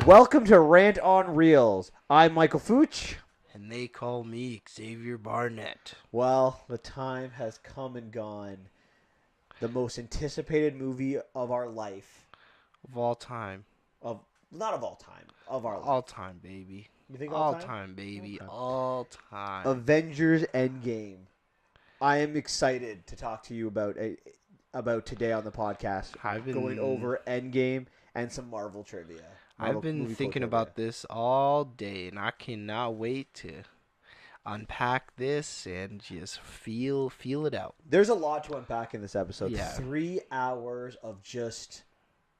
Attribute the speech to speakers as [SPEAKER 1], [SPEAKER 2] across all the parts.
[SPEAKER 1] Welcome to Rant on Reels. I'm Michael Fooch.
[SPEAKER 2] And they call me Xavier Barnett.
[SPEAKER 1] Well, the time has come and gone. The most anticipated movie of our life.
[SPEAKER 2] Of all time.
[SPEAKER 1] Not of all time. Of our life.
[SPEAKER 2] All time, baby.
[SPEAKER 1] You think
[SPEAKER 2] all
[SPEAKER 1] all time?
[SPEAKER 2] time, baby.
[SPEAKER 1] Okay.
[SPEAKER 2] All time.
[SPEAKER 1] Avengers Endgame. I am excited to talk to you about today on the podcast. Going over Endgame and some Marvel trivia.
[SPEAKER 2] I've been thinking about this all day, and I cannot wait to unpack this and just feel it out.
[SPEAKER 1] There's a lot to unpack in this episode.
[SPEAKER 2] Yeah.
[SPEAKER 1] 3 hours of just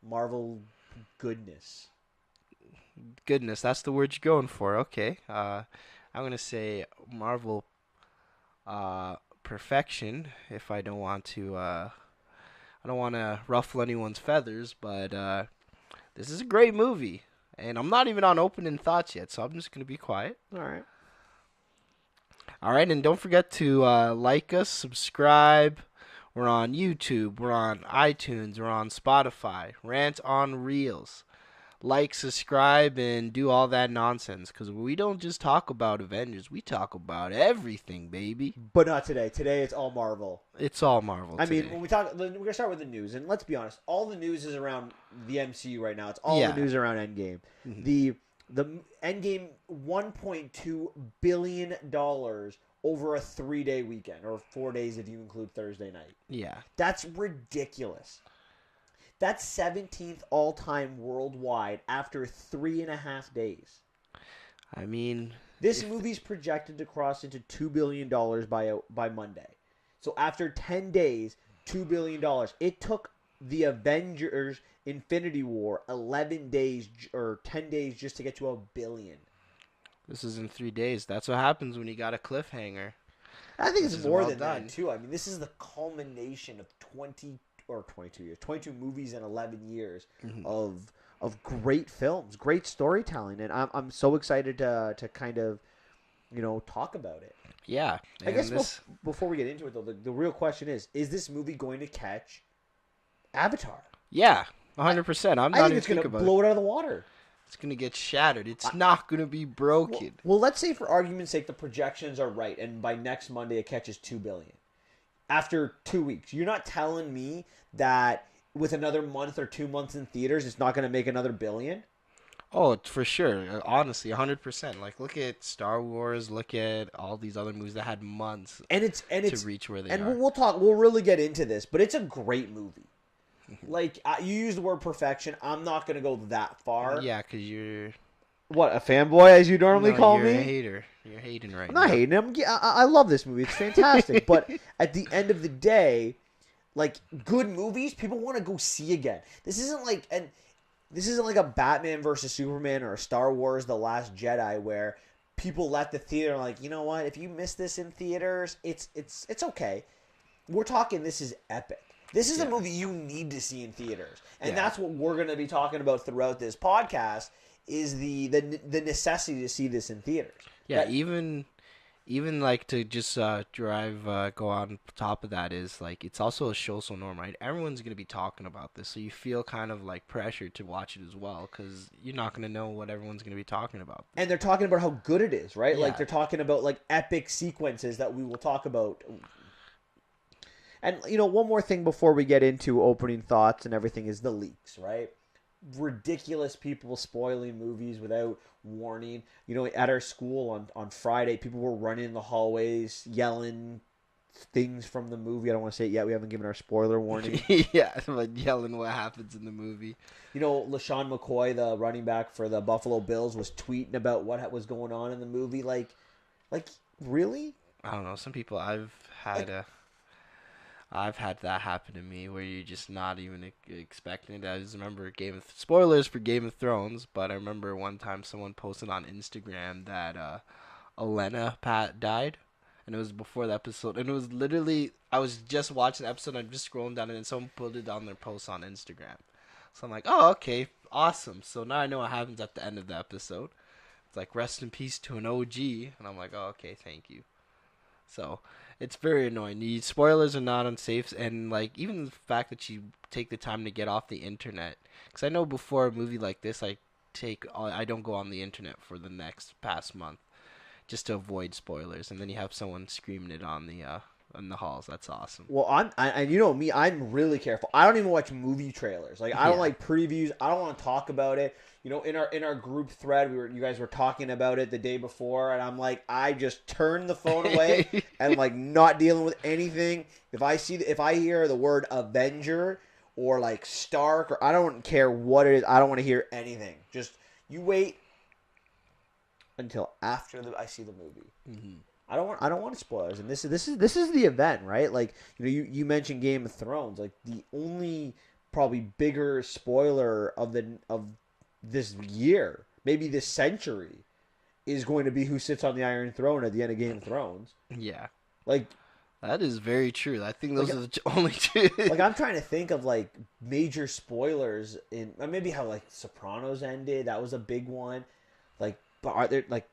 [SPEAKER 1] Marvel goodness.
[SPEAKER 2] Goodness, that's the word you're going for. Okay. I'm going to say Marvel perfection if I don't want to ruffle anyone's feathers, but this is a great movie, and I'm not even on opening thoughts yet, so I'm just going to be quiet. All right, and don't forget to like us, subscribe. We're on YouTube, we're on iTunes, we're on Spotify, Rant on Reels. Like, subscribe, and do all that nonsense, because we don't just talk about Avengers, we talk about everything, baby.
[SPEAKER 1] But not today. Today it's all Marvel.
[SPEAKER 2] It's all Marvel today.
[SPEAKER 1] I mean, when we're going to start with the news, and let's be honest, all the news is around the MCU right now. It's all the news around Endgame.
[SPEAKER 2] Mm-hmm.
[SPEAKER 1] The Endgame, $1.2 billion over a 3-day weekend, or 4 days if you include Thursday night.
[SPEAKER 2] Yeah.
[SPEAKER 1] That's ridiculous. That's 17th all-time worldwide after 3.5 days.
[SPEAKER 2] I mean,
[SPEAKER 1] this movie's projected to cross into $2 billion by Monday. So after 10 days, $2 billion. It took the Avengers Infinity War 11 days or 10 days just to get to $1 billion.
[SPEAKER 2] This is in 3 days. That's what happens when you got a cliffhanger.
[SPEAKER 1] I think it's more than that, too. I mean, this is the culmination of 22 years, 22 movies in 11 years of great films, great storytelling, and I'm so excited to kind of, talk about it.
[SPEAKER 2] Yeah.
[SPEAKER 1] I guess before we get into it, though, the real question is this movie going to catch Avatar?
[SPEAKER 2] Yeah, 100%.
[SPEAKER 1] I think it's going to blow it out of the water.
[SPEAKER 2] It's going to get shattered. It's not going to be broken.
[SPEAKER 1] Well, let's say for argument's sake the projections are right, and by next Monday it catches $2 billion. After 2 weeks, you're not telling me that with another month or 2 months in theaters, it's not going to make another $1 billion?
[SPEAKER 2] Oh, for sure. Honestly, 100%. Like, look at Star Wars. Look at all these other movies that had months to reach where they are.
[SPEAKER 1] And we'll really get into this, but it's a great movie. Like, you use the word perfection. I'm not going to go that far.
[SPEAKER 2] Yeah, because you're...
[SPEAKER 1] What, a fanboy, as you normally call me?
[SPEAKER 2] You're a hater. You're hating right now.
[SPEAKER 1] I'm not hating. I love this movie. It's fantastic. But at the end of the day, like, good movies, people want to go see again. This isn't like a Batman versus Superman or a Star Wars The Last Jedi where people left the theater and like, you know what? If you miss this in theaters, it's okay. We're talking this is epic. This is a movie you need to see in theaters. And that's what we're going to be talking about throughout this podcast is the necessity to see this in theaters.
[SPEAKER 2] Yeah, even like to just go on top of that is like it's also a social norm, right? Everyone's going to be talking about this, so you feel kind of like pressured to watch it as well because you're not going to know what everyone's going to be talking about.
[SPEAKER 1] And they're talking about how good it is, right?
[SPEAKER 2] Yeah.
[SPEAKER 1] Like they're talking about like epic sequences that we will talk about. And, one more thing before we get into opening thoughts and everything is the leaks, right? Ridiculous people spoiling movies without warning. At our school on Friday, people were running in the hallways, yelling things from the movie. I don't want to say it yet. We haven't given our spoiler warning.
[SPEAKER 2] Yeah, like yelling what happens in the movie.
[SPEAKER 1] LaShawn McCoy, the running back for the Buffalo Bills, was tweeting about what was going on in the movie. Like really?
[SPEAKER 2] I don't know. Some people I've had that happen to me where you're just not even expecting it. I just remember spoilers for Game of Thrones, but I remember one time someone posted on Instagram that Olenna died, and it was before the episode. And it was literally, I was just watching the episode, and I'm just scrolling down, and someone put it on their post on Instagram. So I'm like, oh, okay, awesome. So now I know what happens at the end of the episode. It's like, rest in peace to an OG, and I'm like, oh, okay, thank you. So it's very annoying. The spoilers are not unsafe, and like even the fact that you take the time to get off the internet. Because I know before a movie like this, I I don't go on the internet for the next past month just to avoid spoilers. And then you have someone screaming it on the in the halls. That's awesome.
[SPEAKER 1] Well, and you know me, I'm really careful. I don't even watch movie trailers. Like I don't
[SPEAKER 2] Yeah.
[SPEAKER 1] like previews. I don't want to talk about it. You know, in our group thread, you guys were talking about it the day before, and I'm like, I just turn the phone away and I'm like not dealing with anything. If I hear the word Avenger or like Stark, or I don't care what it is, I don't want to hear anything. Just you wait until after I see the movie.
[SPEAKER 2] Mm-hmm.
[SPEAKER 1] I don't want spoilers, and this is the event, right? Like you mentioned Game of Thrones, like the only probably bigger spoiler of this year, maybe this century, is going to be who sits on the Iron Throne at the end of Game of Thrones.
[SPEAKER 2] Yeah.
[SPEAKER 1] Like
[SPEAKER 2] That is very true. I think those are the only two.
[SPEAKER 1] like I'm trying to think of like major spoilers in maybe how like Sopranos ended. That was a big one. Like, but are there like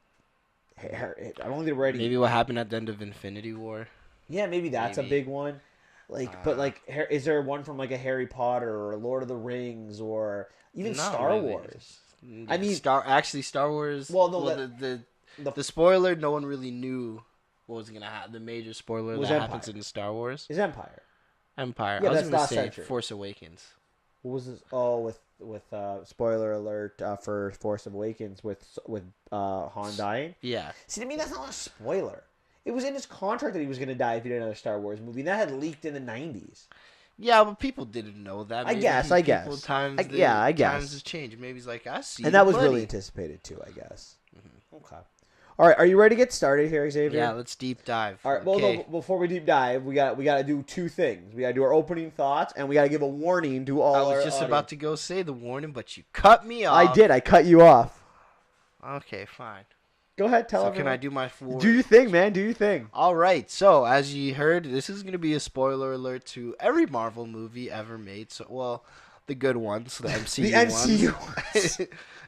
[SPEAKER 1] I don't think they're ready.
[SPEAKER 2] Maybe what happened at the end of Infinity War.
[SPEAKER 1] Yeah, maybe that's a big one. Like, but like, is there one from like a Harry Potter or Lord of the Rings or even
[SPEAKER 2] Not
[SPEAKER 1] Star
[SPEAKER 2] really.
[SPEAKER 1] Wars?
[SPEAKER 2] Yeah,
[SPEAKER 1] I mean,
[SPEAKER 2] Star Wars.
[SPEAKER 1] Well, no,
[SPEAKER 2] the spoiler, no one really knew what was gonna happen. The major spoiler
[SPEAKER 1] Was
[SPEAKER 2] that
[SPEAKER 1] Empire.
[SPEAKER 2] happens in Star Wars.
[SPEAKER 1] is Empire.
[SPEAKER 2] Empire.
[SPEAKER 1] Yeah,
[SPEAKER 2] I was
[SPEAKER 1] that's
[SPEAKER 2] gonna
[SPEAKER 1] last
[SPEAKER 2] say
[SPEAKER 1] century.
[SPEAKER 2] Force Awakens.
[SPEAKER 1] What was this? Oh, with spoiler alert for Force Awakens with Han dying.
[SPEAKER 2] Yeah.
[SPEAKER 1] See, to me, that's not a spoiler. It was in his contract that he was going to die if he did another Star Wars movie. And that had leaked in the 90s.
[SPEAKER 2] Yeah, but people didn't know that.
[SPEAKER 1] I guess. I guess
[SPEAKER 2] Times has changed. Maybe he's like, I see.
[SPEAKER 1] And that was
[SPEAKER 2] buddy.
[SPEAKER 1] really anticipated too, I guess. Mm-hmm. Okay. All right, are you ready to get started here, Xavier?
[SPEAKER 2] Yeah, let's deep dive.
[SPEAKER 1] All right. Well,
[SPEAKER 2] okay.
[SPEAKER 1] no, before we deep dive, we got to do two things. We got to do our opening thoughts, and we got to give a warning to all.
[SPEAKER 2] I was just about to go say the warning, but you cut me off.
[SPEAKER 1] I did. I cut you off.
[SPEAKER 2] Okay, fine.
[SPEAKER 1] Go ahead. Tell
[SPEAKER 2] So
[SPEAKER 1] everyone.
[SPEAKER 2] can I do my warning?
[SPEAKER 1] Do your thing, man. Do your thing.
[SPEAKER 2] All right. So as you heard, this is going to be a spoiler alert to every Marvel movie ever made. So, well, the good ones, the MCU
[SPEAKER 1] The MCU
[SPEAKER 2] ones.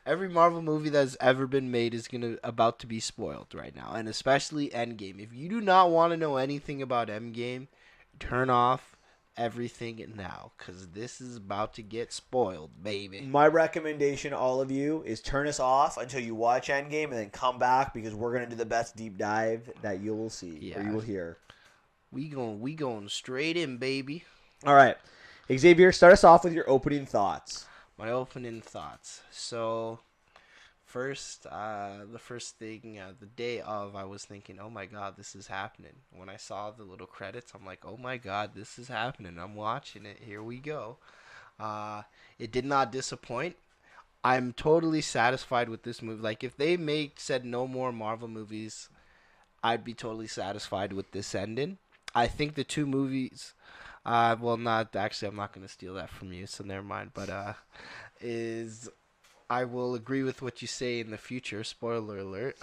[SPEAKER 2] Every Marvel movie that's ever been made is about to be spoiled right now, and especially Endgame. If you do not want to know anything about Endgame, turn off everything now, because this is about to get spoiled, baby.
[SPEAKER 1] My recommendation to all of you is turn us off until you watch Endgame and then come back because we're going to do the best deep dive that you will see or you will hear.
[SPEAKER 2] We going straight in, baby.
[SPEAKER 1] All right. Xavier, start us off with your opening thoughts.
[SPEAKER 2] My opening thoughts. So, the first thing, the day of, I was thinking, oh my god, this is happening. When I saw the little credits, I'm like, oh my god, this is happening. I'm watching it. Here we go. It did not disappoint. I'm totally satisfied with this movie. Like, if they said no more Marvel movies, I'd be totally satisfied with this ending. I think the two movies... well, not actually. I'm not going to steal that from you, so never mind. But I will agree with what you say in the future. Spoiler alert.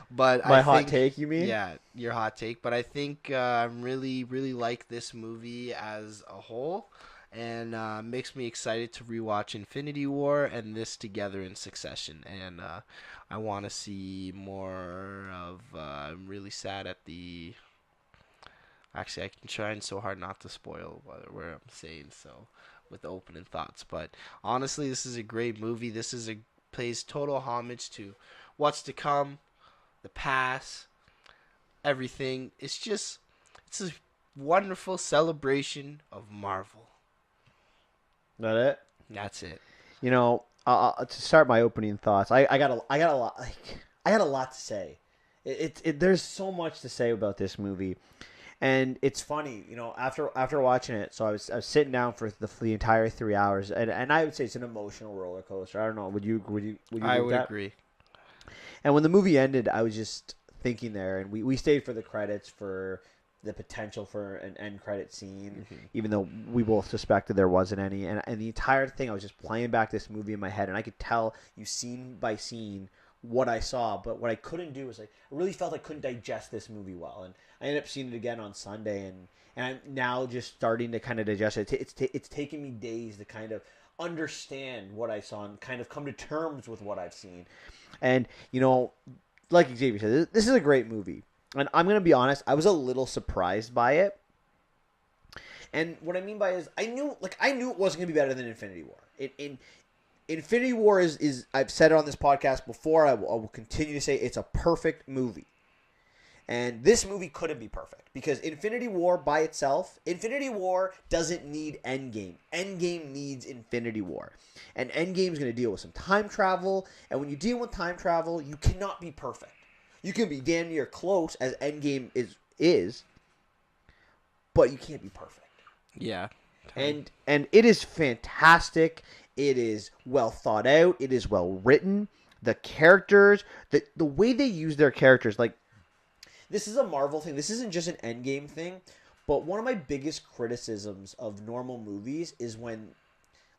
[SPEAKER 2] But
[SPEAKER 1] My hot take, you mean?
[SPEAKER 2] Yeah, your hot take. But I think I really, really like this movie as a whole, and makes me excited to rewatch Infinity War and this together in succession. And I want to see more of. I'm really sad at the. Actually, I can try so hard not to spoil where I'm saying so with the opening thoughts. But honestly, this is a great movie. This pays total homage to what's to come, the past, everything. It's a wonderful celebration of Marvel.
[SPEAKER 1] That it?
[SPEAKER 2] That's it.
[SPEAKER 1] You know, to start my opening thoughts, I got a lot to say. There's so much to say about this movie. And it's funny, you know, after watching it, so I was sitting down for the entire 3 hours, and I would say it's an emotional roller coaster. I don't know. Would you
[SPEAKER 2] I would agree.
[SPEAKER 1] And when the movie ended, I was just thinking there, and we stayed for the credits for the potential for an end credit scene, even though we both suspected there wasn't any. And the entire thing, I was just playing back this movie in my head, and I could tell you scene by scene what I saw, but what I couldn't do was I really felt I couldn't digest this movie well, and I ended up seeing it again on Sunday, and I'm now just starting to kind of digest it. It's taken me days to kind of understand what I saw and kind of come to terms with what I've seen, and you know, like Xavier said, this is a great movie, and I'm gonna be honest, I was a little surprised by it, and what I mean by it is I knew it wasn't gonna be better than Infinity War. Infinity War is I've said it on this podcast before. I will continue to say it's a perfect movie. And this movie couldn't be perfect because Infinity War by itself, Infinity War doesn't need Endgame. Endgame needs Infinity War. And Endgame is going to deal with some time travel. And when you deal with time travel, you cannot be perfect. You can be damn near close as Endgame is, but you can't be perfect.
[SPEAKER 2] Yeah.
[SPEAKER 1] And it is fantastic. It is well thought out. It is well written. The characters, the way they use their characters, like, this is a Marvel thing. This isn't just an Endgame thing. But one of my biggest criticisms of normal movies is when,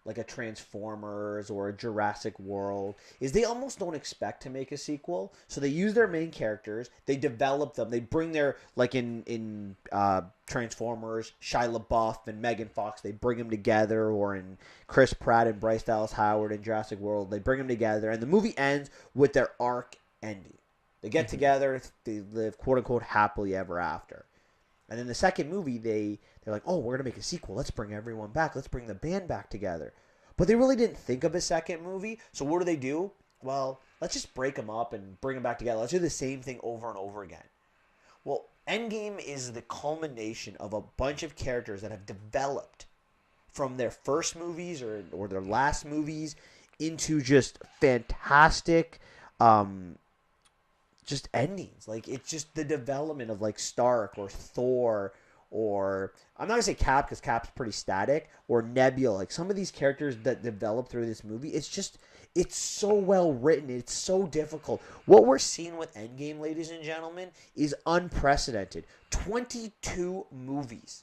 [SPEAKER 1] like, a Transformers or a Jurassic World, is they almost don't expect to make a sequel. So they use their main characters. They develop them. They bring their, like in Transformers, Shia LaBeouf and Megan Fox, they bring them together. Or in Chris Pratt and Bryce Dallas Howard in Jurassic World, they bring them together. And the movie ends with their arc ending. They get together, they live quote-unquote happily ever after. And then the second movie, they're like, oh, we're going to make a sequel. Let's bring everyone back. Let's bring the band back together. But they really didn't think of a second movie. So what do? Well, let's just break them up and bring them back together. Let's do the same thing over and over again. Well, Endgame is the culmination of a bunch of characters that have developed from their first movies or their last movies into just fantastic just endings. Like, it's just the development of, like, Stark or Thor or, I'm not going to say Cap because Cap's pretty static, or Nebula. Like, some of these characters that develop through this movie, it's so well written. It's so difficult. What we're seeing with Endgame, ladies and gentlemen, is unprecedented. 22 movies.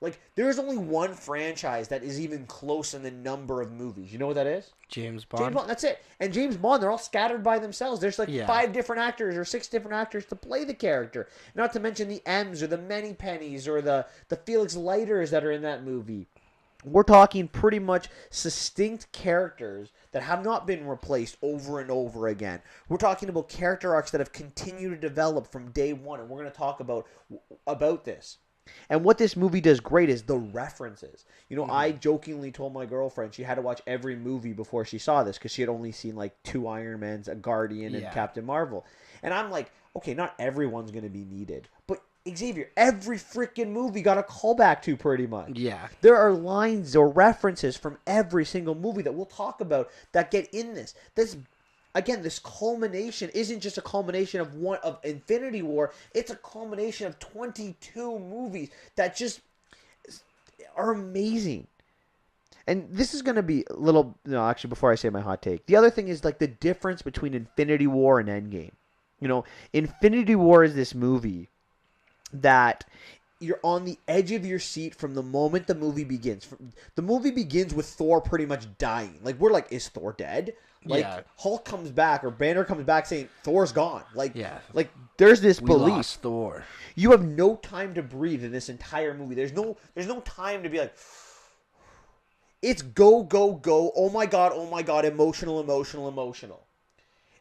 [SPEAKER 1] Like, there's only one franchise that is even close in the number of movies. You know what that is?
[SPEAKER 2] James Bond.
[SPEAKER 1] James Bond, that's it. And James Bond, they're all scattered by themselves. There's like 5 different actors or 6 different actors to play the character. Not to mention the M's or the Many Pennies or the Felix Leiters that are in that movie. We're talking pretty much distinct characters that have not been replaced over and over again. We're talking about character arcs that have continued to develop from day one, and we're going to talk about this. And what this movie does great is the references. You know, I jokingly told my girlfriend she had to watch every movie before she saw this because she had only seen like 2 Iron Mans, a Guardian, and Captain Marvel. And I'm like, okay, not everyone's going to be needed. But Xavier, every freaking movie got a callback to pretty much.
[SPEAKER 2] Yeah.
[SPEAKER 1] There are lines or references from every single movie that we'll talk about that get in this. Again, this culmination isn't just a culmination of Infinity War. It's a culmination of 22 movies that just are amazing. And this is going to be a little... No, actually, before I say my hot take. The other thing is like the difference between Infinity War and Endgame. You know, Infinity War is this movie that... You're on the edge of your seat from the moment the movie begins. The movie begins with Thor pretty much dying. Like, we're like, is Thor dead? Like, Hulk comes back or Banner comes back saying Thor's gone. Like, there's this belief.
[SPEAKER 2] We lost Thor.
[SPEAKER 1] You have no time to breathe in this entire movie. There's no time to be like, it's go, go, go. Oh my god, emotional.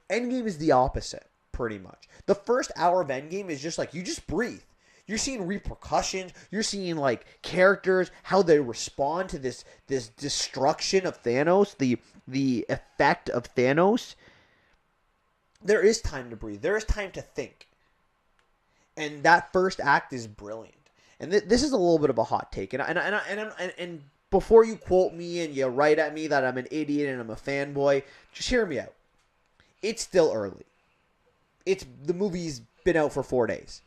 [SPEAKER 1] Endgame is the opposite, pretty much. The first hour of Endgame is just like, you just breathe. You're seeing repercussions. You're seeing like characters, how they respond to this destruction of Thanos, the effect of Thanos. There is time to breathe. There is time to think. And that first act is brilliant. And this is a little bit of a hot take. And before you quote me and you write at me that I'm an idiot and I'm a fanboy, just hear me out. It's still early. The movie's been out for 4 days.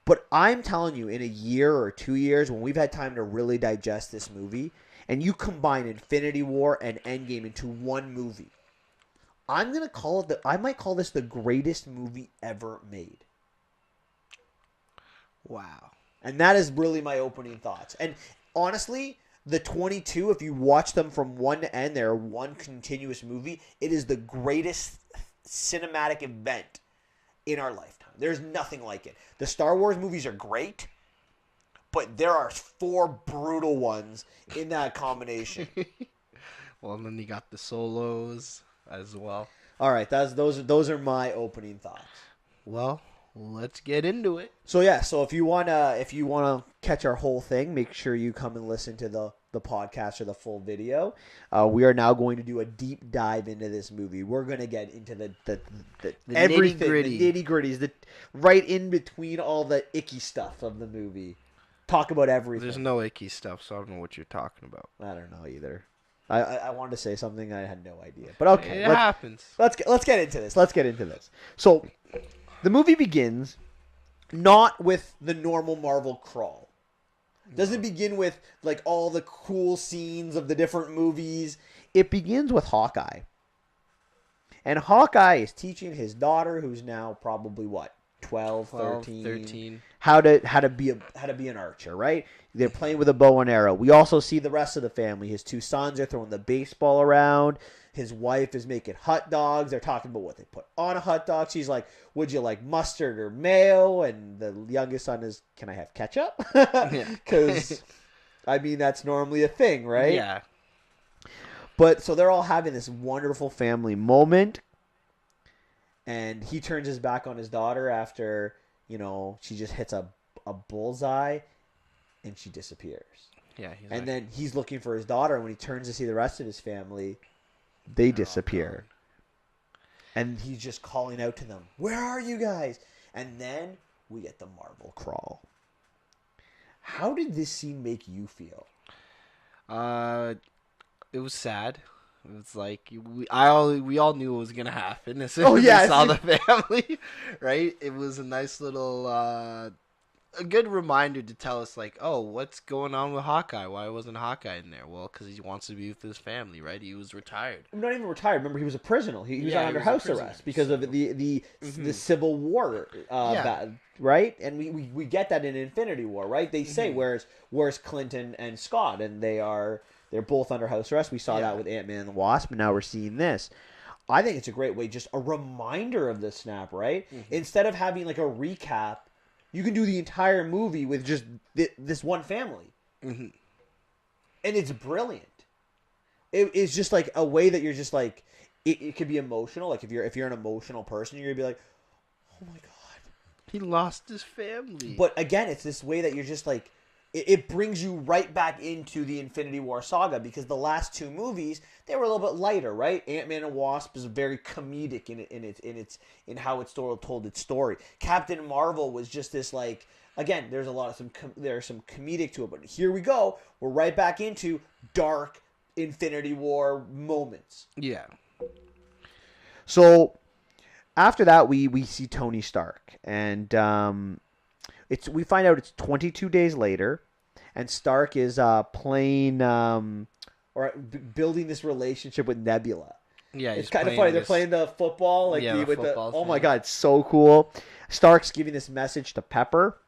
[SPEAKER 1] But I'm telling you, in a year or 2 years, when we've had time to really digest this movie, and you combine Infinity War and Endgame into one movie, I might call this the greatest movie ever made.
[SPEAKER 2] Wow.
[SPEAKER 1] And that is really my opening thoughts. And honestly, the 22, if you watch them from one to end, they're one continuous movie. It is the greatest cinematic event in our lifetime. There's nothing like it. The Star Wars movies are great, but there are 4 brutal ones in that combination.
[SPEAKER 2] Well, and then you got the solos as well.
[SPEAKER 1] All right, those are my opening thoughts.
[SPEAKER 2] Well, let's get into it.
[SPEAKER 1] So yeah, if you wanna catch our whole thing, make sure you come and listen to the the podcast or the full video, we are now going to do a deep dive into this movie. We're going to get into the everything,
[SPEAKER 2] nitty-gritty.
[SPEAKER 1] the nitty-gritties, the right in between all the icky stuff of the movie. Talk about everything.
[SPEAKER 2] There's no icky stuff, so I don't know what you're talking about.
[SPEAKER 1] I don't know either. I wanted to say something, I had no idea. But okay,
[SPEAKER 2] It happens.
[SPEAKER 1] Let's get into this. Let's get into this. So, the movie begins not with the normal Marvel crawl. Doesn't begin with like all the cool scenes of the different movies. It begins with Hawkeye. And Hawkeye is teaching his daughter, who's now probably what, 12, 13, how to be an archer, right? They're playing with a bow and arrow. We also see the rest of the family. His two sons are throwing the baseball around. His wife is making hot dogs. They're talking about what they put on a hot dog. She's like, would you like mustard or mayo? And the youngest son is, can I have ketchup? Because, I mean, that's normally a thing, right?
[SPEAKER 2] Yeah.
[SPEAKER 1] But so they're all having this wonderful family moment. And he turns his back on his daughter after, she just hits a bullseye and she disappears.
[SPEAKER 2] Yeah.
[SPEAKER 1] Then he's looking for his daughter. And when he turns to see the rest of his family, they disappear. And he's just calling out to them, where are you guys? And then we get the Marvel crawl. How did this scene make you feel?
[SPEAKER 2] It was sad. It was like we all knew it was gonna happen as soon
[SPEAKER 1] Oh,
[SPEAKER 2] as
[SPEAKER 1] yeah.
[SPEAKER 2] we saw the family, right? It was a nice little, a good reminder to tell us like, oh, what's going on with Hawkeye? Why wasn't Hawkeye in there? Well, because he wants to be with his family, right? He was retired.
[SPEAKER 1] Not even retired. Remember, he was a prisoner. He was under house arrest because of the Civil War, right? And we get that in Infinity War, right? They say where's Clinton and Scott, and they're both under house arrest. We saw that with Ant-Man and the Wasp, and now we're seeing this. I think it's a great way, just a reminder of the snap, right? Mm-hmm. Instead of having like a recap, you can do the entire movie with just this one family. Mm-hmm. And it's brilliant. It's just like a way that you're just like, it could be emotional. Like if you're an emotional person, you're going to be like, oh my God.
[SPEAKER 2] He lost his family.
[SPEAKER 1] But again, it's this way that you're just like, it brings you right back into the Infinity War saga, because the last two movies, they were a little bit lighter, right? Ant-Man and Wasp is very comedic in how it's told its story. Captain Marvel was just this like, again, there's some comedic to it, but here we go. We're right back into dark Infinity War moments.
[SPEAKER 2] Yeah.
[SPEAKER 1] So after that, we see Tony Stark, and we find out it's 22 days later, and Stark is building this relationship with Nebula.
[SPEAKER 2] Yeah,
[SPEAKER 1] it's kind of funny. They're playing the football,
[SPEAKER 2] football
[SPEAKER 1] my God, it's so cool. Stark's giving this message to Pepper,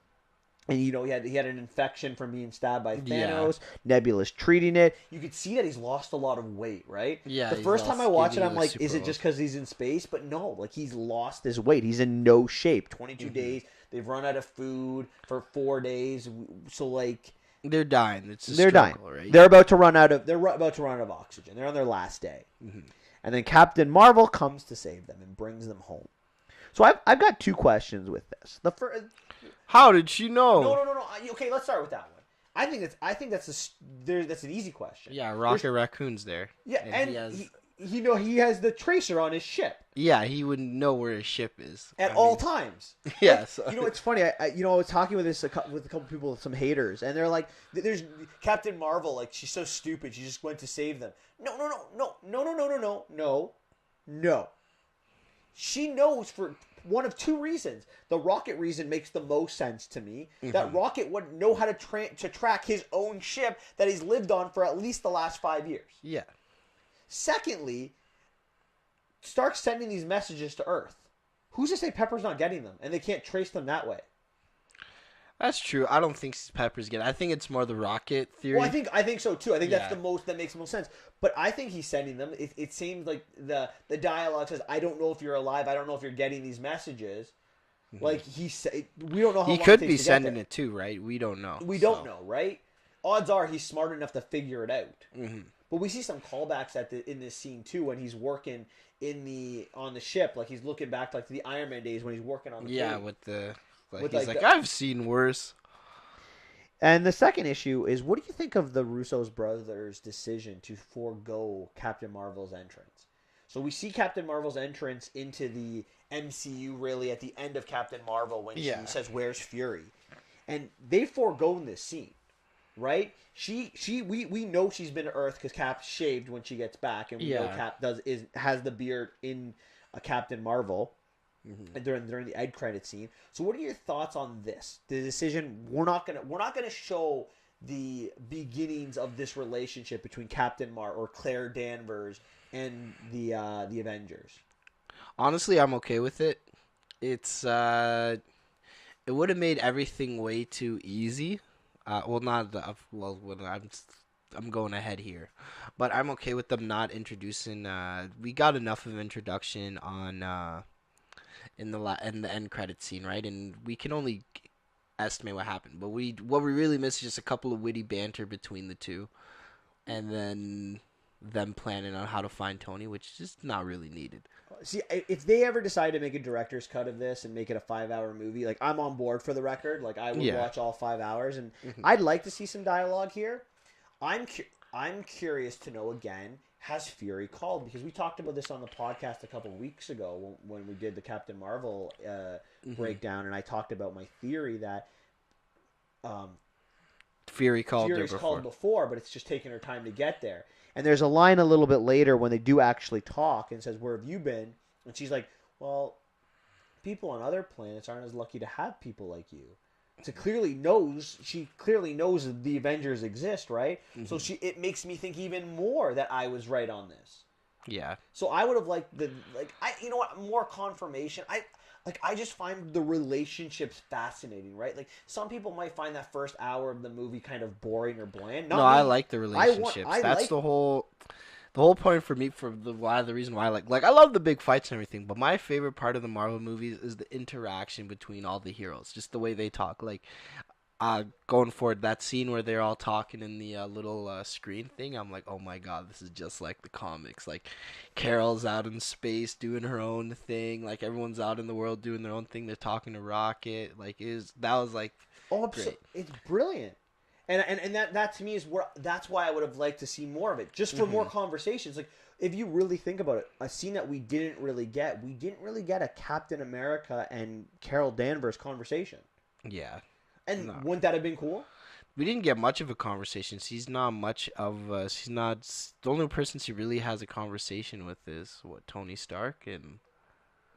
[SPEAKER 1] and he had an infection from being stabbed by Thanos. Yeah. Nebula's treating it. You could see that he's lost a lot of weight, right?
[SPEAKER 2] Yeah.
[SPEAKER 1] The first time I watched it, I'm like, is it just because he's in space? But no, like he's lost his weight. He's in no shape. 22 days. They've run out of food for 4 days. So like,
[SPEAKER 2] they're dying.
[SPEAKER 1] They're dying. Right? They're about to run out of oxygen. They're on their last day. Mm-hmm. And then Captain Marvel comes to save them and brings them home. So I've got two questions with this. The first,
[SPEAKER 2] how did she know?
[SPEAKER 1] No. Okay, let's start with that one. I think that's an easy question.
[SPEAKER 2] Yeah, Rocket Raccoon's there.
[SPEAKER 1] Yeah, and he has the tracer on his ship.
[SPEAKER 2] Yeah, he would know where his ship is
[SPEAKER 1] at all times.
[SPEAKER 2] Yes.
[SPEAKER 1] Like, it's funny. I was talking with a couple people, some haters, and they're like, "There's Captain Marvel. Like she's so stupid. She just went to save them." No. She knows for one of two reasons. The Rocket reason makes the most sense to me. Mm-hmm. That Rocket wouldn't know how to track his own ship that he's lived on for at least the last 5 years.
[SPEAKER 2] Yeah.
[SPEAKER 1] Secondly, Stark's sending these messages to Earth. Who's to say Pepper's not getting them, and they can't trace them that way?
[SPEAKER 2] That's true. I don't think Pepper's getting. I think it's more the Rocket theory.
[SPEAKER 1] Well, I think so too. I think that makes the most sense. But I think he's sending them. It seems like the dialogue says, "I don't know if you're alive. I don't know if you're getting these messages." Mm-hmm. Like we don't know how
[SPEAKER 2] he
[SPEAKER 1] long
[SPEAKER 2] could
[SPEAKER 1] it
[SPEAKER 2] be
[SPEAKER 1] takes to
[SPEAKER 2] sending
[SPEAKER 1] get
[SPEAKER 2] it too, right? We don't know.
[SPEAKER 1] We don't know, right? Odds are he's smart enough to figure it out.
[SPEAKER 2] Mm-hmm.
[SPEAKER 1] But we see some callbacks in this scene too when he's working on the ship. Like he's looking back like to the Iron Man days when he's working on the food.
[SPEAKER 2] With he's like I've seen worse.
[SPEAKER 1] And the second issue is, what do you think of the Russo's brothers' decision to forego Captain Marvel's entrance? So we see Captain Marvel's entrance into the MCU really at the end of Captain Marvel when she
[SPEAKER 2] Yeah.
[SPEAKER 1] says, "Where's Fury?" And they foregone this scene, right? We know she's been to Earth because Cap shaved when she gets back, and we know
[SPEAKER 2] Yeah.
[SPEAKER 1] Cap has the beard in a Captain Marvel
[SPEAKER 2] Hmm.
[SPEAKER 1] during the end credit scene. So what are your thoughts on this? The decision we're not gonna show the beginnings of this relationship between Captain Mar or Claire Danvers and the Avengers.
[SPEAKER 2] Honestly, I'm okay with it. It's it would have made everything way too easy. Well, not the, well. When I'm going ahead here, but I'm okay with them not introducing. We got enough of introduction on in the end credit scene, right? And we can only estimate what happened. But what we really miss is just a couple of witty banter between the two, and then them planning on how to find Tony, which is just not really needed.
[SPEAKER 1] See, if they ever decide to make a director's cut of this and make it a 5 hour movie, like I'm on board for the record. Like I would
[SPEAKER 2] Yeah.
[SPEAKER 1] watch all 5 hours, and
[SPEAKER 2] Hmm.
[SPEAKER 1] I'd like to see some dialogue here. I'm curious to know again. Has Fury called? Because we talked about this on the podcast a couple weeks ago when we did the Captain Marvel
[SPEAKER 2] Hmm.
[SPEAKER 1] breakdown, and I talked about my theory that um,
[SPEAKER 2] Fury called her
[SPEAKER 1] Fury's
[SPEAKER 2] before.
[SPEAKER 1] called before, but it's just taking her time to get there. And there's a line a little bit later when they do actually talk and says, "Where have you been?" And she's like, "Well, people on other planets aren't as lucky to have people like you." So she clearly knows the Avengers exist, right? So
[SPEAKER 2] Hmm.
[SPEAKER 1] it makes me think even more that I was right on this.
[SPEAKER 2] Yeah.
[SPEAKER 1] So I would have liked you know what, more confirmation. I just find the relationships fascinating, right? Like some people might find that first hour of the movie kind of boring or bland. Not
[SPEAKER 2] No, I
[SPEAKER 1] me.
[SPEAKER 2] like the
[SPEAKER 1] I want
[SPEAKER 2] relationships.
[SPEAKER 1] I
[SPEAKER 2] That's
[SPEAKER 1] like
[SPEAKER 2] the whole point for me for the reason why I like I love the big fights and everything, but my favorite part of the Marvel movies is the interaction between all the heroes, just the way they talk. Like going forward, that scene where they're all talking in the little screen thing, I'm like, oh my god, this is just like the comics. Like Carol's out in space doing her own thing, like everyone's out in the world doing their own thing. They're talking to Rocket, like that was like great.
[SPEAKER 1] it's brilliant. And that to me is where that's why I would have liked to see more of it, just for more
[SPEAKER 2] Hmm.
[SPEAKER 1] conversations. Like if you really think about it, a scene that we didn't really get a Captain America and Carol Danvers conversation.
[SPEAKER 2] Yeah.
[SPEAKER 1] And
[SPEAKER 2] No.
[SPEAKER 1] wouldn't that have been cool?
[SPEAKER 2] We didn't get much of a conversation. She's not much of. She's not. The only person she really has a conversation with is what Tony Stark and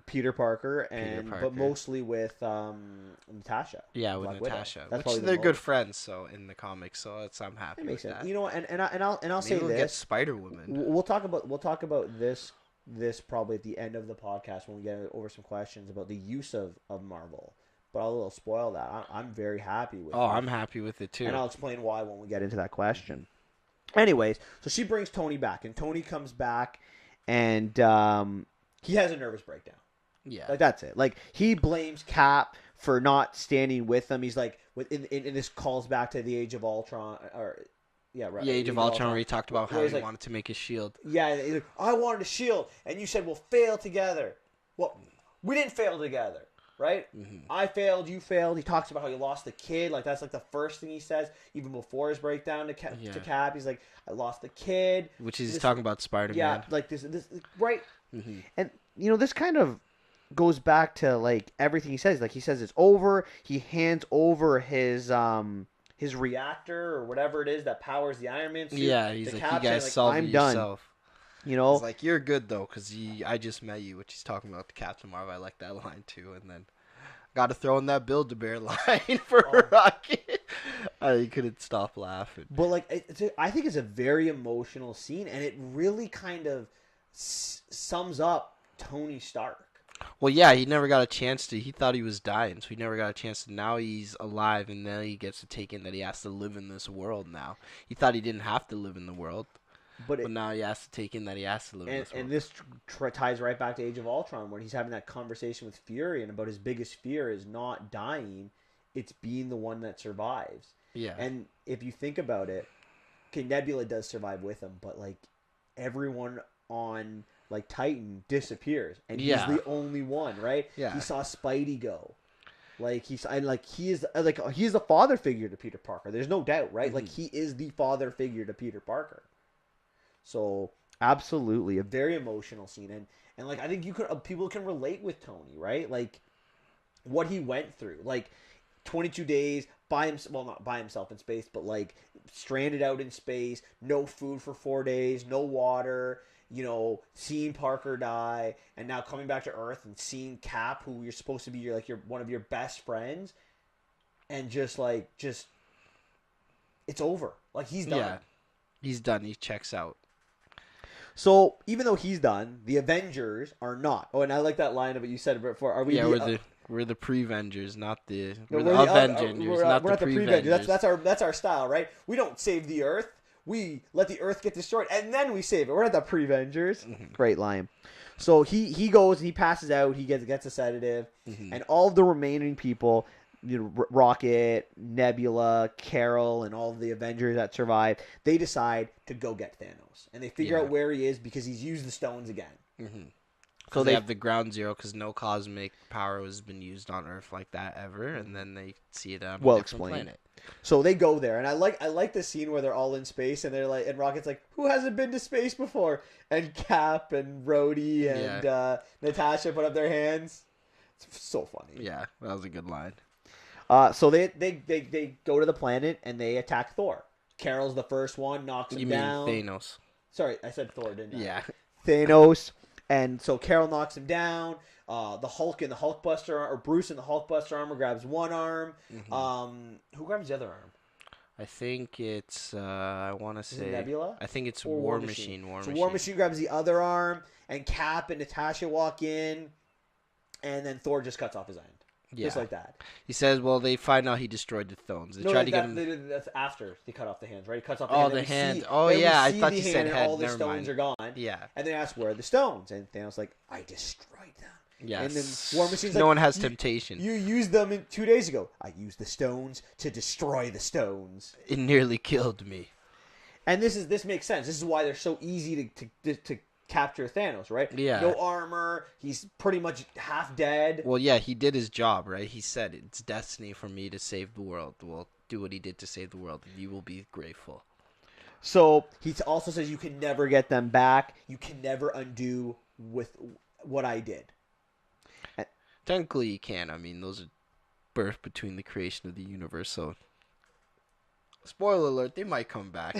[SPEAKER 1] Peter Parker
[SPEAKER 2] Peter
[SPEAKER 1] but
[SPEAKER 2] Parker.
[SPEAKER 1] mostly with Natasha,
[SPEAKER 2] Yeah, with
[SPEAKER 1] Black Widow.
[SPEAKER 2] Natasha,
[SPEAKER 1] That's
[SPEAKER 2] which
[SPEAKER 1] probably the
[SPEAKER 2] they're good
[SPEAKER 1] most.
[SPEAKER 2] friends. So in the comics, so I'm
[SPEAKER 1] That
[SPEAKER 2] happy
[SPEAKER 1] makes
[SPEAKER 2] with
[SPEAKER 1] sense.
[SPEAKER 2] that.
[SPEAKER 1] You know, and I'll say
[SPEAKER 2] Maybe we'll get
[SPEAKER 1] this.
[SPEAKER 2] Spider Woman.
[SPEAKER 1] We'll talk about this probably at the end of the podcast when we get over some questions about the use of Marvel. But I'll spoil that. I'm very happy with
[SPEAKER 2] Oh,
[SPEAKER 1] it,
[SPEAKER 2] I'm happy with it
[SPEAKER 1] and
[SPEAKER 2] too.
[SPEAKER 1] I'll explain why when we get into that question. Anyways, so she brings Tony back, and Tony comes back, and he has a nervous breakdown.
[SPEAKER 2] Yeah,
[SPEAKER 1] Like that's it. Like he blames Cap for not standing with him. He's like, in this calls back to the Age of Ultron, or yeah, right.
[SPEAKER 2] yeah. Age of Ultron, where he talked about
[SPEAKER 1] Where
[SPEAKER 2] how
[SPEAKER 1] he's
[SPEAKER 2] he
[SPEAKER 1] like,
[SPEAKER 2] wanted to make his shield.
[SPEAKER 1] yeah, he's like, I wanted a shield, and you said we'll fail together. Well, we didn't fail together, right?
[SPEAKER 2] Hmm.
[SPEAKER 1] I failed, you failed. He talks about how he lost the kid. Like that's like the first thing he says, even before his breakdown to
[SPEAKER 2] Yeah.
[SPEAKER 1] Cap. He's like, I lost the kid.
[SPEAKER 2] Which is
[SPEAKER 1] This-
[SPEAKER 2] talking about Spider
[SPEAKER 1] Yeah,
[SPEAKER 2] Man.
[SPEAKER 1] like this, right?
[SPEAKER 2] Hmm.
[SPEAKER 1] And this kind of goes back to like everything he says. Like he says it's over. He hands over his reactor or whatever it is that powers the Iron Man suit.
[SPEAKER 2] Yeah, he's
[SPEAKER 1] to
[SPEAKER 2] like,
[SPEAKER 1] Cap,
[SPEAKER 2] you
[SPEAKER 1] saying,
[SPEAKER 2] guys solved
[SPEAKER 1] I'm
[SPEAKER 2] it
[SPEAKER 1] done.
[SPEAKER 2] yourself.
[SPEAKER 1] You know,
[SPEAKER 2] He's like, you're good though, cause I just met you, which he's talking about the Captain Marvel. I like that line too, and then got to throw in that Build-A-Bear line for
[SPEAKER 1] Oh.
[SPEAKER 2] Rocket. I couldn't stop laughing.
[SPEAKER 1] but like I think it's a very emotional scene, and it really kind of sums up Tony Stark.
[SPEAKER 2] Well, yeah, he never got a chance to. He thought he was dying, so he never got a chance to. Now he's alive, and now he gets to take in that he has to live in this world now. He thought he didn't have to live in the world,
[SPEAKER 1] But
[SPEAKER 2] but now he has to take in that he has to live in this world.
[SPEAKER 1] and this ties right back to Age of Ultron, when he's having that conversation with Fury, and about his biggest fear is not dying, it's being the one that survives.
[SPEAKER 2] Yeah.
[SPEAKER 1] And if you think about it, okay, Nebula does survive with him, but like everyone on like Titan disappears, and he's
[SPEAKER 2] Yeah.
[SPEAKER 1] the only one, right?
[SPEAKER 2] Yeah.
[SPEAKER 1] He saw Spidey go. Like he is the father figure to Peter Parker. There's no doubt, right? Like he is the father figure to Peter Parker. So absolutely a very emotional scene, and like I think people can relate with Tony, right? Like what he went through, like 22 days by himself, well not by himself in space, but like stranded out in space, no food for 4 days, no water. Seeing Parker die, and now coming back to Earth and seeing Cap, who you're supposed to be your one of your best friends, and just it's over. Like he's done.
[SPEAKER 2] Yeah, he's done. He checks out.
[SPEAKER 1] So even though he's done, the Avengers are not. Oh, and I like that line of what you said before. Are we?
[SPEAKER 2] Yeah, we're the pre-Vengers, not the
[SPEAKER 1] no,
[SPEAKER 2] we're the Avengers, not the pre-Vengers.
[SPEAKER 1] That's our style, right? We don't save the Earth. We let the Earth get destroyed, and then we save it. We're not the pre-Vengers. Great line. So he goes, he passes out, he gets a sedative, and all of the remaining people, Rocket, Nebula, Carol, and all of the Avengers that survive, they decide to go get Thanos, and they figure out where he is because he's used the stones again.
[SPEAKER 2] So they have the ground zero because no cosmic power has been used on Earth like that ever, and then they see it on a different planet.
[SPEAKER 1] So they go there, and I like the scene where they're all in space, and they're like, and Rocket's like, "Who hasn't been to space before?" And Cap and Rhodey and Natasha put up their hands. It's so funny.
[SPEAKER 2] Yeah, that was a good line.
[SPEAKER 1] So they go to the planet and they attack Thor. Carol's the first one, knocks him down.
[SPEAKER 2] You mean Thanos?
[SPEAKER 1] Sorry, I said Thor, didn't I?
[SPEAKER 2] Yeah.
[SPEAKER 1] Thanos. And so Carol knocks him down. The Hulk in the Hulkbuster, or Bruce in the Hulkbuster armor grabs one arm. Who grabs the other arm?
[SPEAKER 2] I think it's I want to say
[SPEAKER 1] Nebula.
[SPEAKER 2] I think it's War Machine.
[SPEAKER 1] War Machine grabs the other arm, and Cap and Natasha walk in, and then Thor just cuts off his hand. Yeah. Just like that.
[SPEAKER 2] He says, well, they find out he destroyed the stones. They tried to get him.
[SPEAKER 1] That's after they cut off the hands, right? He cuts off
[SPEAKER 2] the hand. I thought you said head.
[SPEAKER 1] All the stones are gone.
[SPEAKER 2] Yeah.
[SPEAKER 1] And they ask, where are the stones? And Thanos like, I destroyed them.
[SPEAKER 2] Yes.
[SPEAKER 1] And then War Machine's
[SPEAKER 2] no one has temptation.
[SPEAKER 1] You used them 2 days ago. I used the stones to destroy the stones.
[SPEAKER 2] It nearly killed me.
[SPEAKER 1] And this makes sense. This is why they're so easy to capture Thanos, right?
[SPEAKER 2] Yeah.
[SPEAKER 1] No armor. He's pretty much half dead.
[SPEAKER 2] Well, yeah, he did his job, right? He said, it's destiny for me to save the world. Well, do what he did to save the world, and you will be grateful.
[SPEAKER 1] So he also says you can never get them back. You can never undo with what I did.
[SPEAKER 2] Technically, you can. I mean, those are birth between the creation of the universe, so... Spoiler alert, they might come back.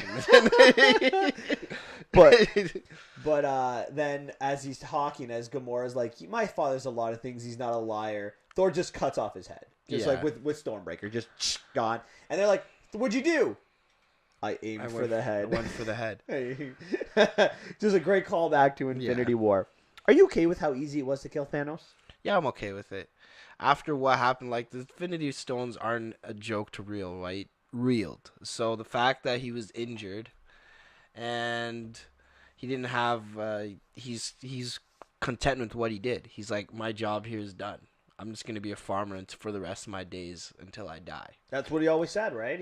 [SPEAKER 1] But then as he's talking, as Gamora's like, my father's a lot of things, he's not a liar, Thor just cuts off his head. Just like with Stormbreaker, just gone. And they're like, what'd you do? I aimed for the head.
[SPEAKER 2] I went for the head.
[SPEAKER 1] Just a great callback to Infinity War. Are you okay with how easy it was to kill Thanos?
[SPEAKER 2] Yeah, I'm okay with it. After what happened, like, the Infinity Stones aren't a joke to real, right? Reeled. So the fact that he was injured and he didn't have he's content with what he did. He's like, my job here is done. I'm just going to be a farmer for the rest of my days until I die.
[SPEAKER 1] That's what he always said, right?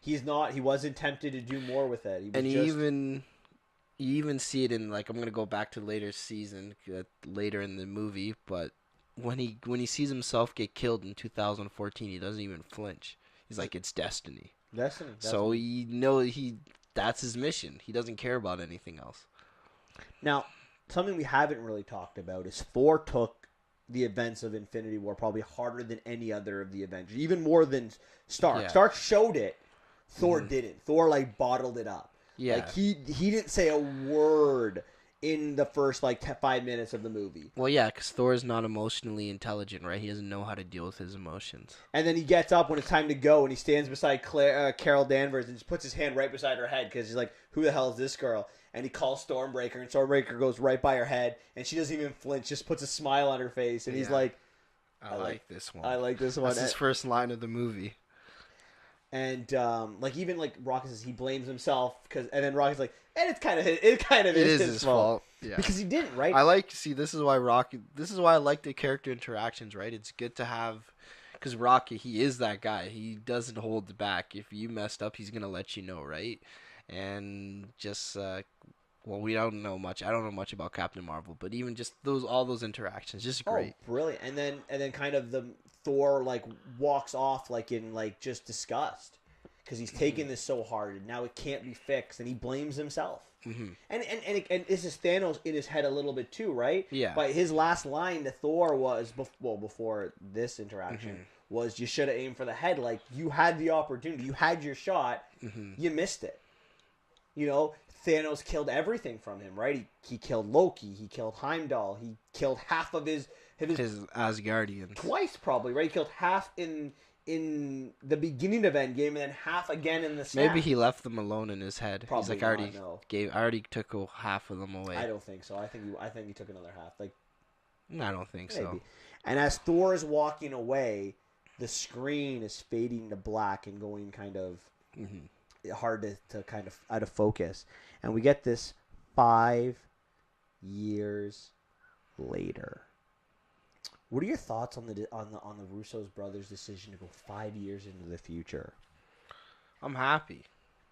[SPEAKER 1] He wasn't tempted to do more with it.
[SPEAKER 2] You even see it in, like, I'm going to go back to later season, later in the movie, but when he sees himself get killed in 2014, he doesn't even flinch. He's like, it's destiny.
[SPEAKER 1] Destiny.
[SPEAKER 2] So that's his mission. He doesn't care about anything else.
[SPEAKER 1] Now, something we haven't really talked about is Thor took the events of Infinity War probably harder than any other of the Avengers, even more than Stark. Yeah. Stark showed it. Thor didn't. Thor bottled it up.
[SPEAKER 2] Yeah.
[SPEAKER 1] Like he didn't say a word in the first 5 minutes of the movie.
[SPEAKER 2] Well, yeah, because Thor is not emotionally intelligent, right? He doesn't know how to deal with his emotions.
[SPEAKER 1] And then he gets up when it's time to go, and he stands beside Carol Danvers and just puts his hand right beside her head because he's like, who the hell is this girl? And he calls Stormbreaker, and Stormbreaker goes right by her head, and she doesn't even flinch, just puts a smile on her face, and he's like,
[SPEAKER 2] I like this one.
[SPEAKER 1] I like this one.
[SPEAKER 2] That's his first line of the movie.
[SPEAKER 1] And even Rocket says he blames himself and then Rocket's like, and it is his fault. Yeah. Because he didn't, right?
[SPEAKER 2] This is why I like the character interactions, right? It's good to have, because Rocket, he is that guy. He doesn't hold back. If you messed up, he's gonna let you know, right? And just we don't know much. I don't know much about Captain Marvel, but even just all those interactions, just great.
[SPEAKER 1] Oh, brilliant! And then kind of the Thor like walks off like in like just disgust because he's taken this so hard and now it can't be fixed, and he blames himself. And this is Thanos in his head a little bit too, right?
[SPEAKER 2] Yeah.
[SPEAKER 1] But his last line to Thor was, before this interaction, was, "You should have aimed for the head. Like, you had the opportunity, you had your shot, you missed it." You know, Thanos killed everything from him, right? He killed Loki, he killed Heimdall, he killed half of his
[SPEAKER 2] Asgardians
[SPEAKER 1] twice, probably, right? He killed half in the beginning of Endgame, and then half again in the snap.
[SPEAKER 2] Maybe he left them alone in his head.
[SPEAKER 1] Probably
[SPEAKER 2] He's like,
[SPEAKER 1] no.
[SPEAKER 2] I already took half of them away.
[SPEAKER 1] I don't think so. I think he took another half. Like,
[SPEAKER 2] I don't think
[SPEAKER 1] maybe.
[SPEAKER 2] so.
[SPEAKER 1] And as Thor is walking away, the screen is fading to black and going kind of hard to kind of out of focus, and we get this 5 years later. What are your thoughts on the Russo's brothers' decision to go 5 years into the future?
[SPEAKER 2] I'm happy.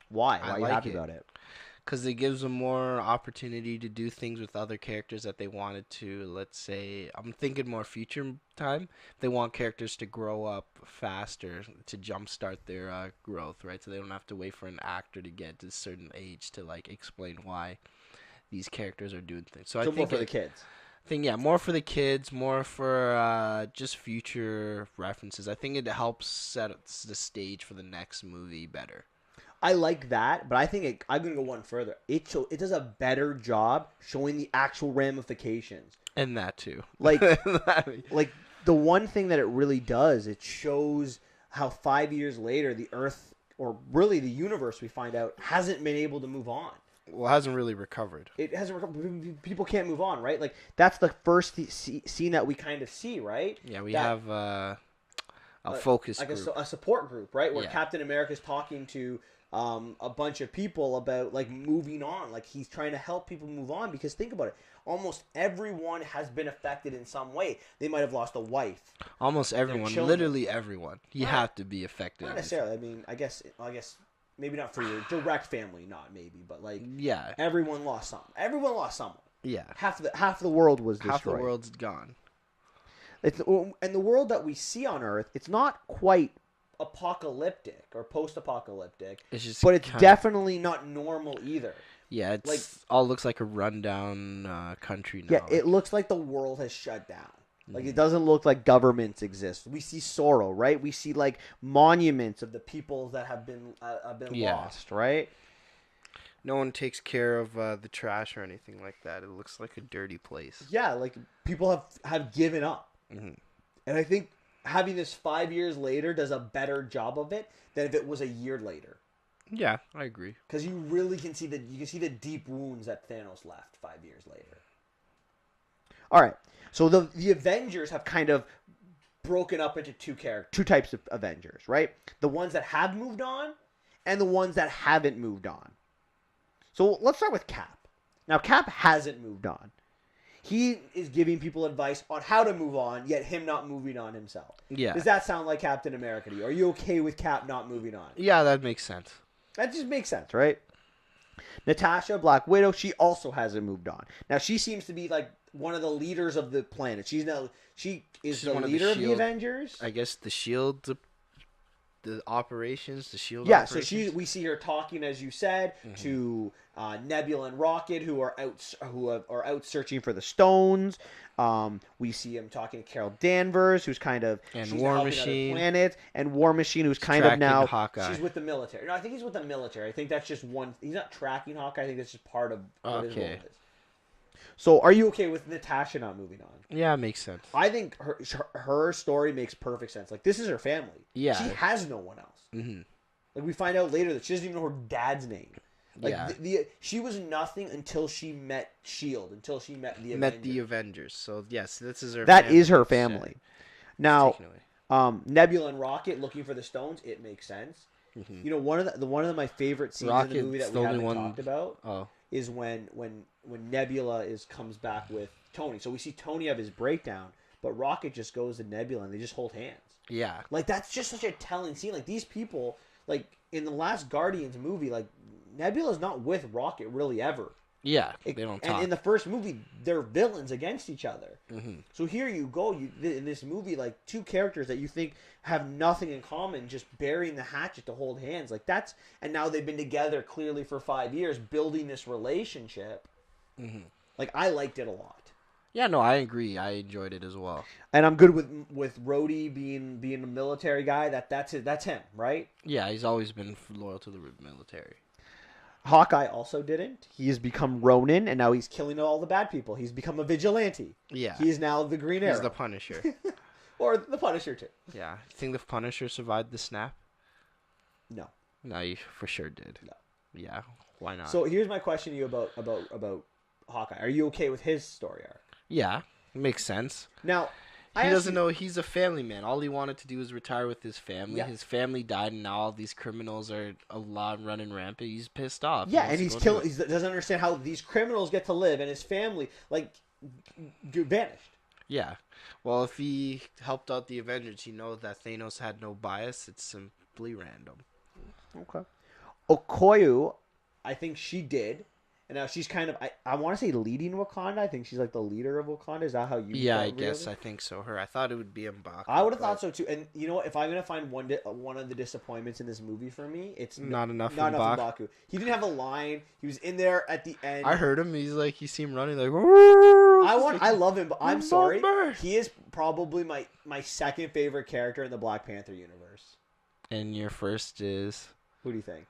[SPEAKER 1] Why? Why are you
[SPEAKER 2] like
[SPEAKER 1] happy
[SPEAKER 2] it.
[SPEAKER 1] about it?
[SPEAKER 2] Because it gives them more opportunity to do things with other characters that they wanted to. Let's say, I'm thinking more future time. They want characters to grow up faster to jumpstart their growth, right? So they don't have to wait for an actor to get to a certain age to like explain why these characters are doing things. So I think
[SPEAKER 1] more for the kids.
[SPEAKER 2] More for the kids, more for just future references. I think it helps set the stage for the next movie better.
[SPEAKER 1] I like that, but I think I'm going to go one further. It does a better job showing the actual ramifications.
[SPEAKER 2] And that too.
[SPEAKER 1] Like, like the one thing that it really does, it shows how 5 years later the Earth, or really the universe, we find out, hasn't been able to move on.
[SPEAKER 2] Well, it hasn't really recovered.
[SPEAKER 1] It hasn't recovered. People can't move on, right? Like, that's the first scene that we kind of see, right?
[SPEAKER 2] Yeah, we have a focus
[SPEAKER 1] group.
[SPEAKER 2] Like
[SPEAKER 1] a support group, right? Where
[SPEAKER 2] yeah.
[SPEAKER 1] Captain America's talking to a bunch of people about, like, moving on. Like, he's trying to help people move on, because think about it. Almost everyone has been affected in some way. They might have lost a wife.
[SPEAKER 2] Almost everyone. Literally everyone. You have to be affected.
[SPEAKER 1] Not necessarily. I mean, I guess maybe not for your direct family, but like,
[SPEAKER 2] yeah,
[SPEAKER 1] everyone lost something. Everyone lost someone.
[SPEAKER 2] Yeah,
[SPEAKER 1] half the world was destroyed.
[SPEAKER 2] Half the world's gone.
[SPEAKER 1] And the world that we see on Earth, it's not quite apocalyptic or post-apocalyptic. But it's definitely not normal either.
[SPEAKER 2] Yeah, it's like, all looks like a rundown country now.
[SPEAKER 1] Yeah, it looks like the world has shut down. Like, it doesn't look like governments exist. We see sorrow, right? We see, like, monuments of the people that have been lost, right?
[SPEAKER 2] No one takes care of the trash or anything like that. It looks like a dirty place.
[SPEAKER 1] Yeah, like, people have given up. And I think having this 5 years later does a better job of it than if it was a year later.
[SPEAKER 2] Yeah, I agree.
[SPEAKER 1] Because you really can see the deep wounds that Thanos left 5 years later. All right. So the Avengers have kind of broken up into two types of Avengers, right? The ones that have moved on and the ones that haven't moved on. So let's start with Cap. Now, Cap hasn't moved on. He is giving people advice on how to move on, yet him not moving on himself.
[SPEAKER 2] Yeah.
[SPEAKER 1] Does that sound like Captain America to you? Are you okay with Cap not moving on?
[SPEAKER 2] Yeah, that makes sense.
[SPEAKER 1] That just makes sense, right? Natasha, Black Widow, she also hasn't moved on. Now, she seems to be like one of the leaders of the planet. She's the leader of the Avengers.
[SPEAKER 2] I guess the SHIELD, the operations, the SHIELD.
[SPEAKER 1] Yeah,
[SPEAKER 2] operations.
[SPEAKER 1] so we see her talking, as you said, to Nebula and Rocket, who are out searching for the stones. We see him talking to Carol Danvers, who's kind of
[SPEAKER 2] War Machine,
[SPEAKER 1] planets, and War Machine, who's kind of now
[SPEAKER 2] Hawkeye.
[SPEAKER 1] She's with the military. No, I think he's with the military. I think that's just one. He's not tracking Hawkeye. I think that's just part of what his role is. So, are you okay with Natasha not moving on?
[SPEAKER 2] Yeah, it makes sense.
[SPEAKER 1] I think her story makes perfect sense. Like, this is her family.
[SPEAKER 2] Yeah,
[SPEAKER 1] she has no one else. Like, we find out later that she doesn't even know her dad's name. Like, she was nothing until she met S.H.I.E.L.D., until she met the
[SPEAKER 2] Avengers. So, yes, this is her
[SPEAKER 1] That
[SPEAKER 2] family.
[SPEAKER 1] is her family. Now, Nebula and Rocket looking for the stones, it makes sense. You know, one of my favorite scenes in the movie that we haven't talked about is when Nebula comes back with Tony. So we see Tony have his breakdown, but Rocket just goes to Nebula and they just hold hands.
[SPEAKER 2] Yeah.
[SPEAKER 1] Like, that's just such a telling scene. Like, these people, like, in the last Guardians movie, like, Nebula's not with Rocket really ever.
[SPEAKER 2] Yeah, they don't
[SPEAKER 1] And
[SPEAKER 2] talk.
[SPEAKER 1] in the first movie, they're villains against each other.
[SPEAKER 2] Hmm.
[SPEAKER 1] So here you go, in this movie, like two characters that you think have nothing in common, just burying the hatchet to hold hands. Like that's, and now they've been together clearly for 5 years, building this relationship.
[SPEAKER 2] Hmm.
[SPEAKER 1] Like I liked it a lot.
[SPEAKER 2] Yeah, no, I agree. I enjoyed it as well.
[SPEAKER 1] And I'm good with Rhodey being a military guy. That's him, right?
[SPEAKER 2] Yeah, he's always been loyal to the military.
[SPEAKER 1] Hawkeye also didn't. He has become Ronin, and now he's killing all the bad people. He's become a vigilante.
[SPEAKER 2] Yeah,
[SPEAKER 1] He is now the Green Arrow.
[SPEAKER 2] he's the Punisher.
[SPEAKER 1] Or the Punisher, too.
[SPEAKER 2] Yeah, you think the Punisher survived the snap?
[SPEAKER 1] No.
[SPEAKER 2] No, he for sure did.
[SPEAKER 1] No.
[SPEAKER 2] Yeah, why not?
[SPEAKER 1] So here's my question to you about Hawkeye. Are you okay with his story arc?
[SPEAKER 2] Yeah, it makes sense.
[SPEAKER 1] Now,
[SPEAKER 2] He doesn't know he's a family man. All he wanted to do was retire with his family.
[SPEAKER 1] Yeah.
[SPEAKER 2] His family died, and now all these criminals are a lot running rampant. He's pissed off.
[SPEAKER 1] Yeah,
[SPEAKER 2] wants
[SPEAKER 1] and
[SPEAKER 2] to
[SPEAKER 1] he's
[SPEAKER 2] go
[SPEAKER 1] killing.
[SPEAKER 2] do
[SPEAKER 1] He doesn't understand how these criminals get to live, and his family vanished.
[SPEAKER 2] Yeah. Well, if he helped out the Avengers, he knows that Thanos had no bias. It's simply random.
[SPEAKER 1] Okay. Okoye, I think she did. And now she's kind of, I want to say leading Wakanda. I think she's like the leader of Wakanda. Is that how you
[SPEAKER 2] Yeah,
[SPEAKER 1] felt,
[SPEAKER 2] I guess.
[SPEAKER 1] really?
[SPEAKER 2] I think so. I thought it would be M'Baku.
[SPEAKER 1] I would have thought so too. And you know what? If I'm going to find one of the disappointments in this movie for me, it's
[SPEAKER 2] Not enough
[SPEAKER 1] not enough
[SPEAKER 2] M'Baku.
[SPEAKER 1] M'Baku. He didn't have a line. He was in there at the end.
[SPEAKER 2] I heard him. He's like, he seemed running like.
[SPEAKER 1] I love him, but I'm sorry.
[SPEAKER 2] Number.
[SPEAKER 1] He is probably my second favorite character in the Black Panther universe.
[SPEAKER 2] And your first is
[SPEAKER 1] Who do you think?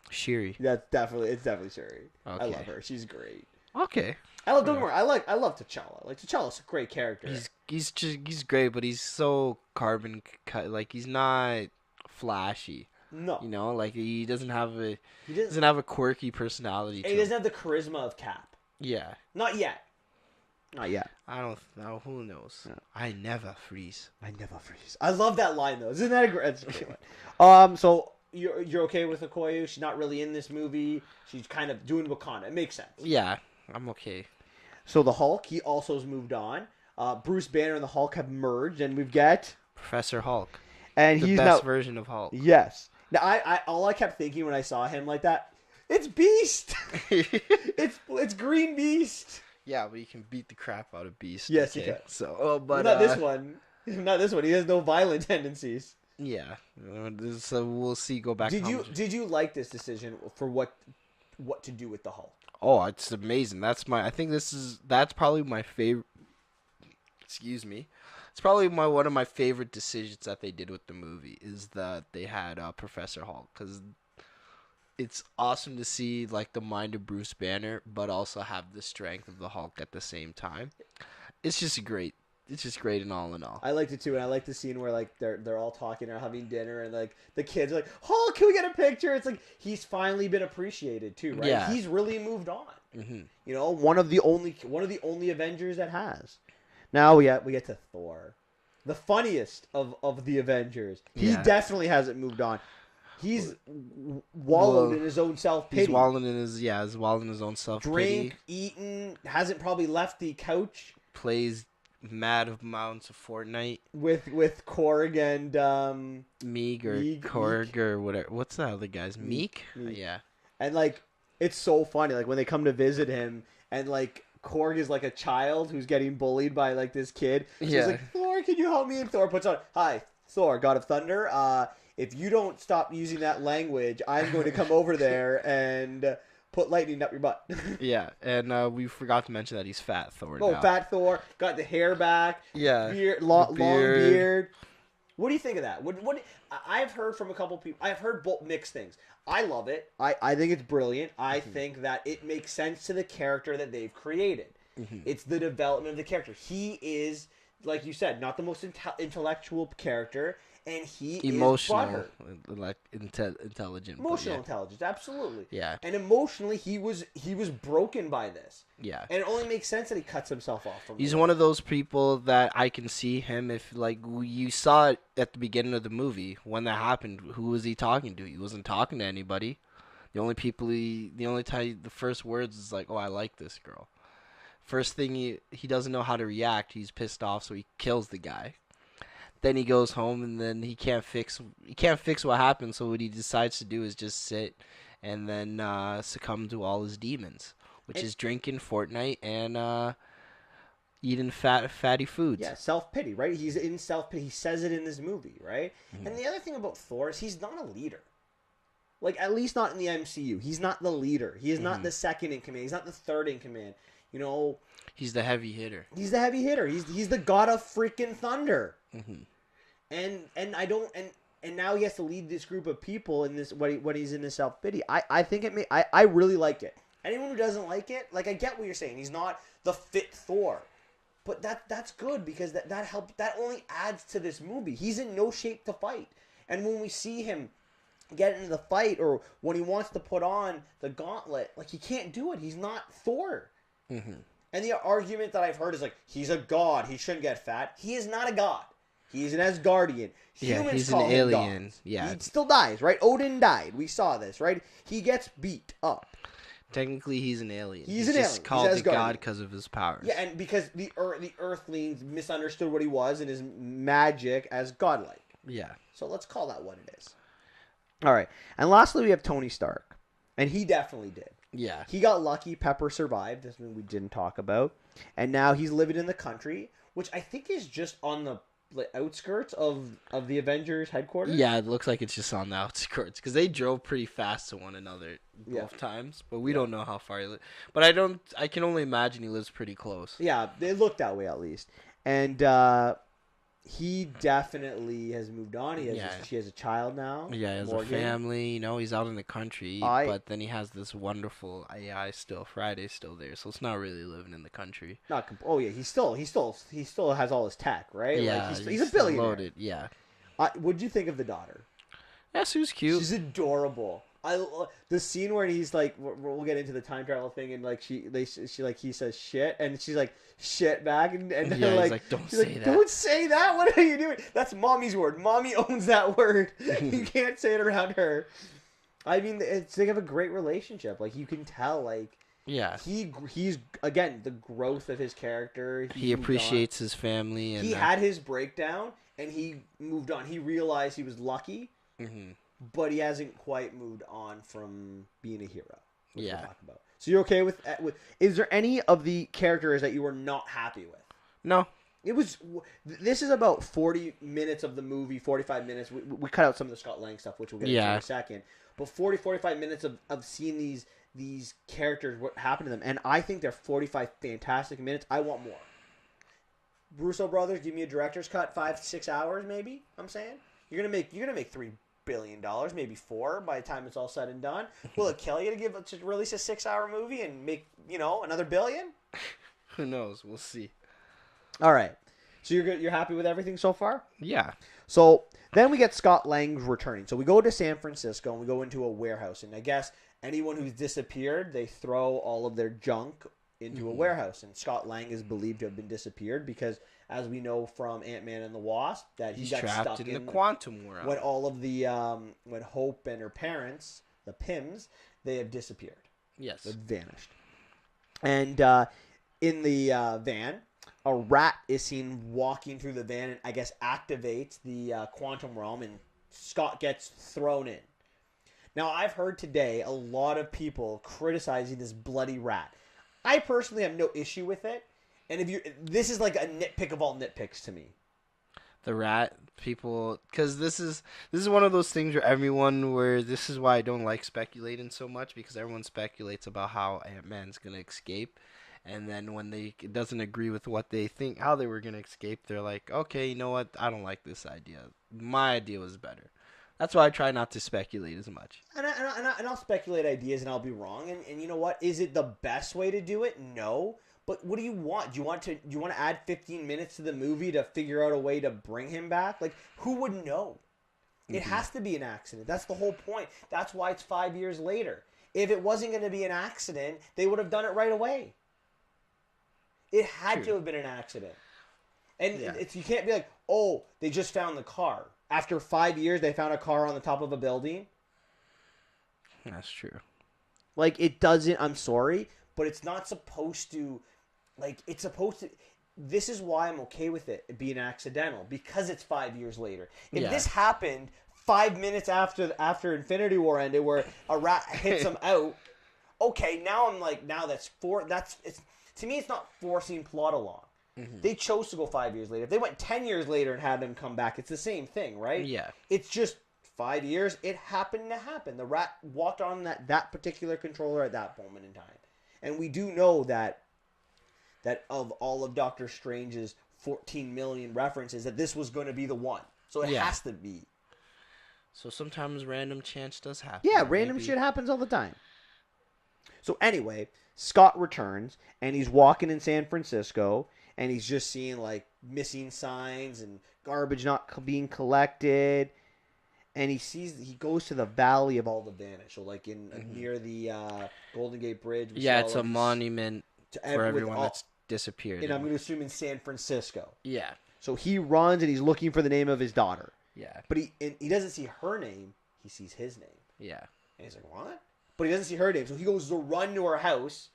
[SPEAKER 2] Shiri.
[SPEAKER 1] It's definitely Shuri. I
[SPEAKER 2] Okay.
[SPEAKER 1] love her. She's great.
[SPEAKER 2] Okay.
[SPEAKER 1] Don't get me wrong. I love T'Challa. Like T'Challa's a great character.
[SPEAKER 2] He's great, but he's so carbon cut. Like he's not flashy.
[SPEAKER 1] no,
[SPEAKER 2] You know, like he doesn't have a
[SPEAKER 1] he doesn't.
[SPEAKER 2] doesn't have a quirky personality. To
[SPEAKER 1] He
[SPEAKER 2] him.
[SPEAKER 1] doesn't have the charisma of Cap.
[SPEAKER 2] Yeah.
[SPEAKER 1] Not yet. Not yet.
[SPEAKER 2] I don't know. Who knows?
[SPEAKER 1] Yeah.
[SPEAKER 2] I never freeze.
[SPEAKER 1] I never freeze. I love that line though. Isn't that a great one? So you're okay with Okoye? She's not really in this movie. She's kind of doing Wakanda. It makes sense.
[SPEAKER 2] Yeah, I'm okay.
[SPEAKER 1] So the Hulk, he also has moved on. Bruce Banner and the Hulk have merged, and we've got
[SPEAKER 2] Professor Hulk,
[SPEAKER 1] and
[SPEAKER 2] the
[SPEAKER 1] he's
[SPEAKER 2] best
[SPEAKER 1] now
[SPEAKER 2] version of Hulk.
[SPEAKER 1] yes. Now I all I kept thinking when I saw him like that, it's Beast. it's Green Beast.
[SPEAKER 2] Yeah, but you can beat the crap out of Beast.
[SPEAKER 1] Yes, you
[SPEAKER 2] okay?
[SPEAKER 1] can.
[SPEAKER 2] So, but
[SPEAKER 1] Not this one. Not this one. He has no violent tendencies.
[SPEAKER 2] Yeah, so we'll see. Go back.
[SPEAKER 1] Did you like this decision for what to do with the Hulk?
[SPEAKER 2] Oh, it's amazing. That's probably my favorite. Excuse me. It's probably one of my favorite decisions that they did with the movie is that they had Professor Hulk, because it's awesome to see like the mind of Bruce Banner, but also have the strength of the Hulk at the same time. It's just great. It's just great in all.
[SPEAKER 1] I liked it too, and I like the scene where like they're all talking or having dinner, and like the kids are like, "Hulk, can we get a picture?" It's like he's finally been appreciated too, right?
[SPEAKER 2] Yeah.
[SPEAKER 1] He's really moved on.
[SPEAKER 2] Mm-hmm.
[SPEAKER 1] You know, one of the only Avengers that has. Now we get to Thor, the funniest of the Avengers. He
[SPEAKER 2] Yeah.
[SPEAKER 1] definitely hasn't moved on. He's wallowed in his own self pity.
[SPEAKER 2] He's wallowing in his own self pity.
[SPEAKER 1] Drink, eaten, hasn't probably left the couch.
[SPEAKER 2] Plays mad amounts of Fortnite.
[SPEAKER 1] With Korg and
[SPEAKER 2] Meek or
[SPEAKER 1] Meek.
[SPEAKER 2] Korg or whatever. What's the other guy's? Meek?
[SPEAKER 1] Meek.
[SPEAKER 2] Yeah.
[SPEAKER 1] And like it's so funny, like when they come to visit him, and like Korg is like a child who's getting bullied by like this kid. So
[SPEAKER 2] Yeah.
[SPEAKER 1] he's like, Thor, can you help me? And Thor puts on, "Hi, Thor, God of Thunder. If you don't stop using that language, I'm going to come over there and put lightning up your butt."
[SPEAKER 2] Yeah, and we forgot to mention that he's fat Thor
[SPEAKER 1] Oh,
[SPEAKER 2] now.
[SPEAKER 1] fat Thor, got the hair back,
[SPEAKER 2] Yeah.
[SPEAKER 1] long
[SPEAKER 2] the
[SPEAKER 1] beard. What do you think of that? What I've heard from a couple people. I've heard both mixed things. I love it. I think it's brilliant. I think that it makes sense to the character that they've created. It's the development of the character. He is, like you said, not the most intellectual character, and he
[SPEAKER 2] Emotional,
[SPEAKER 1] is butthurt.
[SPEAKER 2] like intelligent. but
[SPEAKER 1] Emotional
[SPEAKER 2] yeah.
[SPEAKER 1] intelligence, absolutely.
[SPEAKER 2] Yeah.
[SPEAKER 1] And emotionally, he was broken by this,
[SPEAKER 2] Yeah.
[SPEAKER 1] and it only makes sense that he cuts himself off from.
[SPEAKER 2] He's one of those people that I can see him if, like, you saw it at the beginning of the movie when that happened. Who was he talking to? He wasn't talking to anybody. The first words is like, "Oh, I like this girl." First thing he doesn't know how to react. He's pissed off, so he kills the guy. Then he goes home, and then he can't fix what happened. So what he decides to do is just sit and then succumb to all his demons, which
[SPEAKER 1] And
[SPEAKER 2] is drinking Fortnite and eating fatty foods.
[SPEAKER 1] yeah, self-pity, right? He's in self-pity. He says it in this movie, right?
[SPEAKER 2] Mhm.
[SPEAKER 1] And the other thing about Thor is he's not a leader. Like, at least not in the MCU. He's not the leader. He is not the second in command. He's not the third in command. You know,
[SPEAKER 2] He's the heavy hitter.
[SPEAKER 1] he's the heavy hitter. He's the god of freaking thunder.
[SPEAKER 2] Hmm.
[SPEAKER 1] And I don't and now he has to lead this group of people in this when he's in this self pity. I think I really liked it. Anyone who doesn't like it, like, I get what you're saying. He's not the fit Thor, but that's good because that helps. That only adds to this movie. He's in no shape to fight, and when we see him get into the fight or when he wants to put on the gauntlet, like, he can't do it. He's not Thor.
[SPEAKER 2] Hmm.
[SPEAKER 1] And the argument that I've heard is like, he's a god. He shouldn't get fat. He is not a god. He's an Asgardian.
[SPEAKER 2] Yeah, he's an
[SPEAKER 1] call him
[SPEAKER 2] alien.
[SPEAKER 1] gods.
[SPEAKER 2] Yeah.
[SPEAKER 1] He still dies, right? Odin died. We saw this, right? He gets beat up.
[SPEAKER 2] Technically, he's an alien.
[SPEAKER 1] He's
[SPEAKER 2] He's
[SPEAKER 1] an
[SPEAKER 2] just
[SPEAKER 1] alien.
[SPEAKER 2] called
[SPEAKER 1] He's
[SPEAKER 2] the
[SPEAKER 1] Asgardian.
[SPEAKER 2] god because of his powers.
[SPEAKER 1] Yeah, and because the Earthlings misunderstood what he was and his magic as godlike.
[SPEAKER 2] Yeah.
[SPEAKER 1] So let's call that what it is. All right. And lastly, we have Tony Stark. And he definitely did.
[SPEAKER 2] Yeah.
[SPEAKER 1] He got lucky. Pepper survived. This one we didn't talk about. And now he's living in the country, which I think is just on the outskirts of the Avengers headquarters.
[SPEAKER 2] Yeah, it looks like it's just on the outskirts because they drove pretty fast to one another both times, but we don't know how far he lives. But I can only imagine he lives pretty close.
[SPEAKER 1] Yeah, they look that way at least. And he definitely has moved on. He has a child now.
[SPEAKER 2] Yeah, he has
[SPEAKER 1] Morgan.
[SPEAKER 2] a family. You know, he's out in the country, but then he has this wonderful AI still. Friday's still there, so it's not really living in the country.
[SPEAKER 1] He still has all his tech, right?
[SPEAKER 2] Yeah,
[SPEAKER 1] like, he's a billionaire.
[SPEAKER 2] Loaded. Yeah.
[SPEAKER 1] What'd you think of the daughter?
[SPEAKER 2] Yeah, she was cute.
[SPEAKER 1] She's adorable. The scene where he's like, we'll get into the time travel thing, and like he says shit, and she's like shit back, and
[SPEAKER 2] yeah,
[SPEAKER 1] he's
[SPEAKER 2] like don't
[SPEAKER 1] she's
[SPEAKER 2] say
[SPEAKER 1] like,
[SPEAKER 2] that.
[SPEAKER 1] Don't say that. What are you doing? That's mommy's word. Mommy owns that word. You can't say it around her. I mean, they have a great relationship. Like, you can tell, like,
[SPEAKER 2] yeah,
[SPEAKER 1] he's again the growth of his character.
[SPEAKER 2] He appreciates his family, and
[SPEAKER 1] he had his breakdown, and he moved on. He realized he was lucky.
[SPEAKER 2] Mm-hmm.
[SPEAKER 1] But he hasn't quite moved on from being a hero. Which
[SPEAKER 2] Yeah.
[SPEAKER 1] we'll talk about. So you're okay with? Is there any of the characters that you were not happy with?
[SPEAKER 2] No.
[SPEAKER 1] This is about 40 minutes of the movie, 45 minutes. We cut out some of the Scott Lang stuff, which we'll get into in a second. But 45 minutes of seeing these characters, what happened to them. And I think they're 45 fantastic minutes. I want more. Russo brothers, give me a director's cut, 5-6 hours maybe, I'm saying. You're gonna make $3 billion, maybe $4 billion by the time it's all said and done. Will it kill you to release a 6-hour movie and make another $1 billion?
[SPEAKER 2] Who knows? We'll see.
[SPEAKER 1] All right. So you're good. You're happy with everything so far?
[SPEAKER 2] Yeah.
[SPEAKER 1] So then we get Scott Lang returning. So we go to San Francisco and we go into a warehouse, and I guess anyone who's disappeared, they throw all of their junk into a warehouse, and Scott Lang is believed to have been disappeared because, as we know from Ant-Man and the Wasp, that
[SPEAKER 2] he's
[SPEAKER 1] got
[SPEAKER 2] trapped
[SPEAKER 1] stuck
[SPEAKER 2] in the quantum world.
[SPEAKER 1] When all of the when Hope and her parents, the Pyms, they have disappeared.
[SPEAKER 2] Yes,
[SPEAKER 1] they've vanished. And in the van, a rat is seen walking through the van and I guess activates the quantum realm, and Scott gets thrown in. Now, I've heard today a lot of people criticizing this bloody rat. I personally have no issue with it, and this is like a nitpick of all nitpicks to me.
[SPEAKER 2] The rat people, because this is one of those things where this is why I don't like speculating so much, because everyone speculates about how Ant-Man's gonna escape, and then when it doesn't agree with what they think how they were gonna escape, they're like, okay, you know what, I don't like this idea. My idea was better. That's why I try not to speculate as much.
[SPEAKER 1] And I'll speculate ideas and I'll be wrong. And you know what? Is it the best way to do it? No. But what do you want? Do you want to add 15 minutes to the movie to figure out a way to bring him back? Like, who would know? It has to be an accident. That's the whole point. That's why it's 5 years later. If it wasn't going to be an accident, they would have done it right away. It had to have been an accident. And you can't be like, oh, they just found the car. After 5 years, they found a car on the top of a building.
[SPEAKER 2] That's true.
[SPEAKER 1] Like, it doesn't, I'm sorry, but it's not supposed to, like, it's supposed to, this is why I'm okay with it being accidental, because it's 5 years later. If this happened 5 minutes after Infinity War ended, where a rat hits him out. Okay, now I'm like, now to me, it's not forcing plot along.
[SPEAKER 2] Mm-hmm.
[SPEAKER 1] They chose to go 5 years later. If they went 10 years later and had him come back, it's the same thing, right?
[SPEAKER 2] Yeah.
[SPEAKER 1] It's just 5 years. It happened to happen. The rat walked on that particular controller at that moment in time. And we do know that of all of Doctor Strange's 14 million references, that this was going to be the one. So it has to be.
[SPEAKER 2] So sometimes random chance does happen.
[SPEAKER 1] Yeah, random shit happens all the time. So anyway, Scott returns, and he's walking in San Francisco, and he's just seeing, like, missing signs and garbage not being collected. And he goes to the Valley of all the Vanished. So, like, near the Golden Gate Bridge.
[SPEAKER 2] Yeah, it's a monument for everyone that's disappeared.
[SPEAKER 1] And I'm going to assume in San Francisco.
[SPEAKER 2] Yeah.
[SPEAKER 1] So he runs, and he's looking for the name of his daughter.
[SPEAKER 2] Yeah.
[SPEAKER 1] But he doesn't see her name. He sees his name.
[SPEAKER 2] Yeah.
[SPEAKER 1] And he's like, what? But he doesn't see her name. So he goes to run to her house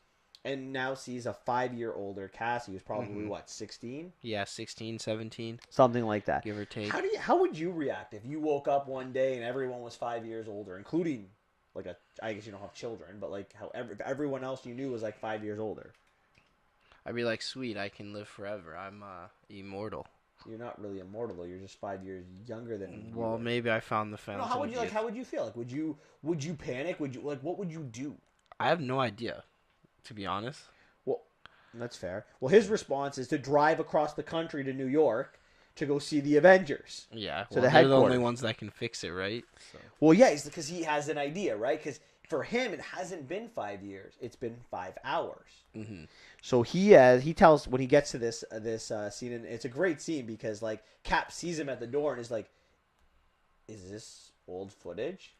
[SPEAKER 1] and now sees a 5-year older Cassie, who's probably, 16?
[SPEAKER 2] Yeah, 16, 17.
[SPEAKER 1] Something like that.
[SPEAKER 2] Give or take.
[SPEAKER 1] How would you react if you woke up one day and everyone was 5 years older, including, like, I guess you don't have children, but, like, everyone else you knew was, like, 5 years older?
[SPEAKER 2] I'd be like, sweet, I can live forever. I'm immortal.
[SPEAKER 1] You're not really immortal, though. You're just 5 years younger than.
[SPEAKER 2] Well, maybe I found the fountain.
[SPEAKER 1] How would you How would you feel? Like, would you panic? What would you do?
[SPEAKER 2] I have no idea, to be honest.
[SPEAKER 1] Well, that's fair. Well, his response is to drive across the country to New York to go see the Avengers.
[SPEAKER 2] Yeah,
[SPEAKER 1] so
[SPEAKER 2] they're the only ones that can fix it, right? So.
[SPEAKER 1] Well, yeah, because he has an idea, right? Because for him, it hasn't been 5 years; it's been 5 hours.
[SPEAKER 2] Mm-hmm.
[SPEAKER 1] So he tells when he gets to this scene, and it's a great scene because, like, Cap sees him at the door and is like, "Is this old footage?"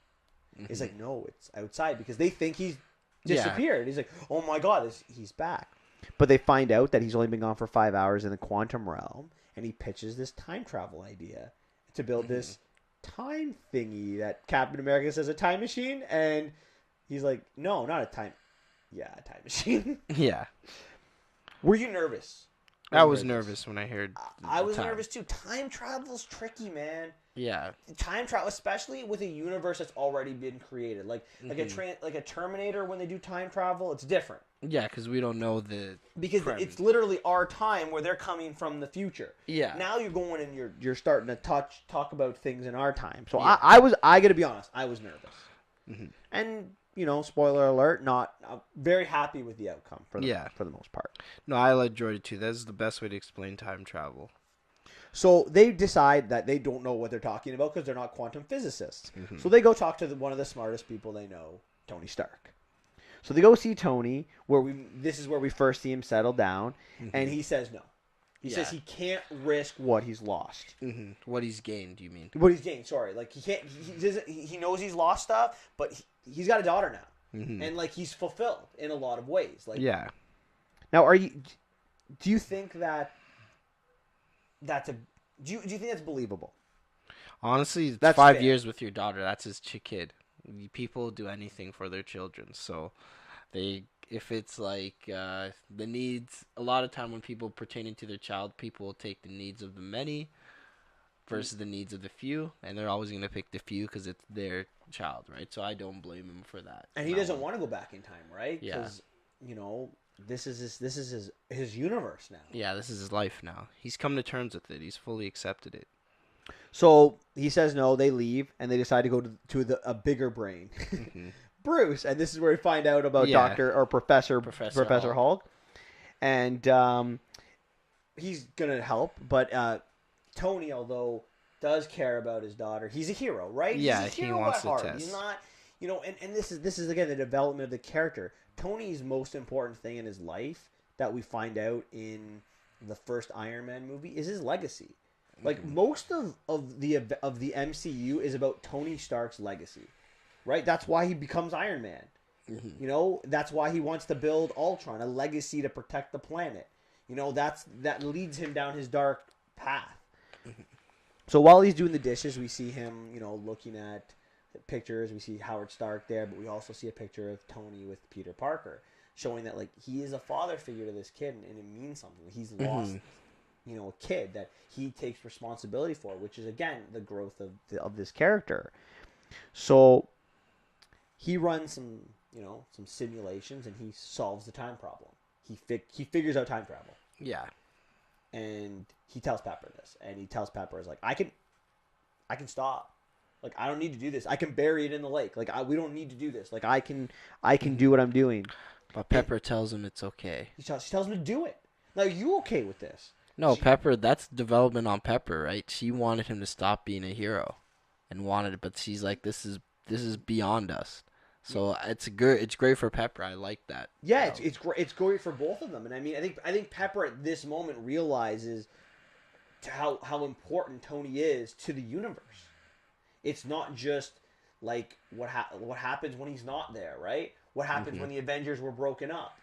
[SPEAKER 1] Mm-hmm. He's like, "No, it's outside," because they think he's disappeared. Yeah. He's like, "Oh my God, he's back," but they find out that he's only been gone for 5 hours in the quantum realm, and he pitches this time travel idea to build this time thingy that Captain America says a time machine, and he's like, "No, not a time." Yeah, a time machine.
[SPEAKER 2] Yeah.
[SPEAKER 1] Were you nervous?
[SPEAKER 2] I was nervous when I heard.
[SPEAKER 1] I was nervous too. Time travel's tricky, man.
[SPEAKER 2] Yeah.
[SPEAKER 1] Time travel, especially with a universe that's already been created, like a Terminator. When they do time travel, it's different.
[SPEAKER 2] Yeah, because we don't know
[SPEAKER 1] because it's literally our time where they're coming from the future.
[SPEAKER 2] Yeah.
[SPEAKER 1] Now you're going and you're starting to talk about things in our time. So yeah. I gotta be honest, I was nervous. Mm-hmm. And spoiler alert, not very happy with the outcome for the most part.
[SPEAKER 2] No, I enjoyed it too. That's the best way to explain time travel.
[SPEAKER 1] So they decide that they don't know what they're talking about because they're not quantum physicists. Mm-hmm. So they go talk to one of the smartest people they know, Tony Stark. So they go see Tony, this is where we first see him settle down, and he says no. He says he can't risk what he's lost.
[SPEAKER 2] Mm-hmm. What he's gained, you mean?
[SPEAKER 1] What he's gained, sorry. Like, he can't. He knows he's lost stuff, but he's got a daughter now, and, like, he's fulfilled in a lot of ways. Like,
[SPEAKER 2] yeah.
[SPEAKER 1] Now, do you think that's do you think that's believable?
[SPEAKER 2] Honestly, that's 5 years with your daughter. That's his kid. People do anything for their children, so if it's like the needs, a lot of time when people pertaining to their child, people will take the needs of the many versus the needs of the few, and they're always going to pick the few because it's their child, right? So I don't blame him for that.
[SPEAKER 1] And he doesn't want to go back in time, right?
[SPEAKER 2] Yeah.
[SPEAKER 1] Because, this is his universe now.
[SPEAKER 2] Yeah, this is his life now. He's come to terms with it. He's fully accepted it.
[SPEAKER 1] So he says no, they leave, and they decide to go to a bigger brain. Bruce, and this is where we find out about Professor Hulk, and he's gonna help. But Tony, although does care about his daughter, he's a hero, right?
[SPEAKER 2] Yeah,
[SPEAKER 1] he's a hero
[SPEAKER 2] he wants
[SPEAKER 1] at heart.
[SPEAKER 2] to test.
[SPEAKER 1] He's not, and this is again the development of the character. Tony's most important thing in his life that we find out in the first Iron Man movie is his legacy. Like, most of the MCU is about Tony Stark's legacy, right? That's why he becomes Iron Man. Mm-hmm. That's why he wants to build Ultron, a legacy to protect the planet. That leads him down his dark path. Mm-hmm. So while he's doing the dishes, we see him, looking at pictures. We see Howard Stark there, but we also see a picture of Tony with Peter Parker, showing that, like, he is a father figure to this kid, and it means something. He's lost a kid that he takes responsibility for, which is again the growth of this character. So he runs some simulations and he solves the time problem. He figures out time travel.
[SPEAKER 2] Yeah.
[SPEAKER 1] And he tells Pepper this, and he tells Pepper is like, I can stop. Like, I don't need to do this. I can bury it in the lake. Like, we don't need to do this. Like, I can do what I'm doing.
[SPEAKER 2] But Pepper tells him it's okay.
[SPEAKER 1] She tells him to do it. Now, are you okay with this?
[SPEAKER 2] No, Pepper, that's development on Pepper, right? She wanted him to stop being a hero and wanted it, but she's like, this is beyond us. So it's great for Pepper. I like that.
[SPEAKER 1] Yeah, it's great. It's great for both of them. And I mean, I think Pepper at this moment realizes how important Tony is to the universe. It's not just like what happens when he's not there, right? What happens when the Avengers were broken up?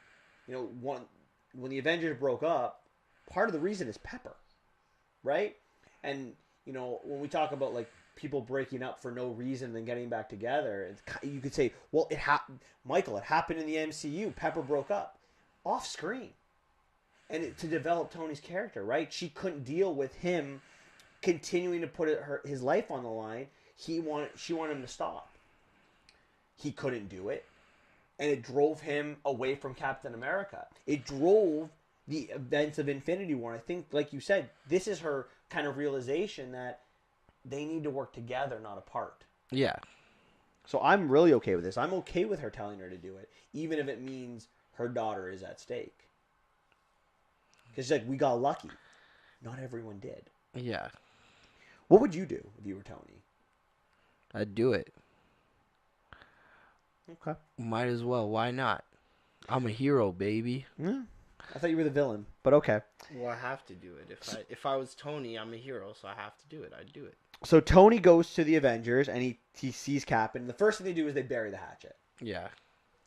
[SPEAKER 1] When the Avengers broke up, part of the reason is Pepper, right? And when we talk about like people breaking up for no reason and then getting back together, you could say, well, it happened, Michael. It happened in the MCU. Pepper broke up off screen, and to develop Tony's character, right? She couldn't deal with him continuing to put his life on the line. She wanted him to stop. He couldn't do it, and it drove him away from Captain America. It drove the events of Infinity War. And I think, like you said, this is her kind of realization that they need to work together, not apart.
[SPEAKER 2] Yeah.
[SPEAKER 1] So I'm really okay with this. I'm okay with her telling her to do it, even if it means her daughter is at stake. Because she's like, we got lucky. Not everyone did.
[SPEAKER 2] Yeah.
[SPEAKER 1] What would you do if you were Tony?
[SPEAKER 2] I'd do it.
[SPEAKER 1] Okay.
[SPEAKER 2] Might as well. Why not? I'm a hero, baby.
[SPEAKER 1] Yeah. I thought you were the villain, but okay.
[SPEAKER 2] Well, I have to do it. If I was Tony, I'm a hero, so I have to do it. I'd do it.
[SPEAKER 1] So Tony goes to the Avengers and he sees Cap, and the first thing they do is they bury the hatchet.
[SPEAKER 2] Yeah.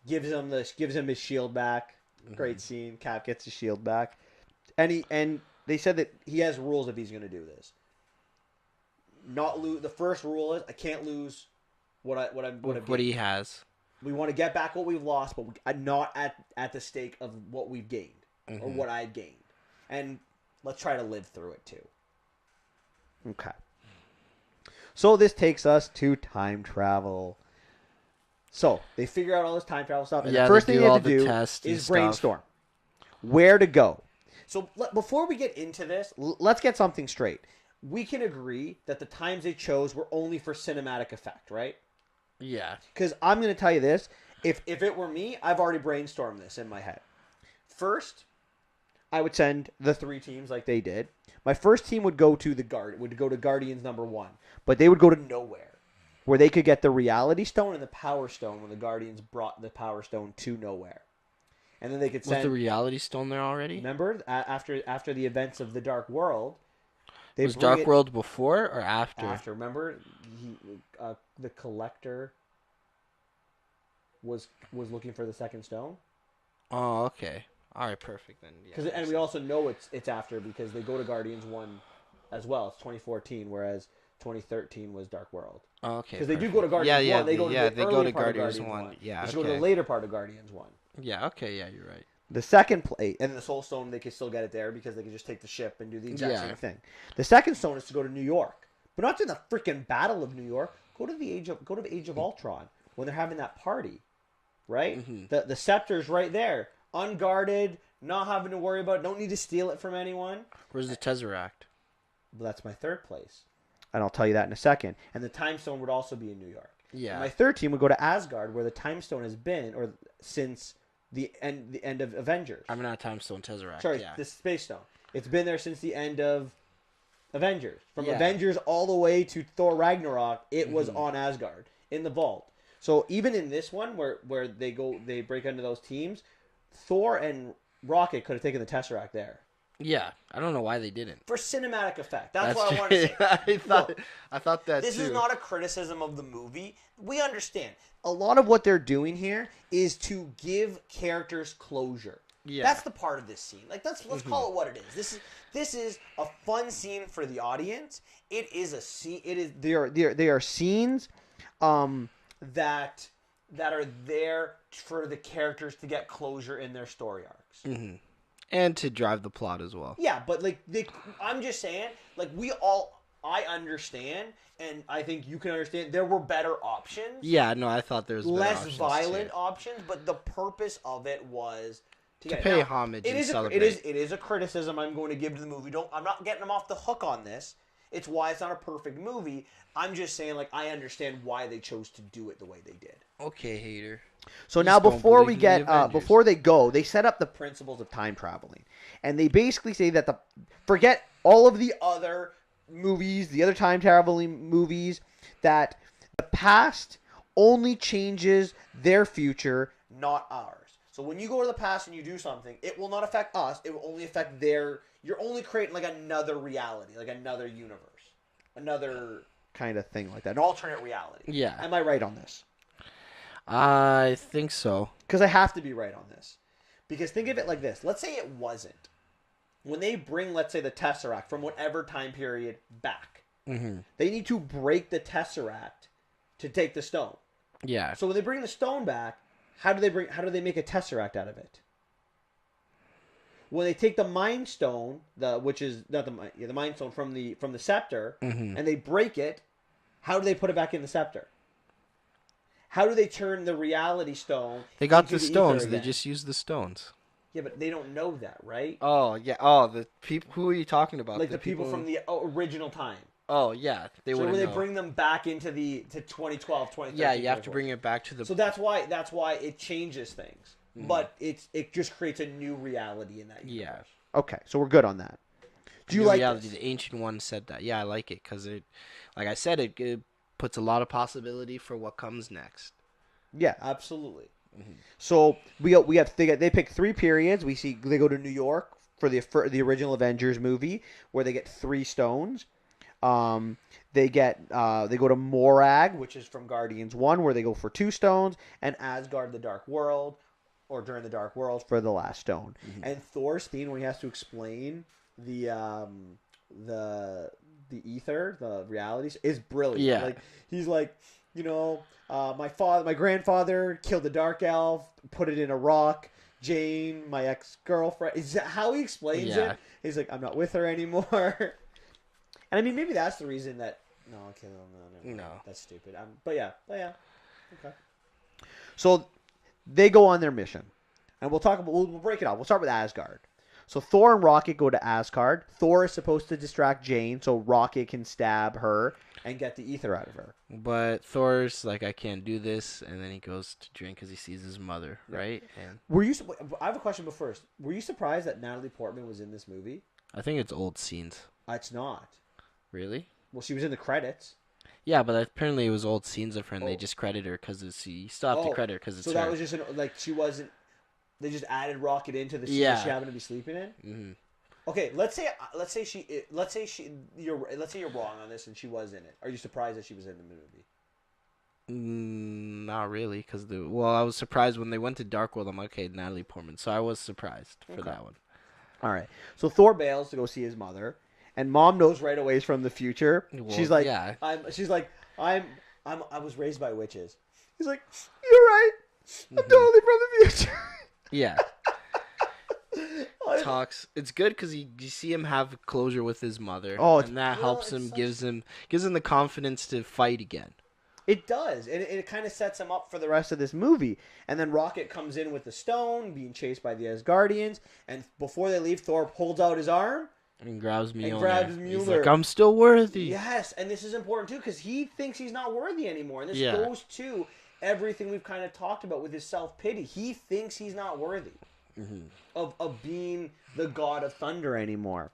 [SPEAKER 1] Gives him his shield back. Great scene. Cap gets his shield back, and they said that he has rules if he's going to do this. Not lose. The first rule is I can't lose what
[SPEAKER 2] he has.
[SPEAKER 1] We want to get back what we've lost, but not at the stake of what we've gained or what I've gained. And let's try to live through it too. Okay. So this takes us to time travel. So they figure out all this time travel stuff, and the first thing they have to do is brainstorm where to go. So before we get into this, let's get something straight. We can agree that the times they chose were only for cinematic effect, right?
[SPEAKER 2] Yeah.
[SPEAKER 1] Because I'm going to tell you this. If it were me, I've already brainstormed this in my head. First, I would send the 3 teams like they did. My first team would go to Guardians #1, but they would go to nowhere, where they could get the Reality Stone and the Power Stone when the Guardians brought the Power Stone to nowhere, and then they could send.
[SPEAKER 2] Was the Reality Stone there already?
[SPEAKER 1] Remember, after the events of the Dark World.
[SPEAKER 2] Was Dark World before or after?
[SPEAKER 1] After, remember, the Collector was looking for the second stone.
[SPEAKER 2] Oh, okay. All right, perfect then. Yeah,
[SPEAKER 1] And we also know it's after because they go to Guardians 1 as well. It's 2014, whereas 2013 was Dark World.
[SPEAKER 2] Oh, okay.
[SPEAKER 1] Because they do go to Guardians 1. They go to
[SPEAKER 2] Guardians 1. Yeah,
[SPEAKER 1] they should go to the later part of Guardians 1.
[SPEAKER 2] Yeah, okay, yeah, you're right.
[SPEAKER 1] The second play, and the Soul Stone, they can still get it there because they can just take the ship and do the exact same thing. The second stone is to go to New York, but not to the freaking Battle of New York. Go to the Age of Ultron when they're having that party, right? Mm-hmm. The scepter's right there, unguarded, not having to worry about it. Don't need to steal it from anyone.
[SPEAKER 2] Where's the Tesseract?
[SPEAKER 1] Well, that's my third place, and I'll tell you that in a second. And the Time Stone would also be in New York.
[SPEAKER 2] Yeah.
[SPEAKER 1] And my third team would go to Asgard, where the Time Stone has been, or since the end of Avengers.
[SPEAKER 2] I'm not Time Stone, Tesseract.
[SPEAKER 1] Sorry,
[SPEAKER 2] yeah.
[SPEAKER 1] the Space Stone. It's been there since the end of Avengers. From Avengers all the way to Thor Ragnarok, it was on Asgard in the vault. So even in this one, where they break into those teams, Thor and Rocket could have taken the Tesseract there.
[SPEAKER 2] Yeah, I don't know why they didn't.
[SPEAKER 1] For cinematic effect. That's what I wanted to say.
[SPEAKER 2] I thought that
[SPEAKER 1] this
[SPEAKER 2] too.
[SPEAKER 1] is not a criticism of the movie. We understand. A lot of what they're doing here is to give characters closure. Yeah. That's the part of this scene. Like let's call it what it is. This is a fun scene for the audience. It is a scene. They are scenes that are there for the characters to get closure in their story arcs.
[SPEAKER 2] Mm-hmm. And to drive the plot as well.
[SPEAKER 1] Yeah, but like I'm just saying, like I understand, and I think you can understand. There were better options.
[SPEAKER 2] Yeah, no, I thought there was better
[SPEAKER 1] less
[SPEAKER 2] options
[SPEAKER 1] violent
[SPEAKER 2] too.
[SPEAKER 1] options, but the purpose of it was
[SPEAKER 2] To
[SPEAKER 1] it.
[SPEAKER 2] pay
[SPEAKER 1] Now,
[SPEAKER 2] homage
[SPEAKER 1] it
[SPEAKER 2] and
[SPEAKER 1] is
[SPEAKER 2] celebrate.
[SPEAKER 1] it is a criticism I'm going to give to the movie. I'm not getting them off the hook on this. It's why it's not a perfect movie. I'm just saying, like, I understand why they chose to do it the way they did.
[SPEAKER 2] Okay, hater.
[SPEAKER 1] So
[SPEAKER 2] You
[SPEAKER 1] now
[SPEAKER 2] just don't
[SPEAKER 1] before we
[SPEAKER 2] believe in the
[SPEAKER 1] get
[SPEAKER 2] Avengers.
[SPEAKER 1] before they go, they set up the principles of time traveling, and they basically say that forget all of the other movies, the other time traveling movies, that the past only changes their future, not ours. So when you go to the past and you do something, it will not affect us. It will only affect their. You're only creating like another reality, like another universe, another kind of thing like that, an alternate reality.
[SPEAKER 2] Yeah.
[SPEAKER 1] Am I right on this?
[SPEAKER 2] I think so.
[SPEAKER 1] Because I have to be right on this. Because think of it like this. Let's say it wasn't. When they bring, let's say, the Tesseract from whatever time period back, they need to break the Tesseract to take the stone.
[SPEAKER 2] Yeah.
[SPEAKER 1] So when they bring the stone back, how do they make a Tesseract out of it? When they take the Mind Stone, which is not the Mind Stone from the scepter, and they break it, how do they put it back in the scepter? How do they turn the Reality Stone?
[SPEAKER 2] They got
[SPEAKER 1] into
[SPEAKER 2] the
[SPEAKER 1] ether
[SPEAKER 2] stones. They
[SPEAKER 1] again?
[SPEAKER 2] just used the stones.
[SPEAKER 1] Yeah, but they don't know that, right?
[SPEAKER 2] Oh, yeah. Oh, the people. Who are you talking about?
[SPEAKER 1] Like the people from the original time.
[SPEAKER 2] Oh, yeah. They
[SPEAKER 1] So
[SPEAKER 2] wouldn't
[SPEAKER 1] when
[SPEAKER 2] know.
[SPEAKER 1] they bring them back into to 2012, 2013,
[SPEAKER 2] Yeah, you have to bring it back to the.
[SPEAKER 1] So that's why it changes things. But it just creates a new reality in that universe.
[SPEAKER 2] Yeah.
[SPEAKER 1] Okay, so we're good on that. Do you
[SPEAKER 2] New
[SPEAKER 1] like
[SPEAKER 2] reality?
[SPEAKER 1] this?
[SPEAKER 2] The ancient one said that. Yeah, I like it because like I said, it puts a lot of possibility for what comes next.
[SPEAKER 1] Yeah, absolutely. So they pick 3 periods. We see they go to New York for the original Avengers movie where they get 3 stones. They go to Morag, which is from Guardians 1, where they go for 2 stones, and Asgard, the Dark World, or during the Dark World for the last stone. And Thor's theme, when he has to explain the ether, the realities, is brilliant.
[SPEAKER 2] Yeah.
[SPEAKER 1] Like he's like, my grandfather killed the Dark Elf, put it in a rock. Jane, my ex-girlfriend, is that how he explains
[SPEAKER 2] Yeah.
[SPEAKER 1] it? He's like, I'm not with her anymore. And I mean, maybe that's the reason that. No, okay, no, that's stupid. But yeah, okay. So they go on their mission, and we'll break it out. We'll start with Asgard. So Thor and Rocket go to Asgard. Thor is supposed to distract Jane, so Rocket can stab her and get the ether out of her.
[SPEAKER 2] But Thor's like, I can't do this, and then he goes to drink because he sees his mother, right? And
[SPEAKER 1] I have a question, but first, were you surprised that Natalie Portman was in this movie?
[SPEAKER 2] I think it's old scenes.
[SPEAKER 1] It's not.
[SPEAKER 2] Really?
[SPEAKER 1] Well, she was in the credits.
[SPEAKER 2] Yeah, but apparently it was old scenes of her, and they just credit her because you still have to credit her because it's
[SPEAKER 1] so
[SPEAKER 2] her.
[SPEAKER 1] that was just she wasn't. They just added Rocket into the scene that she happened to be sleeping in.
[SPEAKER 2] Mm-hmm.
[SPEAKER 1] Okay, let's say you're wrong on this and she was in it. Are you surprised that she was in the movie?
[SPEAKER 2] Not really, because I was surprised when they went to Dark World. I'm like, okay, Natalie Portman, so I was surprised for that one.
[SPEAKER 1] All right, so Thor bails to go see his mother, and Mom knows right away he's from the future.
[SPEAKER 2] Well,
[SPEAKER 1] she's like,
[SPEAKER 2] yeah.
[SPEAKER 1] I was raised by witches. He's like, you're right. I'm totally from the future.
[SPEAKER 2] Yeah. Talks. It's good because you see him have closure with his mother, and that helps him, gives him the confidence to fight again.
[SPEAKER 1] It does, and it kind of sets him up for the rest of this movie. And then Rocket comes in with the stone, being chased by the Asgardians, and before they leave, Thor pulls out his arm
[SPEAKER 2] and grabs Mjolnir. He's like, I'm still worthy.
[SPEAKER 1] Yes, and this is important too because he thinks he's not worthy anymore, and this
[SPEAKER 2] Yeah.
[SPEAKER 1] goes to everything we've kind of talked about with his self-pity. He thinks he's not worthy of being the god of thunder anymore.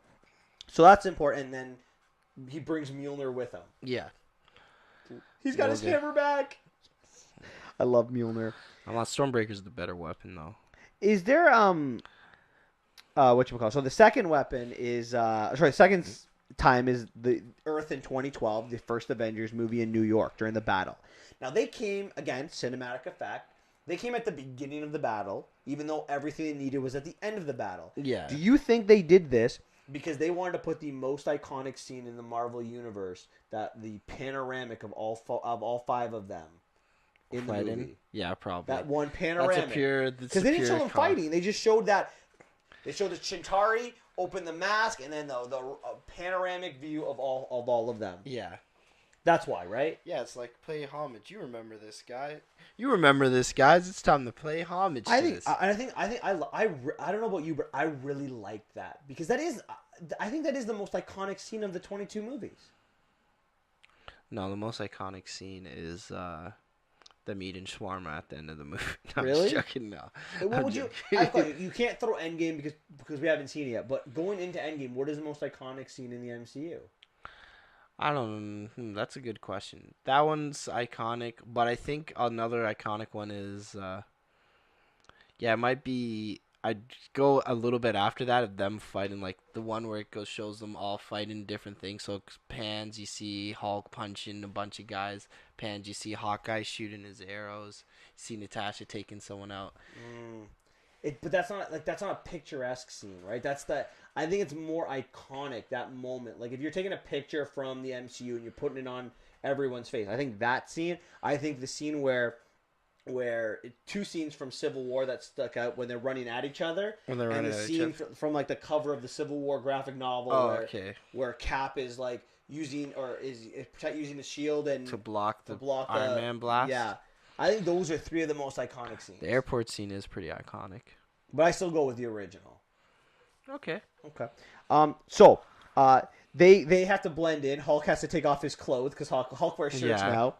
[SPEAKER 1] So that's important. And then he brings Mjolnir with him.
[SPEAKER 2] Yeah.
[SPEAKER 1] He's got his hammer back. I love Mjolnir.
[SPEAKER 2] Stormbreaker's the better weapon, though.
[SPEAKER 1] Is there whatchamacallit? So the second weapon is second time is the Earth in 2012, the first Avengers movie in New York during the battle. Now they came, again, cinematic effect. They came at the beginning of the battle, even though everything they needed was at the end of the battle.
[SPEAKER 2] Yeah.
[SPEAKER 1] Do you think they did this because they wanted to put the most iconic scene in the Marvel universe, that the panoramic of all 5 of them in the movie?
[SPEAKER 2] Yeah, probably.
[SPEAKER 1] That one panoramic.
[SPEAKER 2] That's
[SPEAKER 1] because they didn't show them fighting. They just showed that They show the Chitauri open the mask, and then the panoramic view of all of them.
[SPEAKER 2] Yeah.
[SPEAKER 1] That's why, right?
[SPEAKER 2] Yeah, it's like play homage. You remember this guy. You remember this, guys. It's time to play homage to this.
[SPEAKER 1] I don't know about you, but I really like that because I think that is the most iconic scene of the 22 movies.
[SPEAKER 2] No, the most iconic scene is them eating shawarma at the end of the movie. No,
[SPEAKER 1] Really?
[SPEAKER 2] I'm just joking. No.
[SPEAKER 1] What would you? I thought you can't throw Endgame because we haven't seen it yet. But going into Endgame, what is the most iconic scene in the MCU?
[SPEAKER 2] I don't. That's a good question. That one's iconic, but I think another iconic one is. Yeah, it might be. I'd go a little bit after that of them fighting, like the one where it shows them all fighting different things. So pans, you see Hulk punching a bunch of guys. Pans, you see Hawkeye shooting his arrows. You see Natasha taking someone out.
[SPEAKER 1] But that's not a picturesque scene, right? I think it's more iconic, that moment. Like if you're taking a picture from the MCU and you're putting it on everyone's face, I think that scene. I think the scene where two scenes from Civil War that stuck out when they're running at each other, and the scene from like the cover of the Civil War graphic novel where Cap is like using the shield and
[SPEAKER 2] to block the Iron Man blast.
[SPEAKER 1] Yeah, I think those are three of the most iconic scenes.
[SPEAKER 2] The airport scene is pretty iconic,
[SPEAKER 1] but I still go with the original.
[SPEAKER 2] Okay.
[SPEAKER 1] So they have to blend in. Hulk has to take off his clothes because Hulk wears shirts now.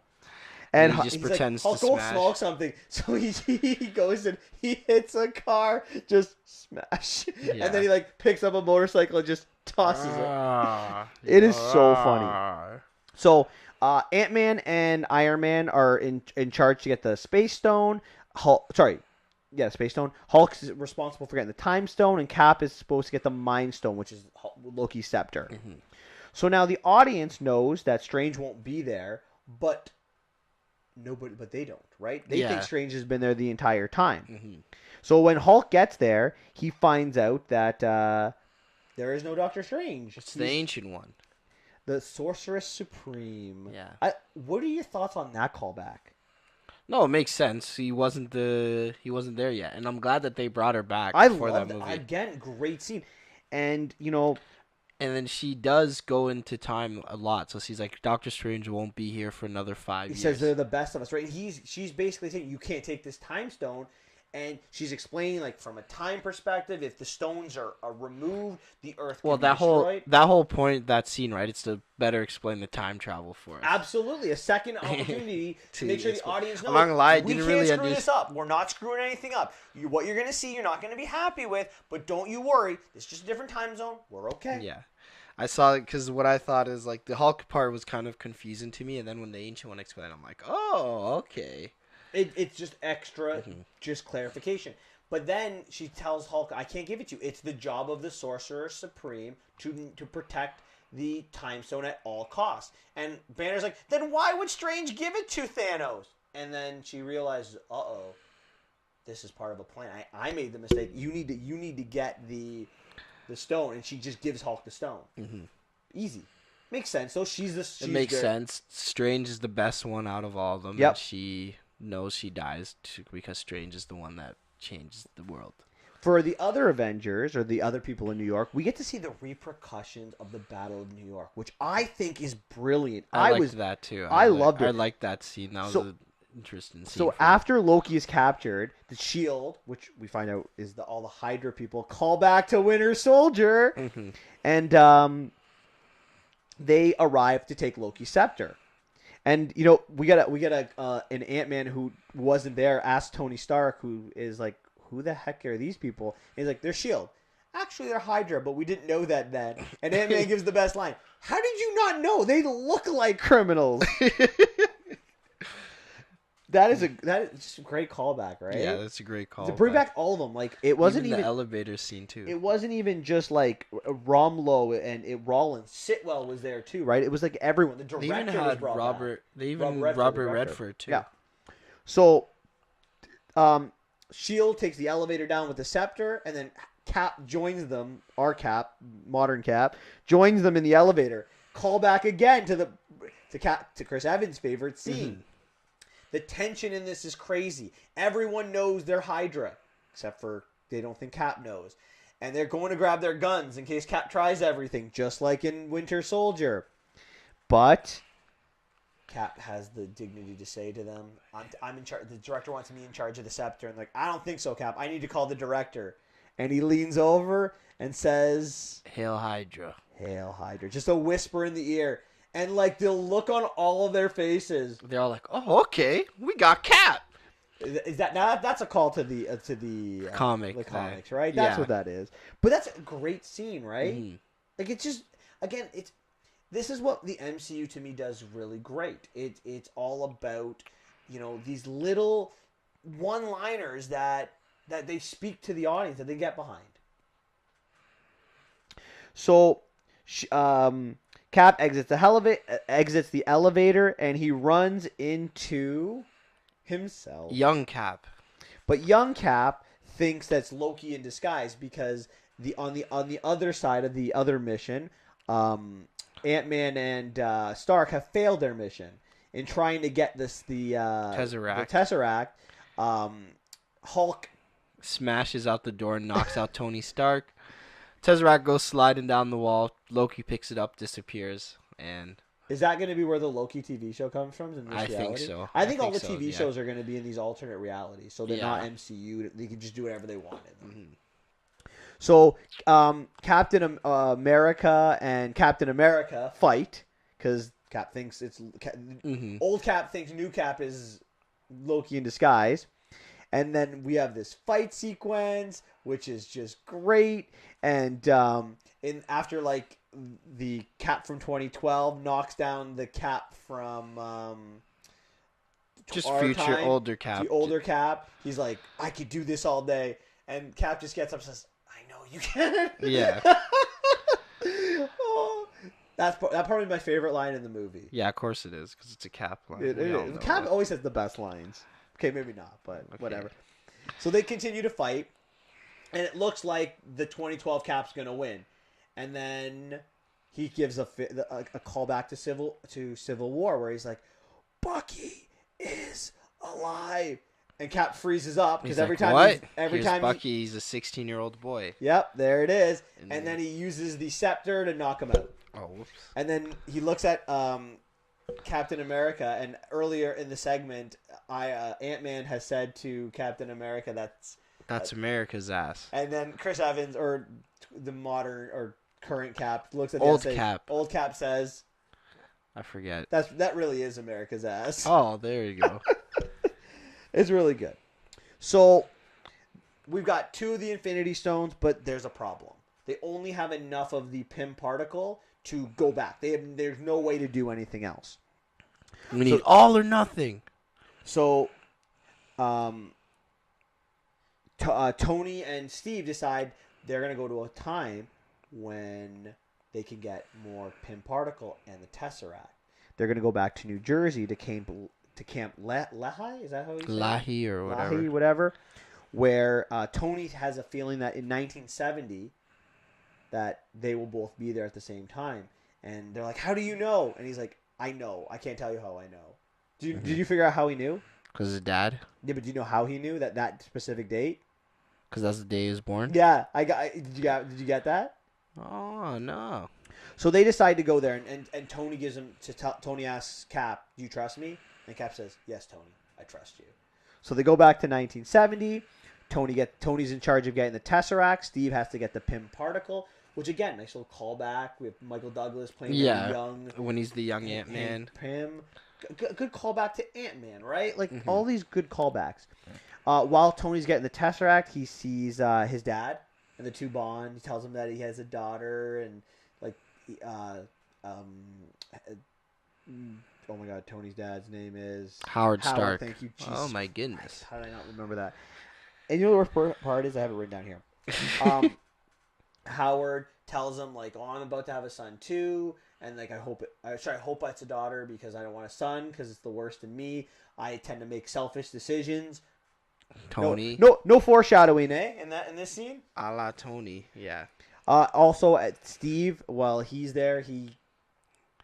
[SPEAKER 1] And
[SPEAKER 2] he just pretends
[SPEAKER 1] like,
[SPEAKER 2] to
[SPEAKER 1] Hulk,
[SPEAKER 2] smash.
[SPEAKER 1] go smoke something. So he goes and he hits a car, just smash. Yeah. And then he like picks up a motorcycle and just tosses it. It is so funny. So Ant-Man and Iron Man are in charge to get the Space Stone. Space Stone. Hulk's responsible for getting the Time Stone, and Cap is supposed to get the Mind Stone, which is Loki's scepter. Mm-hmm. So now the audience knows that Strange won't be there, but they don't, right? They think Strange has been there the entire time. Mm-hmm. So when Hulk gets there, he finds out that there is no Doctor Strange.
[SPEAKER 2] It's the Ancient One.
[SPEAKER 1] The Sorceress Supreme.
[SPEAKER 2] Yeah.
[SPEAKER 1] What are your thoughts on that callback?
[SPEAKER 2] No, it makes sense. He wasn't there yet, and I'm glad that they brought her back for that movie.
[SPEAKER 1] Again, great scene, and
[SPEAKER 2] And then she does go into time a lot, so she's like, Doctor Strange won't be here for another 5 years.
[SPEAKER 1] He says they're the best of us, right? She's basically saying you can't take this Time Stone, and she's explaining like from a time perspective, if the stones are removed, the Earth can be destroyed.
[SPEAKER 2] That whole point, that scene, right? It's to better explain the time travel for us.
[SPEAKER 1] Absolutely, a second opportunity to make sure the audience knows.
[SPEAKER 2] I'm not gonna lie,
[SPEAKER 1] we can't screw this up. We're not screwing anything up. What you're gonna see, you're not gonna be happy with, but don't you worry. It's just a different time zone. We're okay.
[SPEAKER 2] Yeah. I saw it because what I thought is like the Hulk part was kind of confusing to me, and then when the Ancient One explained, I'm like, oh, okay.
[SPEAKER 1] It's just extra, just clarification. But then she tells Hulk, I can't give it to you. It's the job of the Sorcerer Supreme to protect the Time Stone at all costs. And Banner's like, then why would Strange give it to Thanos? And then she realizes, this is part of a plan. I made the mistake. You need to get the stone, and she just gives Hulk the stone. Mm-hmm. Easy. Makes sense. So it
[SPEAKER 2] makes sense. Strange is the best one out of all of them.
[SPEAKER 1] Yep.
[SPEAKER 2] And she knows she dies because Strange is the one that changes the world.
[SPEAKER 1] For the other Avengers or the other people in New York, we get to see the repercussions of the Battle of New York, which I think is brilliant.
[SPEAKER 2] I liked that too.
[SPEAKER 1] I loved it.
[SPEAKER 2] I liked that scene. That was an interesting scene.
[SPEAKER 1] So after Loki is captured, the Shield, which we find out is all the Hydra people, call back to Winter Soldier, and they arrive to take Loki's scepter. And we got an Ant-Man who wasn't there asked Tony Stark, who is like, who the heck are these people? And he's like, they're Shield. Actually, they're Hydra, but we didn't know that then. And Ant-Man gives the best line. How did you not know? They look like criminals. That is just a great callback, right?
[SPEAKER 2] Yeah, that's a great callback.
[SPEAKER 1] To bring back all of them, like it wasn't even
[SPEAKER 2] the elevator scene too.
[SPEAKER 1] It wasn't even just like Romlo and Rollins. Sitwell was there too, right? It was like everyone. The director
[SPEAKER 2] they even had
[SPEAKER 1] was brought
[SPEAKER 2] Robert.
[SPEAKER 1] back.
[SPEAKER 2] They even Robert Redford too.
[SPEAKER 1] Yeah. So, Shield takes the elevator down with the scepter, and then Cap joins them. Our Cap, modern Cap, joins them in the elevator. Call back again to Chris Evans' favorite scene. Mm-hmm. The tension in this is crazy. Everyone knows they're Hydra, except for they don't think Cap knows. and they're going to grab their guns in case Cap tries everything, just like in Winter Soldier. But Cap has the dignity to say to them, I'm in charge. The director wants me in charge of the scepter. And like, I don't think so, Cap. I need to call the director. And he leans over and says,
[SPEAKER 2] Hail Hydra.
[SPEAKER 1] Hail Hydra. Just a whisper in the ear. And like, the look on all of their faces.
[SPEAKER 2] They're all like, oh, okay. We got Cap.
[SPEAKER 1] Is that now? That's a call to the
[SPEAKER 2] Comic.
[SPEAKER 1] the comics, right? That's
[SPEAKER 2] yeah.
[SPEAKER 1] what that is. But that's a great scene, right?
[SPEAKER 2] Mm-hmm.
[SPEAKER 1] Like, it's just, again, this is what the MCU to me does really great. It's all about, these little one-liners that they speak to the audience, that they get behind. So, Cap exits the elevator, and he runs into himself.
[SPEAKER 2] Young Cap.
[SPEAKER 1] But young Cap thinks that's Loki in disguise because on the other side of the other mission, Ant-Man and Stark have failed their mission in trying to get the
[SPEAKER 2] Tesseract.
[SPEAKER 1] The Tesseract. Hulk
[SPEAKER 2] smashes out the door and knocks out Tony Stark. Tesseract goes sliding down the wall. Loki picks it up, disappears, and
[SPEAKER 1] is that going to be where the Loki TV show comes from? In this reality?
[SPEAKER 2] Think so.
[SPEAKER 1] I think all the TV shows are going to be in these alternate realities, so they're not MCU. They can just do whatever they want in them. Mm-hmm. So Captain America and Captain America fight because Cap thinks it's old Cap thinks new Cap is Loki in disguise. And then we have this fight sequence, which is just great. And after like the Cap from 2012 knocks down the Cap from
[SPEAKER 2] just future older Cap.
[SPEAKER 1] The older Cap. He's like, I could do this all day. And Cap just gets up and says, I know you can.
[SPEAKER 2] Yeah.
[SPEAKER 1] That's probably my favorite line in the movie.
[SPEAKER 2] Yeah, of course it is, because it's a Cap line.
[SPEAKER 1] Cap always has the best lines. Okay, maybe not, but whatever. So they continue to fight, and it looks like the 2012 Cap's going to win. And then he gives a callback to Civil War, where he's like, Bucky is alive. And Cap freezes up because every time
[SPEAKER 2] Bucky's a 16-year-old boy.
[SPEAKER 1] Yep, there it is. And then he uses the scepter to knock him out.
[SPEAKER 2] Oh, whoops.
[SPEAKER 1] And then he looks at Captain America, and earlier in the segment, Ant-Man has said to Captain America, "That's
[SPEAKER 2] America's ass."
[SPEAKER 1] And then Chris Evans, or the modern or current Cap, looks at
[SPEAKER 2] Cap.
[SPEAKER 1] Old Cap says,
[SPEAKER 2] "I forget."
[SPEAKER 1] That really is America's ass.
[SPEAKER 2] Oh, there you go.
[SPEAKER 1] It's really good. So we've got 2 of the Infinity Stones, but there's a problem. They only have enough of the Pym particle to go back. There's no way to do anything else.
[SPEAKER 2] We need all or nothing.
[SPEAKER 1] So, Tony and Steve decide they're going to go to a time when they can get more Pym particle and the Tesseract. They're going to go back to New Jersey to Camp Lehi? Is that how you say it?
[SPEAKER 2] Lehi or whatever.
[SPEAKER 1] Lehi, whatever. Where Tony has a feeling that in 1970 that they will both be there at the same time. And they're like, how do you know? And he's like, I know. I can't tell you how I know. Did you figure out how he knew?
[SPEAKER 2] Because his dad?
[SPEAKER 1] Yeah, but do you know how he knew that specific date?
[SPEAKER 2] Because that's the day he was born?
[SPEAKER 1] Yeah. Did you get that?
[SPEAKER 2] Oh, no.
[SPEAKER 1] So they decide to go there, and Tony gives him Tony asks Cap, do you trust me? And Cap says, yes, Tony, I trust you. So they go back to 1970. Tony's in charge of getting the Tesseract. Steve has to get the Pym particle, which again, nice little callback. We have Michael Douglas playing the young,
[SPEAKER 2] when he's the young Ant-Man.
[SPEAKER 1] Pym. Good callback to Ant-Man, right? Like all these good callbacks. While Tony's getting the Tesseract, he sees his dad and the 2 bond. He tells him that he has a daughter and like oh my God, Tony's dad's name is
[SPEAKER 2] Howard Stark.
[SPEAKER 1] Thank you. Jesus.
[SPEAKER 2] Oh my goodness.
[SPEAKER 1] How did I not remember that? And you know the worst part is I have it written down here. Howard tells him like, "Oh, I'm about to have a son too, and like I hope it's a daughter because I don't want a son because it's the worst in me. I tend to make selfish decisions."
[SPEAKER 2] Tony.
[SPEAKER 1] No foreshadowing, in this scene.
[SPEAKER 2] A la Tony, yeah.
[SPEAKER 1] Also, at Steve, while he's there, he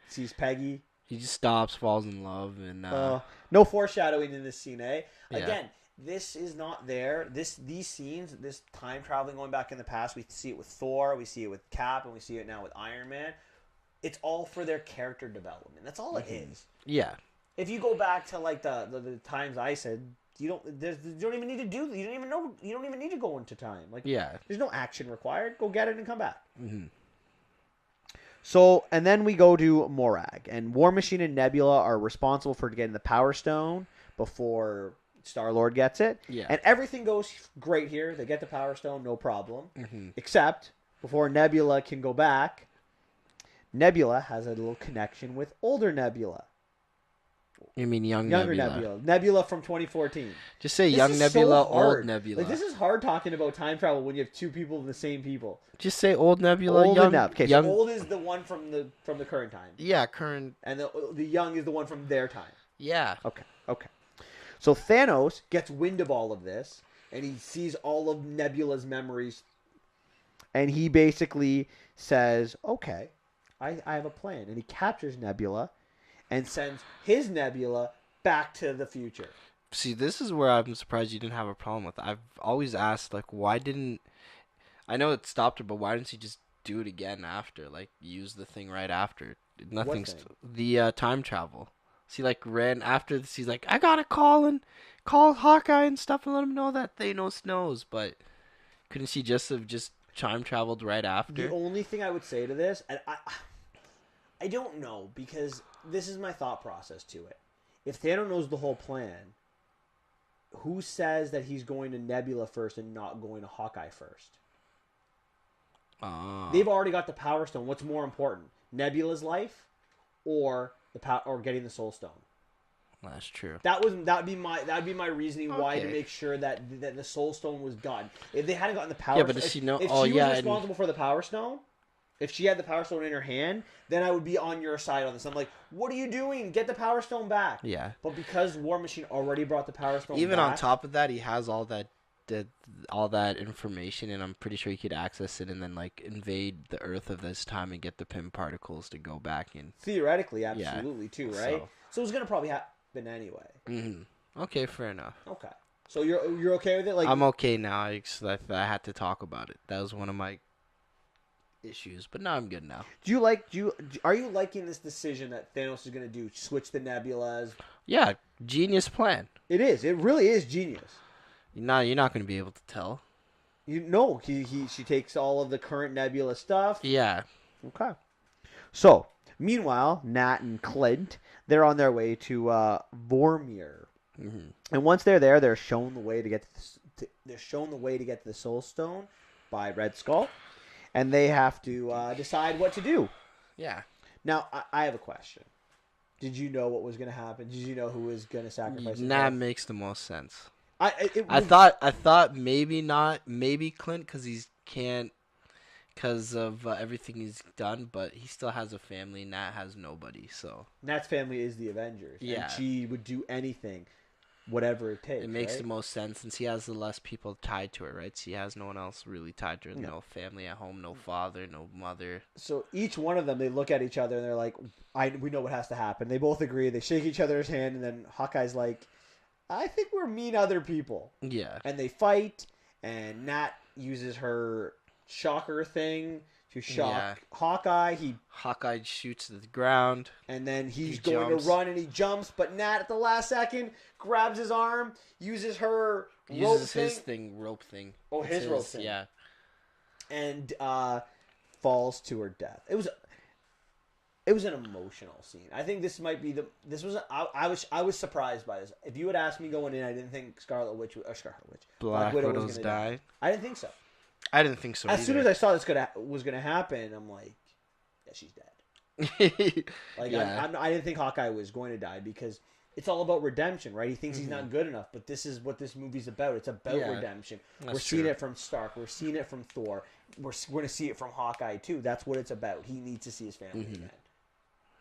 [SPEAKER 1] sees Peggy.
[SPEAKER 2] He just stops, falls in love, and
[SPEAKER 1] no foreshadowing in this scene, eh?
[SPEAKER 2] Yeah.
[SPEAKER 1] Again, This is not there. These scenes, this time traveling going back in the past, we see it with Thor, we see it with Cap, and we see it now with Iron Man. It's all for their character development. That's all it is.
[SPEAKER 2] Yeah.
[SPEAKER 1] If you go back to like the times I said, you don't even need to do. You don't even need to go into time. Like,
[SPEAKER 2] Yeah.
[SPEAKER 1] there's no action required. Go get it and come back.
[SPEAKER 2] Mm-hmm.
[SPEAKER 1] So, and then we go to Morag, and War Machine and Nebula are responsible for getting the Power Stone before Star-Lord gets it.
[SPEAKER 2] Yeah.
[SPEAKER 1] And everything goes great here. They get the Power Stone, no problem.
[SPEAKER 2] Mm-hmm.
[SPEAKER 1] Except, before Nebula can go back, Nebula has a little connection with older Nebula.
[SPEAKER 2] You mean
[SPEAKER 1] Younger Nebula. Nebula from 2014.
[SPEAKER 2] Just say
[SPEAKER 1] This
[SPEAKER 2] young
[SPEAKER 1] is
[SPEAKER 2] Nebula,
[SPEAKER 1] so hard.
[SPEAKER 2] old Nebula.
[SPEAKER 1] Like, this is hard talking about time travel when you have two people in the same people.
[SPEAKER 2] Just say old Nebula,
[SPEAKER 1] Old
[SPEAKER 2] young.
[SPEAKER 1] and Neb. Okay,
[SPEAKER 2] young...
[SPEAKER 1] so old is the one from the current time.
[SPEAKER 2] Yeah, current.
[SPEAKER 1] And the young is the one from their time.
[SPEAKER 2] Yeah.
[SPEAKER 1] Okay. So Thanos gets wind of all of this, and he sees all of Nebula's memories, and he basically says, okay, I have a plan. And he captures Nebula and sends his Nebula back to the future.
[SPEAKER 2] See, this is where I'm surprised you didn't have a problem with. I've always asked, like, why didn't... I know it stopped her, but why didn't she just do it again after? Like, use the thing right after? Nothing's... The time travel. She, like, ran after... She's like, I gotta call Hawkeye and stuff and let him know that Thanos knows, but couldn't she just have time traveled right after?
[SPEAKER 1] The only thing I would say to this, and I don't know, because this is my thought process to it. If Thanos knows the whole plan, who says that he's going to Nebula first and not going to Hawkeye first? They've already got the Power Stone. What's more important, Nebula's life, or getting the Soul Stone?
[SPEAKER 2] That's true.
[SPEAKER 1] That'd be my reasoning why to make sure that the Soul Stone was gotten. If they hadn't gotten the Power,
[SPEAKER 2] but does she know?
[SPEAKER 1] If she was responsible for the Power Stone, if she had the Power Stone in her hand, then I would be on your side on this. I'm like, what are you doing? Get the Power Stone back.
[SPEAKER 2] Yeah.
[SPEAKER 1] But because War Machine already brought the Power Stone
[SPEAKER 2] even
[SPEAKER 1] back,
[SPEAKER 2] on top of that, he has all that information, and I'm pretty sure he could access it and then, like, invade the Earth of this time and get the Pym particles to go back in.
[SPEAKER 1] Theoretically, absolutely, too, right? So it's gonna probably happen anyway.
[SPEAKER 2] Mm-hmm. Okay, fair enough.
[SPEAKER 1] Okay. So you're okay with it? Like,
[SPEAKER 2] I'm okay now. I had to talk about it. That was one of my issues, but now I'm good now.
[SPEAKER 1] Are you liking this decision that Thanos is going to do? Switch the Nebulas?
[SPEAKER 2] Yeah, genius plan.
[SPEAKER 1] It is. It really is genius.
[SPEAKER 2] You're not going to be able to tell.
[SPEAKER 1] She takes all of the current Nebula stuff.
[SPEAKER 2] Yeah.
[SPEAKER 1] Okay. So, meanwhile, Nat and Clint, they're on their way to Vormir.
[SPEAKER 2] Mm-hmm.
[SPEAKER 1] And once they're there, they're shown the way to get to the Soul Stone by Red Skull. And they have to decide what to do.
[SPEAKER 2] Yeah.
[SPEAKER 1] Now, I have a question. Did you know what was going to happen? Did you know who was going to sacrifice?
[SPEAKER 2] That makes the most sense.
[SPEAKER 1] I
[SPEAKER 2] thought maybe not. Maybe Clint, because he can't, because of everything he's done. But he still has a family. Nat has nobody. So
[SPEAKER 1] Nat's family is the Avengers.
[SPEAKER 2] Yeah.
[SPEAKER 1] And she would do anything. Whatever it takes.
[SPEAKER 2] It makes
[SPEAKER 1] right?
[SPEAKER 2] the most sense since he has the less people tied to her, right? She has no one else really tied to her. No family at home, no father, no mother.
[SPEAKER 1] So each one of them, they look at each other and they're like, we know what has to happen. They both agree. They shake each other's hand, and then Hawkeye's like, I think we're mean other people.
[SPEAKER 2] Yeah.
[SPEAKER 1] And they fight, and Nat uses her shocker thing to shock Hawkeye.
[SPEAKER 2] Hawkeye shoots to the ground.
[SPEAKER 1] And then he's going to run, and he jumps, but Nat at the last second grabs his arm, uses her rope thing. Oh, his rope thing.
[SPEAKER 2] Yeah.
[SPEAKER 1] And falls to her death. It was an emotional scene. I think this might be I was surprised by this. If you had asked me going in, I didn't think Black Widow was going to die. I didn't think so.
[SPEAKER 2] I didn't think so.
[SPEAKER 1] As soon as I saw this was gonna happen, I'm like, yeah, she's dead. I didn't think Hawkeye was going to die because it's all about redemption, right? He thinks he's not good enough, but this is what this movie's about. It's about redemption. We're seeing it from Stark. We're seeing it from Thor. We're going to see it from Hawkeye too. That's what it's about. He needs to see his family again.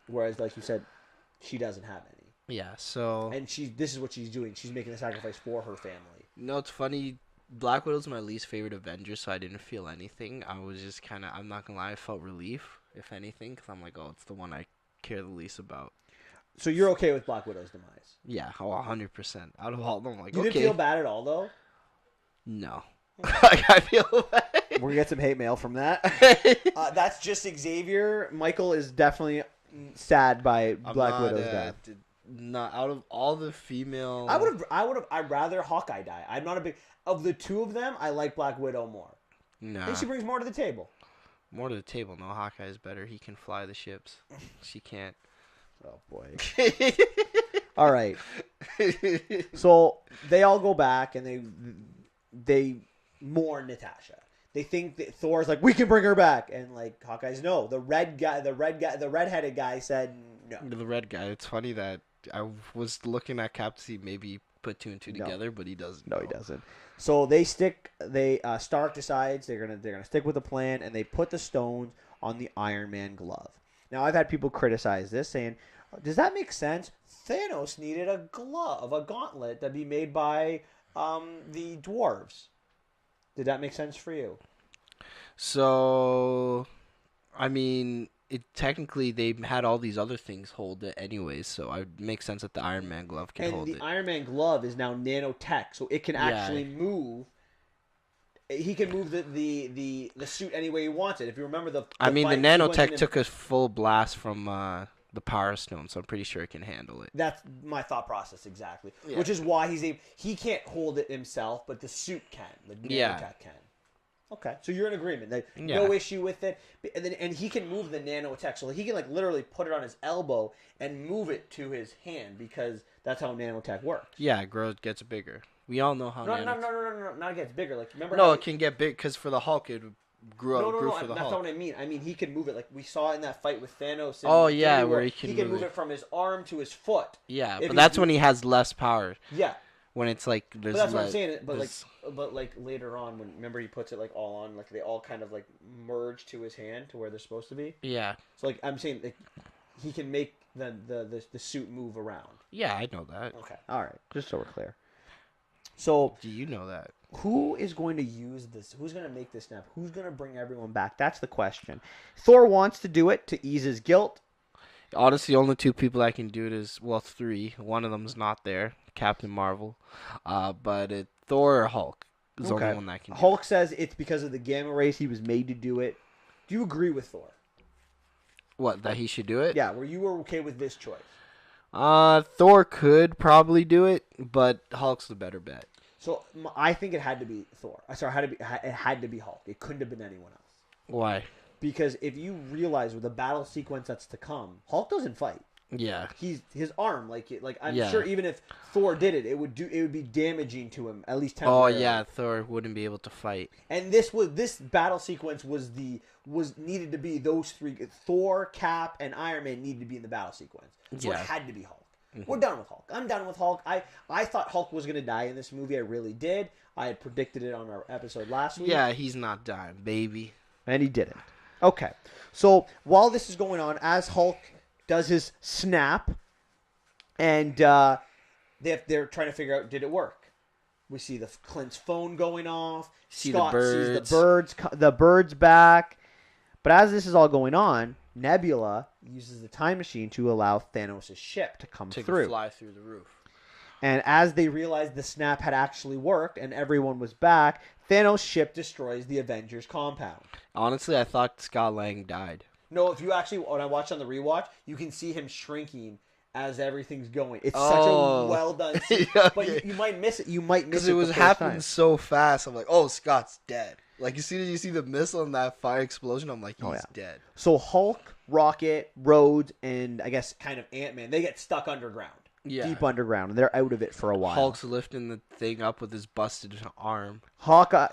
[SPEAKER 1] Whereas, like you said, she doesn't have any.
[SPEAKER 2] Yeah. So.
[SPEAKER 1] And this is what she's doing. She's making a sacrifice for her family.
[SPEAKER 2] No, it's funny. Black Widow's my least favorite Avenger, so I didn't feel anything. I was just kind of, I'm not going to lie, I felt relief, if anything, because I'm like, oh, it's the one I care the least about.
[SPEAKER 1] So you're okay with Black Widow's demise?
[SPEAKER 2] Yeah, 100%. Out of all of them, like,
[SPEAKER 1] You
[SPEAKER 2] okay.
[SPEAKER 1] didn't feel bad at all, though?
[SPEAKER 2] No. Like, I feel bad.
[SPEAKER 1] We're going to get some hate mail from that. That's just Xavier. Michael is definitely sad by Black Widow's death.
[SPEAKER 2] Not out of all the female.
[SPEAKER 1] I'd rather Hawkeye die. I'm not a big of the two of them. I like Black Widow more.
[SPEAKER 2] No.
[SPEAKER 1] I think she brings more to the table.
[SPEAKER 2] More to the table. No, Hawkeye is better. He can fly the ships. She can't.
[SPEAKER 1] Oh boy. All right. So they all go back and they mourn Natasha. They think that Thor's like, we can bring her back, and like Hawkeye's no. The redheaded guy said no.
[SPEAKER 2] The red guy. It's funny that I was looking at Cap to see maybe put two and two together, but he doesn't.
[SPEAKER 1] No, he doesn't. So they stick. Stark decides they're gonna stick with the plan, and they put the stones on the Iron Man glove. Now I've had people criticize this, saying, "Does that make sense? Thanos needed a gauntlet that be made by the dwarves. Did that make sense for you?"
[SPEAKER 2] So, I mean, technically they had all these other things hold it anyways, so it would make sense that the Iron Man glove can hold it.
[SPEAKER 1] And the Iron Man glove is now nanotech, so it can actually move. He can move the suit any way he wants it. If you remember the
[SPEAKER 2] nanotech took a full blast from the Power Stone, so I'm pretty sure it can handle it.
[SPEAKER 1] That's my thought process exactly.
[SPEAKER 2] Yeah.
[SPEAKER 1] Which is why he can't hold it himself, but the suit can. The nanotech can. Okay, so you're in agreement. No issue with it, and he can move the nanotech, so he can like literally put it on his elbow and move it to his hand because that's how nanotech works.
[SPEAKER 2] Yeah, it gets bigger. We all know how.
[SPEAKER 1] No, not it gets bigger. Like remember?
[SPEAKER 2] No, it can get big because for the Hulk it grew for the Hulk.
[SPEAKER 1] That's not what I mean. I mean he can move it like we saw in that fight with Thanos.
[SPEAKER 2] Where he can
[SPEAKER 1] move it from his arm to his foot.
[SPEAKER 2] Yeah, but that's when he has less power.
[SPEAKER 1] Yeah.
[SPEAKER 2] When it's like
[SPEAKER 1] there's. But that's what I'm saying. But like later on, when remember he puts it like all on, like they all kind of like merge to his hand to where they're supposed to be.
[SPEAKER 2] Yeah.
[SPEAKER 1] So like I'm saying, like he can make the suit move around.
[SPEAKER 2] Yeah, I know that.
[SPEAKER 1] Okay. All right. Just so we're clear. So
[SPEAKER 2] do you know that?
[SPEAKER 1] Who is going to use this? Who's going to make this snap? Who's going to bring everyone back? That's the question. Thor wants to do it to ease his guilt.
[SPEAKER 2] Honestly, only two people that can do it is, well, three. One of them's not there, Captain Marvel. But Thor or Hulk is the only one that can do it.
[SPEAKER 1] Hulk says it's because of the gamma rays he was made to do it. Do you agree with Thor?
[SPEAKER 2] What, that he should do it?
[SPEAKER 1] Yeah, were you okay with this choice?
[SPEAKER 2] Thor could probably do it, but Hulk's the better bet.
[SPEAKER 1] So I think it had to be Thor. It had to be Hulk. It couldn't have been anyone else.
[SPEAKER 2] Why?
[SPEAKER 1] Because if you realize with the battle sequence that's to come, Hulk doesn't fight.
[SPEAKER 2] Yeah.
[SPEAKER 1] His arm, I'm sure even if Thor did it, it would be damaging to him at least temporarily.
[SPEAKER 2] Oh yeah, Thor wouldn't be able to fight.
[SPEAKER 1] And this battle sequence was needed to be those three. Thor, Cap, and Iron Man needed to be in the battle sequence. So it had to be Hulk. Mm-hmm. We're done with Hulk. I'm done with Hulk. I thought Hulk was gonna die in this movie. I really did. I had predicted it on our episode last week.
[SPEAKER 2] Yeah, he's not dying, baby.
[SPEAKER 1] And he didn't. Okay. So while this is going on, as Hulk does his snap, and they're trying to figure out, did it work? We see Clint's phone going off. Scott sees the birds back. But as this is all going on, Nebula uses the time machine to allow Thanos' ship to come through.
[SPEAKER 2] To fly through the roof.
[SPEAKER 1] And as they realized the snap had actually worked and everyone was back, Thanos' ship destroys the Avengers compound.
[SPEAKER 2] Honestly, I thought Scott Lang died.
[SPEAKER 1] No, if you actually, when I watched on the rewatch, you can see him shrinking as everything's going. It's such a well done scene.
[SPEAKER 2] Yeah,
[SPEAKER 1] but you might miss it. You might miss it.
[SPEAKER 2] Because it was happening so fast. I'm like, oh, Scott's dead. Like, as soon as you see the missile and that fire explosion, I'm like, he's dead.
[SPEAKER 1] So Hulk, Rocket, Rhodes, and I guess kind of Ant-Man, they get stuck underground. Yeah. Deep underground, and they're out of it for a while.
[SPEAKER 2] Hulk's lifting the thing up with his busted arm.
[SPEAKER 1] Hawkeye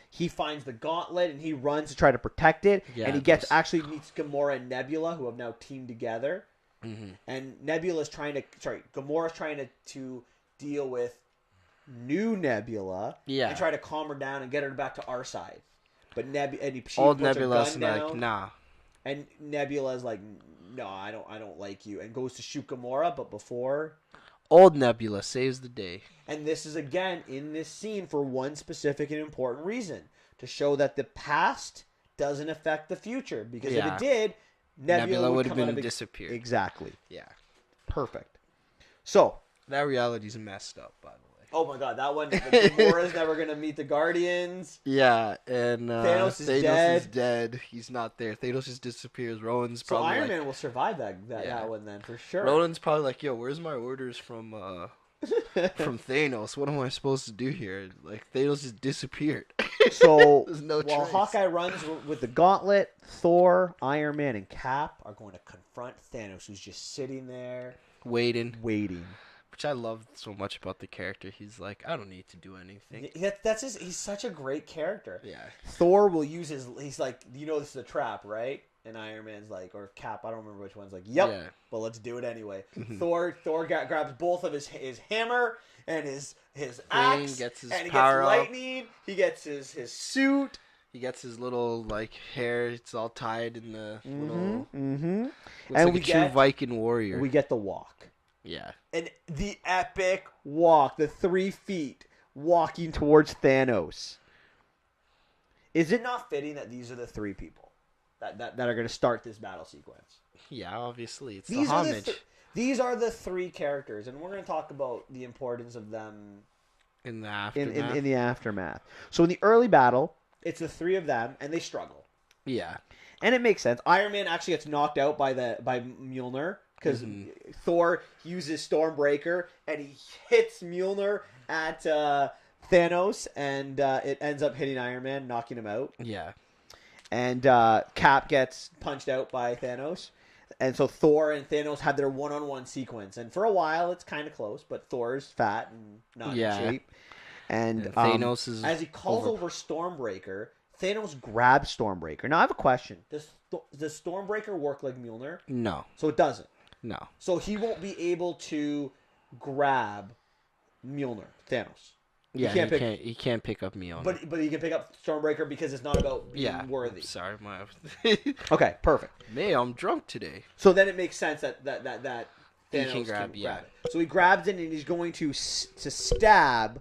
[SPEAKER 1] he finds the gauntlet and he runs to try to protect it, and he meets Gamora and Nebula, who have now teamed together. Mm-hmm. And Gamora's trying to deal with new Nebula, and try to calm her down and get her back to our side. But Nebula's like, nah. And Nebula's like, no, I don't like you, and goes to shoot Gamora, but before...
[SPEAKER 2] Old Nebula saves the day.
[SPEAKER 1] And this is, again, in this scene for one specific and important reason. To show that the past doesn't affect the future. Because if it did, Nebula
[SPEAKER 2] would have
[SPEAKER 1] come out
[SPEAKER 2] been
[SPEAKER 1] of
[SPEAKER 2] disappeared.
[SPEAKER 1] Exactly.
[SPEAKER 2] Yeah.
[SPEAKER 1] Perfect. So
[SPEAKER 2] That reality's messed up, by the way.
[SPEAKER 1] oh my god, that one. Gamora's never gonna meet the Guardians.
[SPEAKER 2] Yeah, and
[SPEAKER 1] Thanos is
[SPEAKER 2] Thanos
[SPEAKER 1] dead.
[SPEAKER 2] He's not there. Thanos just disappears. Roland's
[SPEAKER 1] So
[SPEAKER 2] probably
[SPEAKER 1] Iron
[SPEAKER 2] like,
[SPEAKER 1] Man will survive that one then for sure.
[SPEAKER 2] Roland's probably like, yo, where's my orders from Thanos? What am I supposed to do here? Like Thanos just disappeared.
[SPEAKER 1] So
[SPEAKER 2] There's no
[SPEAKER 1] while
[SPEAKER 2] trace.
[SPEAKER 1] Hawkeye runs with the Gauntlet, Thor, Iron Man, and Cap are going to confront Thanos, who's just sitting there
[SPEAKER 2] waiting. Which I love so much about the character. He's like, I don't need to do anything.
[SPEAKER 1] He's such a great character.
[SPEAKER 2] Yeah.
[SPEAKER 1] Thor will use he's like, this is a trap, right? And Iron Man's like, or Cap, I don't remember which one's like, yep,
[SPEAKER 2] Yeah.
[SPEAKER 1] well, let's do it anyway.
[SPEAKER 2] Mhm.
[SPEAKER 1] Thor grabs both of his hammer and his axe,
[SPEAKER 2] gets his
[SPEAKER 1] and he
[SPEAKER 2] power
[SPEAKER 1] gets
[SPEAKER 2] up.
[SPEAKER 1] lightning, he gets his suit.
[SPEAKER 2] He gets his little like hair. It's all tied in the little.
[SPEAKER 1] Mm-hmm.
[SPEAKER 2] Looks
[SPEAKER 1] And
[SPEAKER 2] like
[SPEAKER 1] we
[SPEAKER 2] a true
[SPEAKER 1] get-
[SPEAKER 2] Viking warrior.
[SPEAKER 1] We get the walk.
[SPEAKER 2] Yeah.
[SPEAKER 1] And the epic walk, the 3 feet walking towards Thanos. Is it not fitting that these are the 3 people that are going to start this battle sequence?
[SPEAKER 2] Yeah, obviously it's
[SPEAKER 1] These
[SPEAKER 2] the
[SPEAKER 1] are
[SPEAKER 2] homage
[SPEAKER 1] these are the 3 characters, and we're going to talk about the importance of them
[SPEAKER 2] in the aftermath.
[SPEAKER 1] in the aftermath. So in the early battle, it's the 3 of them, and they struggle,
[SPEAKER 2] Yeah.
[SPEAKER 1] and it makes sense. Iron Man actually gets knocked out by Mjolnir. Because Thor uses Stormbreaker and he hits Mjolnir at Thanos, and it ends up hitting Iron Man, knocking him out.
[SPEAKER 2] Yeah.
[SPEAKER 1] And Cap gets punched out by Thanos. And so Thor and Thanos have their one-on-one sequence. And for a while, it's kind of close, but Thor's fat and not in shape. And
[SPEAKER 2] Thanos is
[SPEAKER 1] as he calls over Stormbreaker, Thanos grabs Stormbreaker. Now, I have a question. Does Stormbreaker work like Mjolnir?
[SPEAKER 2] No.
[SPEAKER 1] So it doesn't.
[SPEAKER 2] No.
[SPEAKER 1] So he won't be able to grab Mjolnir, Thanos.
[SPEAKER 2] Yeah, he can't pick up Mjolnir.
[SPEAKER 1] But he can pick up Stormbreaker because it's not about being worthy.
[SPEAKER 2] Sorry, my.
[SPEAKER 1] Okay, perfect.
[SPEAKER 2] Man, I'm drunk today.
[SPEAKER 1] So then it makes sense that
[SPEAKER 2] He
[SPEAKER 1] Thanos
[SPEAKER 2] can grab
[SPEAKER 1] it. So he grabs it and he's going to stab.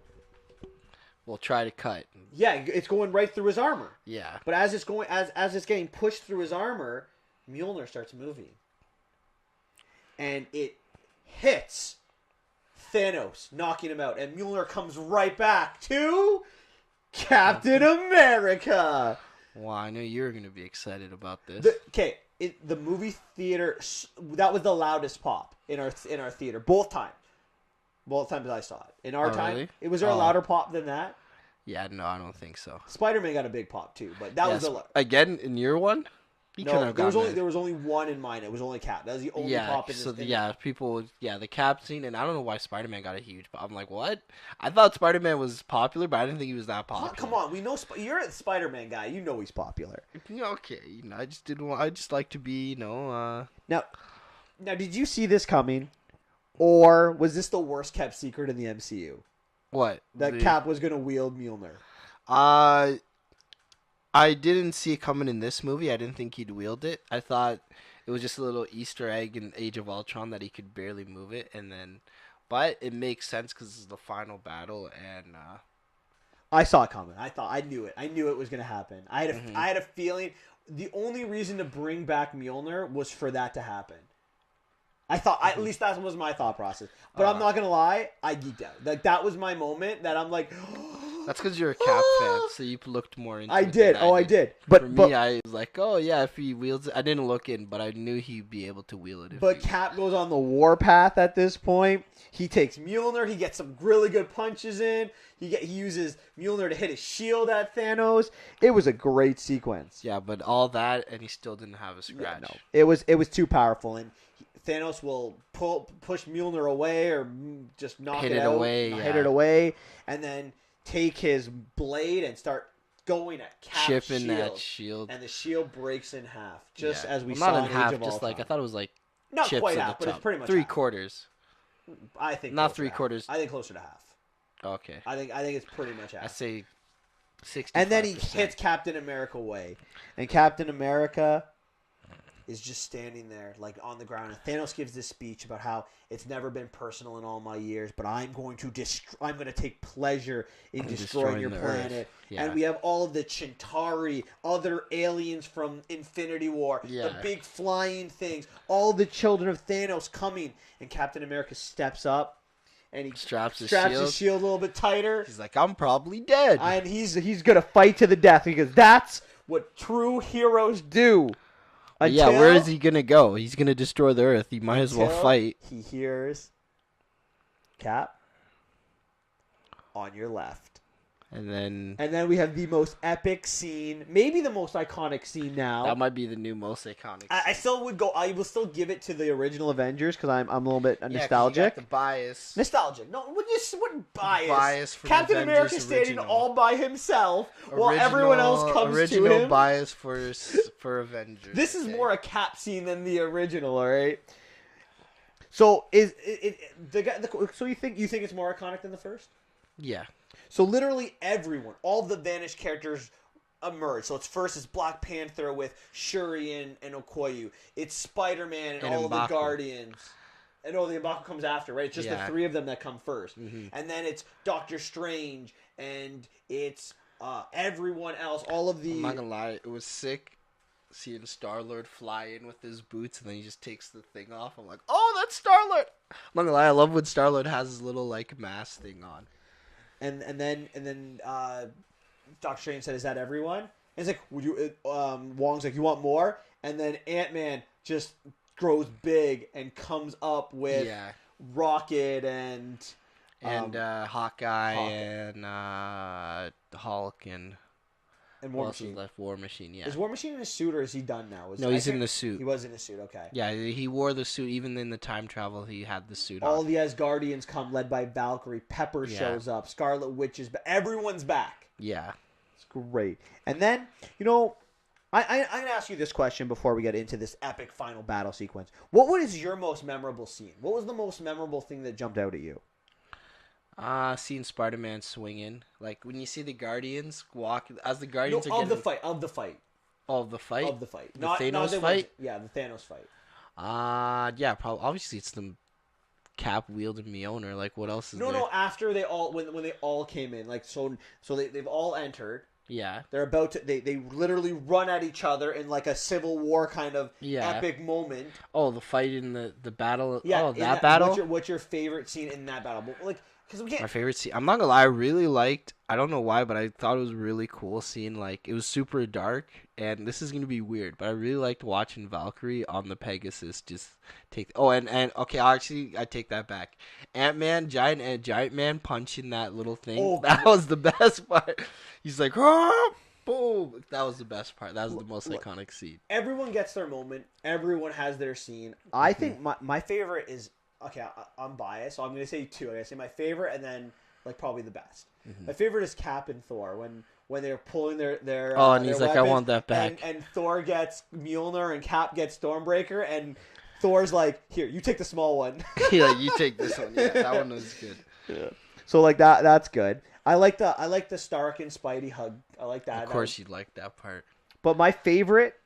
[SPEAKER 2] We'll try to cut.
[SPEAKER 1] Yeah, it's going right through his armor.
[SPEAKER 2] Yeah.
[SPEAKER 1] But as it's getting pushed through his armor, Mjolnir starts moving. And it hits Thanos, knocking him out. And Mjolnir comes right back to Captain America.
[SPEAKER 2] Well, I knew you were going to be excited about this.
[SPEAKER 1] The movie theater, that was the loudest pop in our theater. Both times I saw it. In our time,
[SPEAKER 2] really?
[SPEAKER 1] it was there a louder pop than that?
[SPEAKER 2] Yeah, no, I don't think so.
[SPEAKER 1] Spider-Man got a big pop too, but that was the
[SPEAKER 2] again in your one.
[SPEAKER 1] No, there was only one in mine. It was only Cap. That was the only pop in this.
[SPEAKER 2] The Cap scene, and I don't know why Spider-Man got a huge pop. I'm like, what? I thought Spider-Man was popular, but I didn't think he was that popular.
[SPEAKER 1] Oh, come on, we know you're a Spider-Man guy. You know he's popular.
[SPEAKER 2] Okay, I just didn't want. I just like to be, Now,
[SPEAKER 1] did you see this coming, or was this the worst kept secret in the MCU?
[SPEAKER 2] What?
[SPEAKER 1] That Cap was going to wield Mjolnir.
[SPEAKER 2] I didn't see it coming in this movie. I didn't think he'd wield it. I thought it was just a little Easter egg in Age of Ultron that he could barely move it, but it makes sense because this is the final battle, and
[SPEAKER 1] I saw it coming. I knew it. I knew it was going to happen. I had a feeling. The only reason to bring back Mjolnir was for that to happen. I thought, at least that was my thought process. But I'm not going to lie, I geeked out. Like, that was my moment that I'm like...
[SPEAKER 2] That's because you're a Cap fan, so you looked more into it.
[SPEAKER 1] I did. I did.
[SPEAKER 2] But for me, I was like, oh, yeah, if he wields it. I didn't look in, but I knew he'd be able to wield it.
[SPEAKER 1] But Cap goes on the warpath at this point. He takes Mjolnir. He gets some really good punches in. He uses Mjolnir to hit his shield at Thanos. It was a great sequence.
[SPEAKER 2] Yeah, but all that, and he still didn't have a scratch.
[SPEAKER 1] Yeah, no. It was too powerful, and Thanos will push Mjolnir away or just knock
[SPEAKER 2] hit
[SPEAKER 1] it
[SPEAKER 2] it
[SPEAKER 1] out,
[SPEAKER 2] away,
[SPEAKER 1] hit it away, and then take his blade and start going at Cap's
[SPEAKER 2] chipping
[SPEAKER 1] shield,
[SPEAKER 2] that shield,
[SPEAKER 1] and the shield breaks in half, just as we
[SPEAKER 2] not
[SPEAKER 1] saw
[SPEAKER 2] in
[SPEAKER 1] in
[SPEAKER 2] half.
[SPEAKER 1] Age of
[SPEAKER 2] Just
[SPEAKER 1] Ultron.
[SPEAKER 2] like I thought it was like
[SPEAKER 1] not
[SPEAKER 2] chips
[SPEAKER 1] quite
[SPEAKER 2] at
[SPEAKER 1] half,
[SPEAKER 2] the
[SPEAKER 1] but
[SPEAKER 2] top.
[SPEAKER 1] it's pretty much
[SPEAKER 2] 3/4.
[SPEAKER 1] I think
[SPEAKER 2] not 3/4.
[SPEAKER 1] I think closer to half.
[SPEAKER 2] Okay.
[SPEAKER 1] I think it's pretty much half.
[SPEAKER 2] I say 60.
[SPEAKER 1] And then he hits Captain America away, and Captain America is just standing there, like, on the ground. And Thanos gives this speech about how it's never been personal in all my years, but I'm going to take pleasure in destroying your planet.
[SPEAKER 2] Yeah.
[SPEAKER 1] And we have all of the Chitauri, other aliens from Infinity War, the big flying things, all the children of Thanos coming. And Captain America steps up, and he
[SPEAKER 2] straps his
[SPEAKER 1] shield a little bit tighter.
[SPEAKER 2] He's like, I'm probably dead.
[SPEAKER 1] And he's going to fight to the death, because that's what true heroes do.
[SPEAKER 2] Yeah, where is he going to go? He's going to destroy the Earth. He might as well fight.
[SPEAKER 1] He hears, Cap, on your left. And then we have the most epic scene, maybe the most iconic scene now.
[SPEAKER 2] That might be the new most iconic scene.
[SPEAKER 1] I will still give it to the original Avengers, because I'm a little bit nostalgic.
[SPEAKER 2] You got the bias.
[SPEAKER 1] Nostalgic. No, what bias?
[SPEAKER 2] Bias for
[SPEAKER 1] Captain
[SPEAKER 2] Avengers
[SPEAKER 1] America standing
[SPEAKER 2] original.
[SPEAKER 1] all by himself while everyone else comes to him.
[SPEAKER 2] Original bias for Avengers.
[SPEAKER 1] This is more a Cap scene than the original, all right? So so you think it's more iconic than the first?
[SPEAKER 2] Yeah.
[SPEAKER 1] So literally everyone, all the vanished characters emerge. So it's Black Panther with Shuri and Okoye. It's Spider-Man and all of the Guardians. And the M'Baku comes after, right? It's just the three of them that come first. Mm-hmm. And then it's Doctor Strange, and it's everyone else. All of the...
[SPEAKER 2] I'm not gonna lie, it was sick seeing Star-Lord fly in with his boots, and then he just takes the thing off. I'm like, oh, that's Star-Lord! I'm not gonna lie, I love when Star-Lord has his little, like, mask thing on.
[SPEAKER 1] And then Doctor Strange said, "Is that everyone?" And he's like, "Would you?" Wong's like, "You want more?" And then Ant-Man just grows big and comes up with Rocket and
[SPEAKER 2] Hawkeye and Hulk and
[SPEAKER 1] War Machine.
[SPEAKER 2] Left? War Machine. Yeah.
[SPEAKER 1] Is War Machine in a suit, or is he done now?
[SPEAKER 2] No, he's in the suit.
[SPEAKER 1] He was in a suit. Okay.
[SPEAKER 2] Yeah, he wore the suit even in the time travel. He had the suit on.
[SPEAKER 1] All the Asgardians come, led by Valkyrie. Pepper shows up. Scarlet Witch is back. Everyone's back.
[SPEAKER 2] Yeah,
[SPEAKER 1] it's great. And then I'm gonna ask you this question before we get into this epic final battle sequence. What was your most memorable scene? What was the most memorable thing that jumped out at you?
[SPEAKER 2] Seeing Spider-Man swinging, like when you see the Guardians walk as the Guardians are
[SPEAKER 1] of the fight.
[SPEAKER 2] Of the fight. The Thanos fight.
[SPEAKER 1] Yeah, the Thanos fight.
[SPEAKER 2] Yeah, probably. Obviously, it's the Cap wielding Mjolnir. Like, what else is there?
[SPEAKER 1] No. After they all when they all came in, like so they've all entered.
[SPEAKER 2] Yeah.
[SPEAKER 1] They're about to they literally run at each other in like a Civil War kind of epic moment.
[SPEAKER 2] Oh, the fight in the battle.
[SPEAKER 1] Yeah.
[SPEAKER 2] Oh, that battle.
[SPEAKER 1] What's your favorite scene in that battle? Like.
[SPEAKER 2] My favorite scene. I'm not gonna lie. I really liked. I don't know why, but I thought it was really cool seeing like it was super dark, and this is gonna be weird, but I really liked watching Valkyrie on the Pegasus just take. Oh, and okay, I take that back. Giant Man punching that little thing. Oh, that was the best part. He's like, oh, boom. That was the best part. That was the most iconic scene.
[SPEAKER 1] Everyone gets their moment. Everyone has their scene. I think my favorite is. Okay, I'm biased, so I'm going to say two. I'm going to say my favorite and then, like, probably the best. Mm-hmm. My favorite is Cap and Thor when they're pulling their
[SPEAKER 2] and he's like, I want that back.
[SPEAKER 1] And Thor gets Mjolnir and Cap gets Stormbreaker, and Thor's like, here, you take the small one.
[SPEAKER 2] Yeah, you take this one. Yeah, that one was good.
[SPEAKER 1] Yeah. So, like, that's good. I like the Stark and Spidey hug. I like that.
[SPEAKER 2] Of course you'd like that part.
[SPEAKER 1] But my favorite,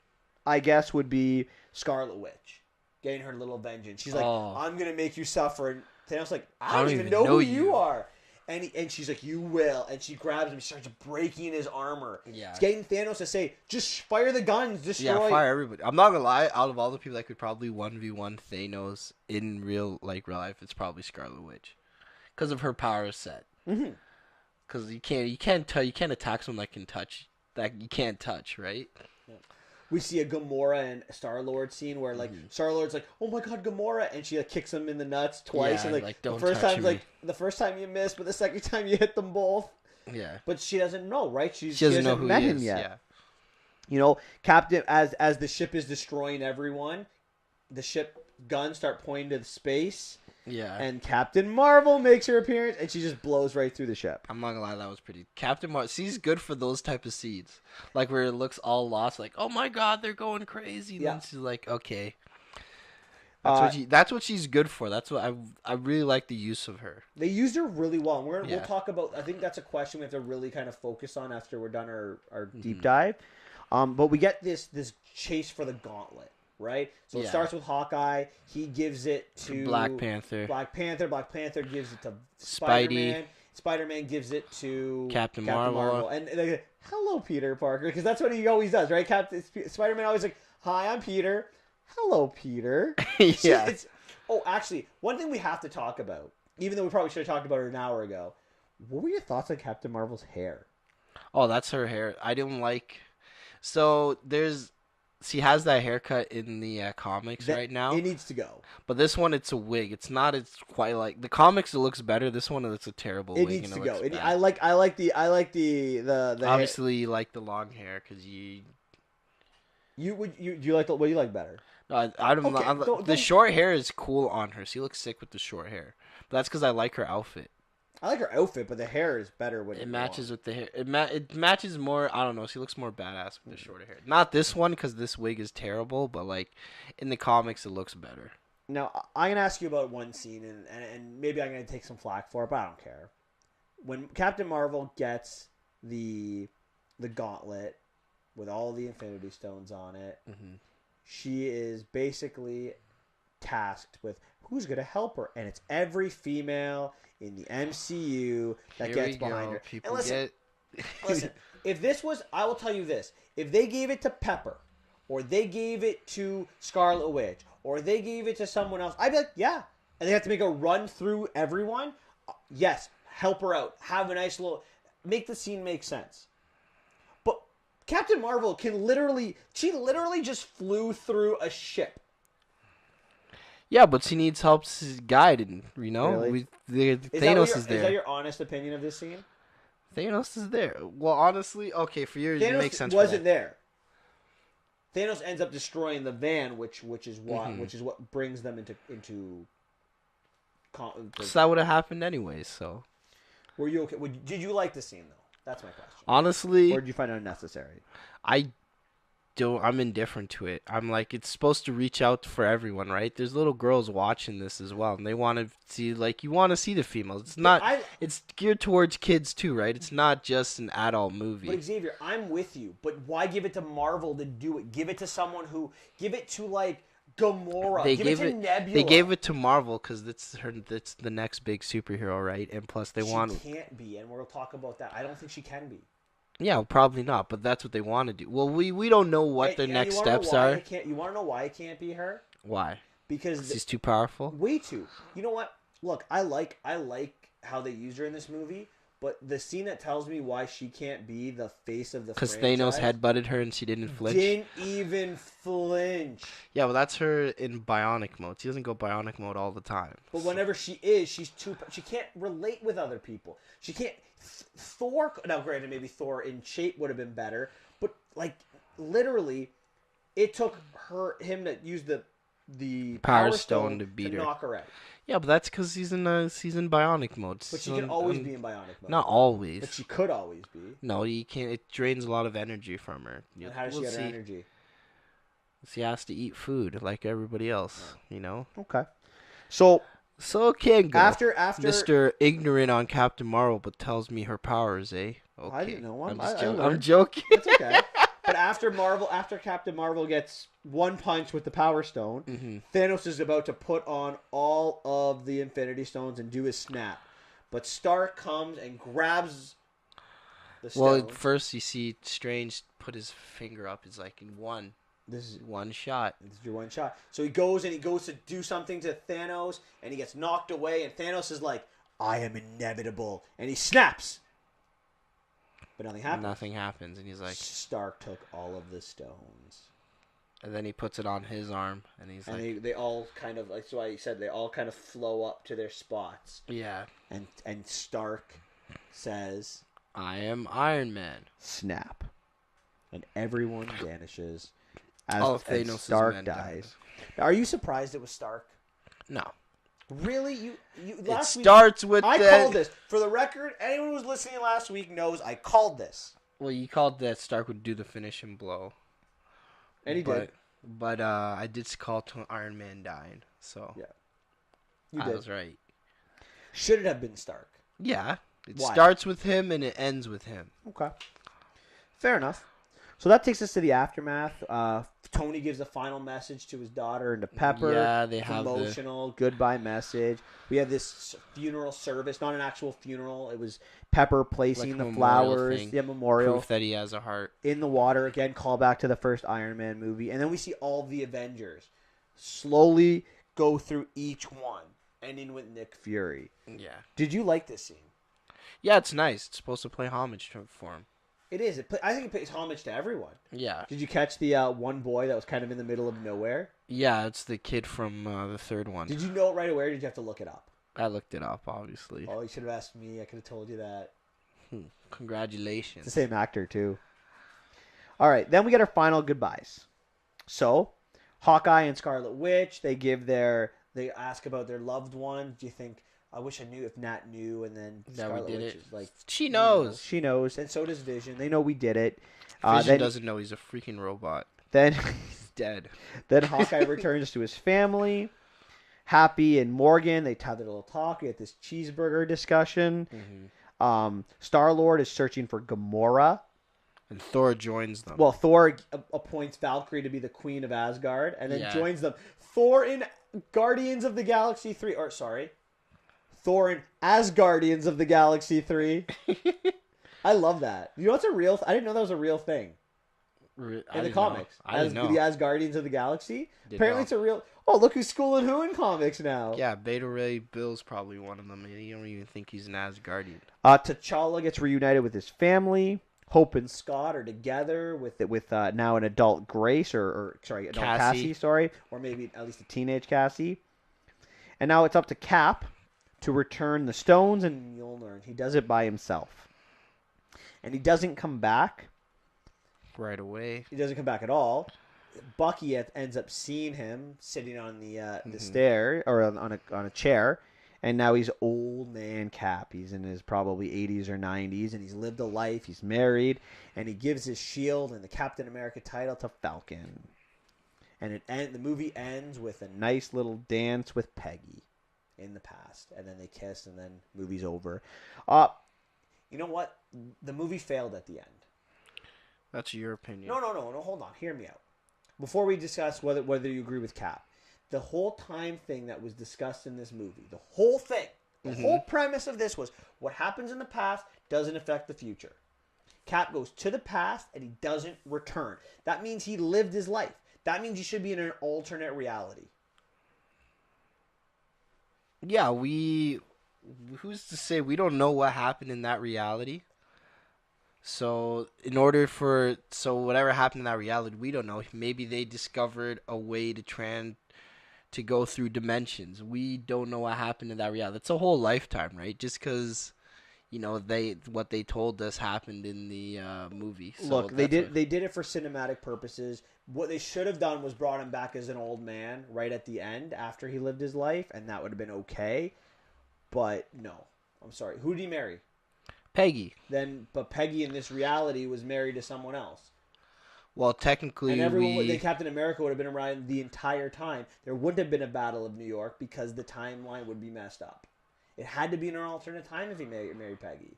[SPEAKER 1] I guess, would be Scarlet Witch. Getting her little vengeance. She's like, I'm going to make you suffer. And Thanos like, I don't even know who you are. And she's like, you will. And she grabs him. She starts breaking his armor.
[SPEAKER 2] Yeah.
[SPEAKER 1] It's getting Thanos to say, just fire the guns. Destroy.
[SPEAKER 2] Yeah, fire everybody. I'm not going to lie. Out of all the people that could probably 1v1 Thanos in real life, it's probably Scarlet Witch. Because of her power set.
[SPEAKER 1] Mm-hmm.
[SPEAKER 2] Because you can't attack someone that you can't touch, right?
[SPEAKER 1] Yeah. We see a Gamora and Star-Lord scene where, like, Star-Lord's like, oh my god, Gamora, and she, like, kicks him in the nuts twice.
[SPEAKER 2] Yeah,
[SPEAKER 1] and, like
[SPEAKER 2] don't
[SPEAKER 1] the first
[SPEAKER 2] touch
[SPEAKER 1] time,
[SPEAKER 2] me.
[SPEAKER 1] like, the first time you miss, but the second time you hit them both.
[SPEAKER 2] Yeah.
[SPEAKER 1] But she doesn't know, right? She
[SPEAKER 2] doesn't know who
[SPEAKER 1] met
[SPEAKER 2] he
[SPEAKER 1] him
[SPEAKER 2] is.
[SPEAKER 1] yet.
[SPEAKER 2] Yeah.
[SPEAKER 1] You know, Captain, as the ship is destroying everyone, the ship guns start pointing to the space.
[SPEAKER 2] Yeah.
[SPEAKER 1] And Captain Marvel makes her appearance, and she just blows right through the ship.
[SPEAKER 2] I'm not gonna lie, that was pretty. Captain Marvel, she's good for those type of scenes, like where it looks all lost, like, oh my god, they're going crazy. And then she's like, okay. That's what she's good for. That's what I really like the use of her.
[SPEAKER 1] They used her really well. We'll talk about. I think that's a question we have to really kind of focus on after we're done our deep dive. But we get this chase for the gauntlet. right? So it
[SPEAKER 2] Yeah.
[SPEAKER 1] starts with Hawkeye. He gives it to
[SPEAKER 2] Black Panther.
[SPEAKER 1] Black Panther. Black Panther gives it to
[SPEAKER 2] Spidey.
[SPEAKER 1] Spider-Man. Spider-Man gives it to
[SPEAKER 2] Captain Marvel.
[SPEAKER 1] And like, hello, Peter Parker, because that's what he always does, right? Spider-Man always like, hi, I'm Peter. Hello, Peter.
[SPEAKER 2] Yeah.
[SPEAKER 1] Actually, one thing we have to talk about, even though we probably should have talked about it an hour ago, what were your thoughts on Captain Marvel's hair?
[SPEAKER 2] Oh, that's her hair. I didn't like. So she has that haircut in the comics right now.
[SPEAKER 1] It needs to go.
[SPEAKER 2] But this one, it's a wig. It's not. It's quite like the comics. It looks better. This one, it's a terrible
[SPEAKER 1] It
[SPEAKER 2] wig.
[SPEAKER 1] needs
[SPEAKER 2] and
[SPEAKER 1] to go.
[SPEAKER 2] looks bad.
[SPEAKER 1] I like the
[SPEAKER 2] Obviously, you like the long hair because you.
[SPEAKER 1] Do you like what do you like better?
[SPEAKER 2] No, I don't.
[SPEAKER 1] Okay,
[SPEAKER 2] the short hair is cool on her. She looks sick with the short hair. But that's because I like her outfit.
[SPEAKER 1] I like her outfit, but the hair is better when
[SPEAKER 2] it matches with the hair. It matches more. I don't know. She looks more badass with the shorter hair. Not this one because this wig is terrible. But like in the comics, it looks better.
[SPEAKER 1] Now I'm gonna ask you about one scene, and maybe I'm gonna take some flack for it, but I don't care. When Captain Marvel gets the gauntlet with all the Infinity Stones on it, she is basically tasked with who's gonna help her, and it's every female in the MCU that gets behind her.
[SPEAKER 2] People
[SPEAKER 1] and listen, if this was, I will tell you this: if they gave it to Pepper, or they gave it to Scarlet Witch, or they gave it to someone else, I'd be like, yeah. And they have to make a run through everyone. Yes, help her out. Have a nice little, make the scene make sense. But Captain Marvel she literally just flew through a ship.
[SPEAKER 2] Yeah, but she needs help guiding, you know?
[SPEAKER 1] Really?
[SPEAKER 2] Thanos is there.
[SPEAKER 1] Is that your honest opinion of this scene?
[SPEAKER 2] Thanos is there. Well, honestly, okay, for yours, it makes sense.
[SPEAKER 1] Thanos wasn't there. Thanos ends up destroying the van, which is what brings them into.
[SPEAKER 2] So that would have happened anyways. So.
[SPEAKER 1] Were you okay? Did you like the scene though? That's my question.
[SPEAKER 2] Honestly,
[SPEAKER 1] or did you find it unnecessary?
[SPEAKER 2] I'm indifferent to it. I'm like, it's supposed to reach out for everyone, right? There's little girls watching this as well, and they want to see, like, you want to see the females. It's not, it's geared towards kids too, right? It's not just an adult movie.
[SPEAKER 1] But Xavier, I'm with you, but why give it to Marvel to do it? Give it to someone give it to, like, Gamora. Give it to Nebula.
[SPEAKER 2] They gave it to Marvel because it's the next big superhero, right? And plus
[SPEAKER 1] she can't be, and we'll talk about that. I don't think she can be.
[SPEAKER 2] Yeah, probably not, but that's what they want to do. Well, we don't know what their next steps are.
[SPEAKER 1] You want to know why it can't be her?
[SPEAKER 2] Why?
[SPEAKER 1] Because
[SPEAKER 2] she's too powerful.
[SPEAKER 1] Way too. You know what? Look, I like how they used her in this movie, but the scene that tells me why she can't be the face of the franchise.
[SPEAKER 2] Because Thanos headbutted her and she didn't flinch.
[SPEAKER 1] Didn't even flinch.
[SPEAKER 2] Yeah, well, that's her in bionic mode. She doesn't go bionic mode all the time.
[SPEAKER 1] But whenever she is, she can't relate with other people. She can't. Thor. Now, granted, maybe Thor in shape would have been better, but like literally, it took him to use the Power Stone
[SPEAKER 2] to beat her,
[SPEAKER 1] knock her out.
[SPEAKER 2] Yeah, but that's because he's in bionic mode.
[SPEAKER 1] But she can always be in bionic mode.
[SPEAKER 2] Not always.
[SPEAKER 1] But she could always be.
[SPEAKER 2] No, you can't. It drains a lot of energy from her.
[SPEAKER 1] And how does she get her energy?
[SPEAKER 2] She has to eat food like everybody else, you know?
[SPEAKER 1] Okay. So
[SPEAKER 2] it can go.
[SPEAKER 1] After
[SPEAKER 2] Mr. Ignorant on Captain Marvel, but tells me her powers, eh? Okay.
[SPEAKER 1] I didn't know.
[SPEAKER 2] I'm joking.
[SPEAKER 1] It's okay. But after Captain Marvel gets one punch with the Power Stone, Thanos is about to put on all of the Infinity Stones and do his snap. But Stark comes and grabs the stone.
[SPEAKER 2] Well, first you see Strange put his finger up. It's like in one. This is one shot.
[SPEAKER 1] This is your one shot. So he goes to do something to Thanos, and he gets knocked away, and Thanos is like, I am inevitable. And he snaps. But nothing happens.
[SPEAKER 2] Nothing happens, and he's like...
[SPEAKER 1] Stark took all of the stones.
[SPEAKER 2] And then he puts it on his arm, and he's like...
[SPEAKER 1] And they all kind of, like, so I said, they all kind of flow up to their spots.
[SPEAKER 2] Yeah.
[SPEAKER 1] And Stark says...
[SPEAKER 2] I am Iron Man.
[SPEAKER 1] Snap. And everyone vanishes.
[SPEAKER 2] As
[SPEAKER 1] Stark dies. Now, are you surprised it was Stark?
[SPEAKER 2] No.
[SPEAKER 1] Really? You
[SPEAKER 2] it starts with
[SPEAKER 1] I called this. For the record, anyone who was listening last week knows I called this.
[SPEAKER 2] Well, you called that Stark would do the finishing blow.
[SPEAKER 1] And he did.
[SPEAKER 2] But I did call to Iron Man dying. So
[SPEAKER 1] yeah.
[SPEAKER 2] I was right.
[SPEAKER 1] Should it have been Stark?
[SPEAKER 2] Yeah. It starts with him and it ends with him.
[SPEAKER 1] Okay. Fair enough. So that takes us to the aftermath. Tony gives a final message to his daughter and to Pepper.
[SPEAKER 2] Yeah, they
[SPEAKER 1] it's
[SPEAKER 2] have
[SPEAKER 1] emotional goodbye message. We have this funeral service, not an actual funeral. It was Pepper placing the flowers, the memorial,
[SPEAKER 2] proof that he has a heart,
[SPEAKER 1] in the water. Again, call back to the first Iron Man movie, and then we see all the Avengers slowly go through each one, ending with Nick Fury.
[SPEAKER 2] Yeah.
[SPEAKER 1] Did you like this scene?
[SPEAKER 2] Yeah, it's nice. It's supposed to play homage for him.
[SPEAKER 1] It is. I think it pays homage to everyone.
[SPEAKER 2] Yeah.
[SPEAKER 1] Did you catch the one boy that was kind of in the middle of nowhere?
[SPEAKER 2] Yeah, it's the kid from the third one.
[SPEAKER 1] Did you know it right away, or did you have to look it up?
[SPEAKER 2] I looked it up, obviously.
[SPEAKER 1] Oh, you should have asked me. I could have told you that.
[SPEAKER 2] Congratulations.
[SPEAKER 1] It's the same actor, too. All right, then we get our final goodbyes. So, Hawkeye and Scarlet Witch, they ask about their loved one. Do you think, I wish I knew if Nat knew, and then
[SPEAKER 2] that
[SPEAKER 1] Scarlet
[SPEAKER 2] we did
[SPEAKER 1] Witch
[SPEAKER 2] it.
[SPEAKER 1] is like,
[SPEAKER 2] she knows.
[SPEAKER 1] She knows, and so does Vision. They know we did it.
[SPEAKER 2] Vision doesn't know he's a freaking robot.
[SPEAKER 1] Then
[SPEAKER 2] he's dead.
[SPEAKER 1] Then Hawkeye returns to his family. Happy and Morgan, they have their little talk. We get this cheeseburger discussion.
[SPEAKER 2] Mm-hmm.
[SPEAKER 1] Star-Lord is searching for Gamora.
[SPEAKER 2] And Thor joins them.
[SPEAKER 1] Well, Thor appoints Valkyrie to be the queen of Asgard, and then joins them. Thor in Guardians of the Galaxy 3. Or, sorry. Thor in Asgardians of the Galaxy 3. I love that. You know what's a real... I didn't know that was a real thing. In the comics.
[SPEAKER 2] I didn't know.
[SPEAKER 1] The Asgardians of the Galaxy. Apparently it's a real... Oh, look who's schooling who in comics now.
[SPEAKER 2] Yeah, Beta Ray Bill's probably one of them. You don't even think he's an Asgardian.
[SPEAKER 1] T'Challa gets reunited with his family. Hope and Scott are together with now an adult Grace adult Cassie, or maybe at least a teenage Cassie. And now it's up to Cap to return the stones and Mjolnir. He does it by himself. And he doesn't come back
[SPEAKER 2] right away.
[SPEAKER 1] He doesn't come back at all. Bucky ends up seeing him sitting on the stair or on a chair, and now he's old man Cap. He's in his probably 80s or 90s, and he's lived a life. He's married, and he gives his shield and the Captain America title to Falcon. And the movie ends with a nice little dance with Peggy in the past, and then they kiss, and then movie's over. You know what? The movie failed at the end.
[SPEAKER 2] That's your opinion.
[SPEAKER 1] No. Hold on. Hear me out. Before we discuss whether you agree with Cap, the whole time thing that was discussed in this movie, the whole thing, the whole premise of this was what happens in the past doesn't affect the future. Cap goes to the past and he doesn't return. That means he lived his life. That means he should be in an alternate reality.
[SPEAKER 2] Yeah, who's to say we don't know what happened in that reality? So whatever happened in that reality, we don't know. Maybe they discovered a way to go through dimensions. We don't know what happened in that reality. It's a whole lifetime, right? Just because, what they told us happened in the movie. So
[SPEAKER 1] look, they did it for cinematic purposes. What they should have done was brought him back as an old man right at the end after he lived his life, and that would have been okay. But no, I'm sorry. Who did he marry?
[SPEAKER 2] Peggy.
[SPEAKER 1] But Peggy in this reality was married to someone else.
[SPEAKER 2] Well, technically,
[SPEAKER 1] and Captain America would have been around the entire time. There wouldn't have been a Battle of New York because the timeline would be messed up. It had to be in an alternate time if he married Peggy,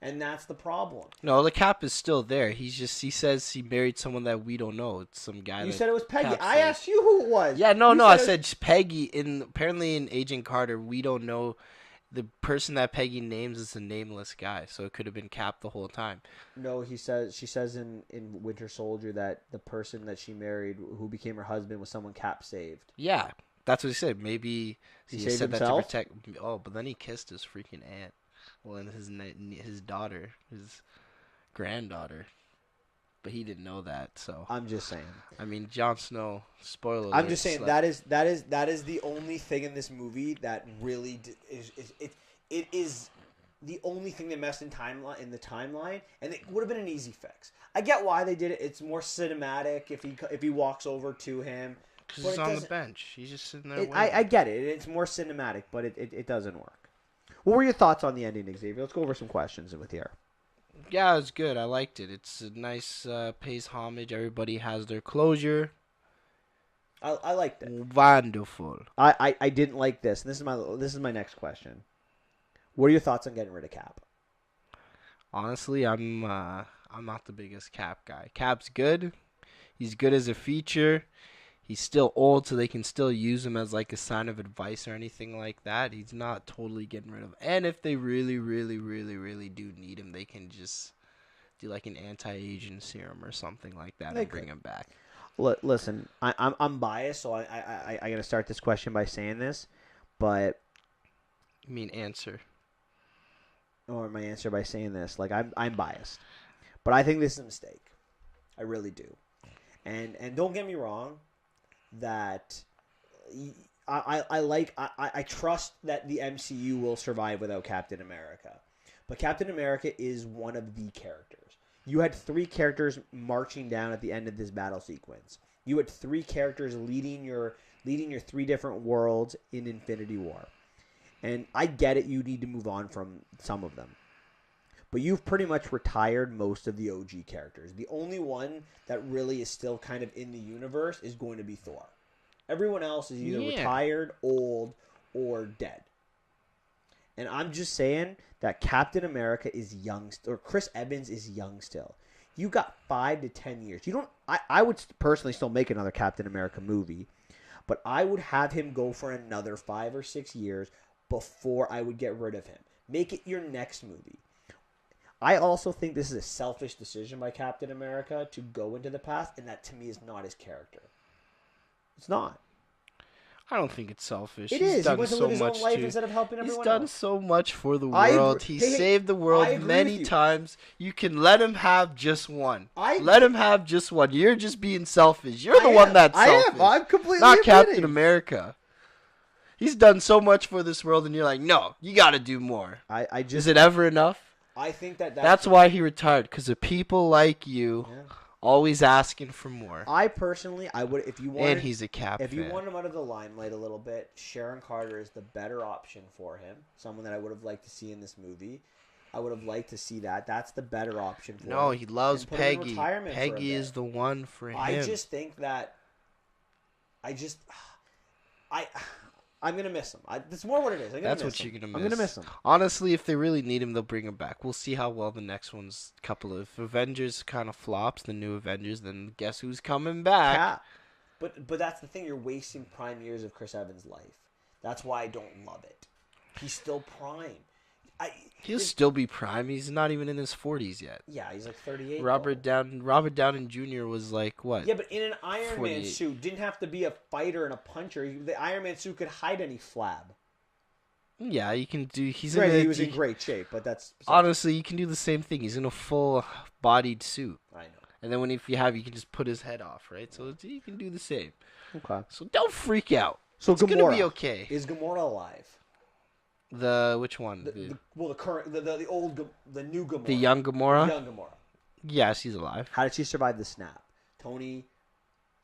[SPEAKER 1] and that's the problem.
[SPEAKER 2] No, the Cap is still there. He says he married someone that we don't know. It's some guy.
[SPEAKER 1] You said it was Peggy. I asked you who it was.
[SPEAKER 2] Yeah, no. I said Peggy. Apparently in Agent Carter, we don't know. The person that Peggy names is a nameless guy, so it could have been Cap the whole time.
[SPEAKER 1] No, she says in Winter Soldier that the person that she married, who became her husband, was someone Cap saved.
[SPEAKER 2] Yeah, that's what he said. Maybe
[SPEAKER 1] he said himself?
[SPEAKER 2] That to protect. Oh, but then he kissed his freaking aunt. Well, and his daughter, his granddaughter. But he didn't know that, so
[SPEAKER 1] I'm just saying.
[SPEAKER 2] I mean, Jon Snow. Spoiler.
[SPEAKER 1] I'm just saying that is the only thing in this movie that really it is the only thing they messed in the timeline, and it would have been an easy fix. I get why they did it. It's more cinematic if he walks over to him.
[SPEAKER 2] Because he's on the bench. He's just sitting there.
[SPEAKER 1] I get it. It's more cinematic, but it doesn't work. What were your thoughts on the ending, Xavier? Let's go over some questions with here.
[SPEAKER 2] Yeah, it was good. I liked it. It's a nice pays homage. Everybody has their closure.
[SPEAKER 1] I liked it.
[SPEAKER 2] Wonderful.
[SPEAKER 1] I didn't like this. And this is my next question. What are your thoughts on getting rid of Cap?
[SPEAKER 2] Honestly, I'm I'm not the biggest Cap guy. Cap's good. He's good as a feature. He's still old, so they can still use him as like a sign of advice or anything like that. He's not totally getting rid of him. And if they really, really, really, really do need him, they can just do like an anti-aging serum or something like that and bring him back.
[SPEAKER 1] Listen, I'm biased, so I gotta start this question by saying this, but
[SPEAKER 2] You mean answer?
[SPEAKER 1] or my answer by saying this, like I'm biased, but I think this is a mistake. I really do, and don't get me wrong, that I trust that the MCU will survive without Captain America, but Captain America is one of the characters. You had 3 characters marching down at the end of this battle sequence. You had 3 characters leading your 3 different worlds in Infinity War. And I get it, you need to move on from some of them. But you've pretty much retired most of the OG characters. The only one that really is still kind of in the universe is going to be Thor. Everyone else is either retired, old, or dead. And I'm just saying that Captain America is young, or Chris Evans is young still. You got 5 to 10 years. You don't. I would personally still make another Captain America movie, but I would have him go for another 5 or 6 years before I would get rid of him. Make it your next movie. I also think this is a selfish decision by Captain America to go into the past, and that to me is not his character. It's not.
[SPEAKER 2] I don't think it's selfish.
[SPEAKER 1] It is. He wants to live his own life instead of helping everyone else.
[SPEAKER 2] He's done so much for the world. He saved the world many times. You can let him have just one. Let him have just one. You're just being selfish. You're the one that's selfish.
[SPEAKER 1] I'm completely
[SPEAKER 2] not
[SPEAKER 1] admitting.
[SPEAKER 2] Captain America. He's done so much for this world, and you're like, no, you got to do more. Is it ever enough?
[SPEAKER 1] I think
[SPEAKER 2] that's why he retired, because of people like you. Yeah. Always asking for more.
[SPEAKER 1] I personally, I would, if you wanted,
[SPEAKER 2] and he's a Cap
[SPEAKER 1] If
[SPEAKER 2] fan.
[SPEAKER 1] you want him out of the limelight a little bit, Sharon Carter is the better option for him. Someone that I would have liked to see in this movie. I would have liked to see that. That's the better option for him.
[SPEAKER 2] No, he loves Peggy. Peggy is the one for him.
[SPEAKER 1] I just think that. I'm going to miss him. That's more what it is.
[SPEAKER 2] That's what you're going to miss.
[SPEAKER 1] I'm going to miss him.
[SPEAKER 2] Honestly, if they really need him, they'll bring him back. We'll see how well the next one's couple of Avengers kind of flops, the new Avengers, then guess who's coming back?
[SPEAKER 1] Cap. But that's the thing. You're wasting prime years of Chris Evans' life. That's why I don't love it. He's still prime.
[SPEAKER 2] He'll still be prime. He's not even in his 40s yet.
[SPEAKER 1] Yeah, he's like 38.
[SPEAKER 2] Robert Downey Jr. was like, what?
[SPEAKER 1] Yeah, but in an Iron Man suit. Didn't have to be a fighter and a puncher. The Iron Man suit could hide any flab.
[SPEAKER 2] Yeah, you can do...
[SPEAKER 1] He was in great shape, but that's...
[SPEAKER 2] Honestly, you can do the same thing. He's in a full-bodied suit.
[SPEAKER 1] I know.
[SPEAKER 2] And then you can just put his head off, right? So you can do the same.
[SPEAKER 1] Okay.
[SPEAKER 2] So don't freak out.
[SPEAKER 1] So
[SPEAKER 2] it's going to be okay.
[SPEAKER 1] Is Gamora alive?
[SPEAKER 2] Which one?
[SPEAKER 1] The new Gamora.
[SPEAKER 2] The young Gamora?
[SPEAKER 1] The young Gamora.
[SPEAKER 2] Yeah, she's alive.
[SPEAKER 1] How did she survive the snap? Tony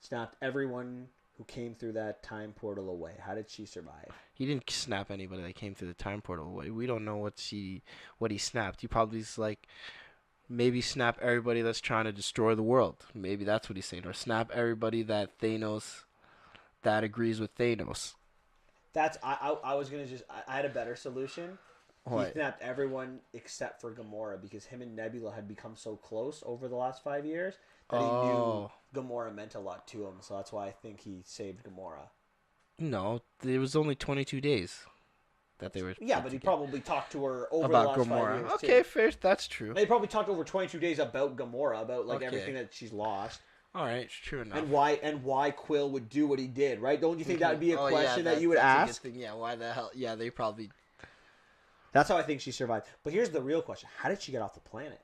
[SPEAKER 1] snapped everyone who came through that time portal away. How did she survive?
[SPEAKER 2] He didn't snap anybody that came through the time portal away. We don't know what he snapped. He probably maybe snap everybody that's trying to destroy the world. Maybe that's what he's saying. Or snap everybody that agrees with Thanos.
[SPEAKER 1] I was gonna I had a better solution.
[SPEAKER 2] What?
[SPEAKER 1] He snapped everyone except for Gamora because him and Nebula had become so close over the last 5 years that he knew Gamora meant a lot to him. So that's why I think he saved Gamora.
[SPEAKER 2] No, there was only 22 days that they were.
[SPEAKER 1] Yeah, but he probably talked to her over
[SPEAKER 2] about
[SPEAKER 1] the last
[SPEAKER 2] Gamora.
[SPEAKER 1] 5 years.
[SPEAKER 2] Okay,
[SPEAKER 1] too.
[SPEAKER 2] Fair. That's true.
[SPEAKER 1] They probably talked over 22 days about Gamora, about everything that she's lost.
[SPEAKER 2] All right, true enough.
[SPEAKER 1] And why Quill would do what he did, right? Don't you think that would be a question that you would ask?
[SPEAKER 2] A good thing. Yeah, why the hell? Yeah, they probably.
[SPEAKER 1] That's how I think she survived. But here's the real question: how did she get off the planet?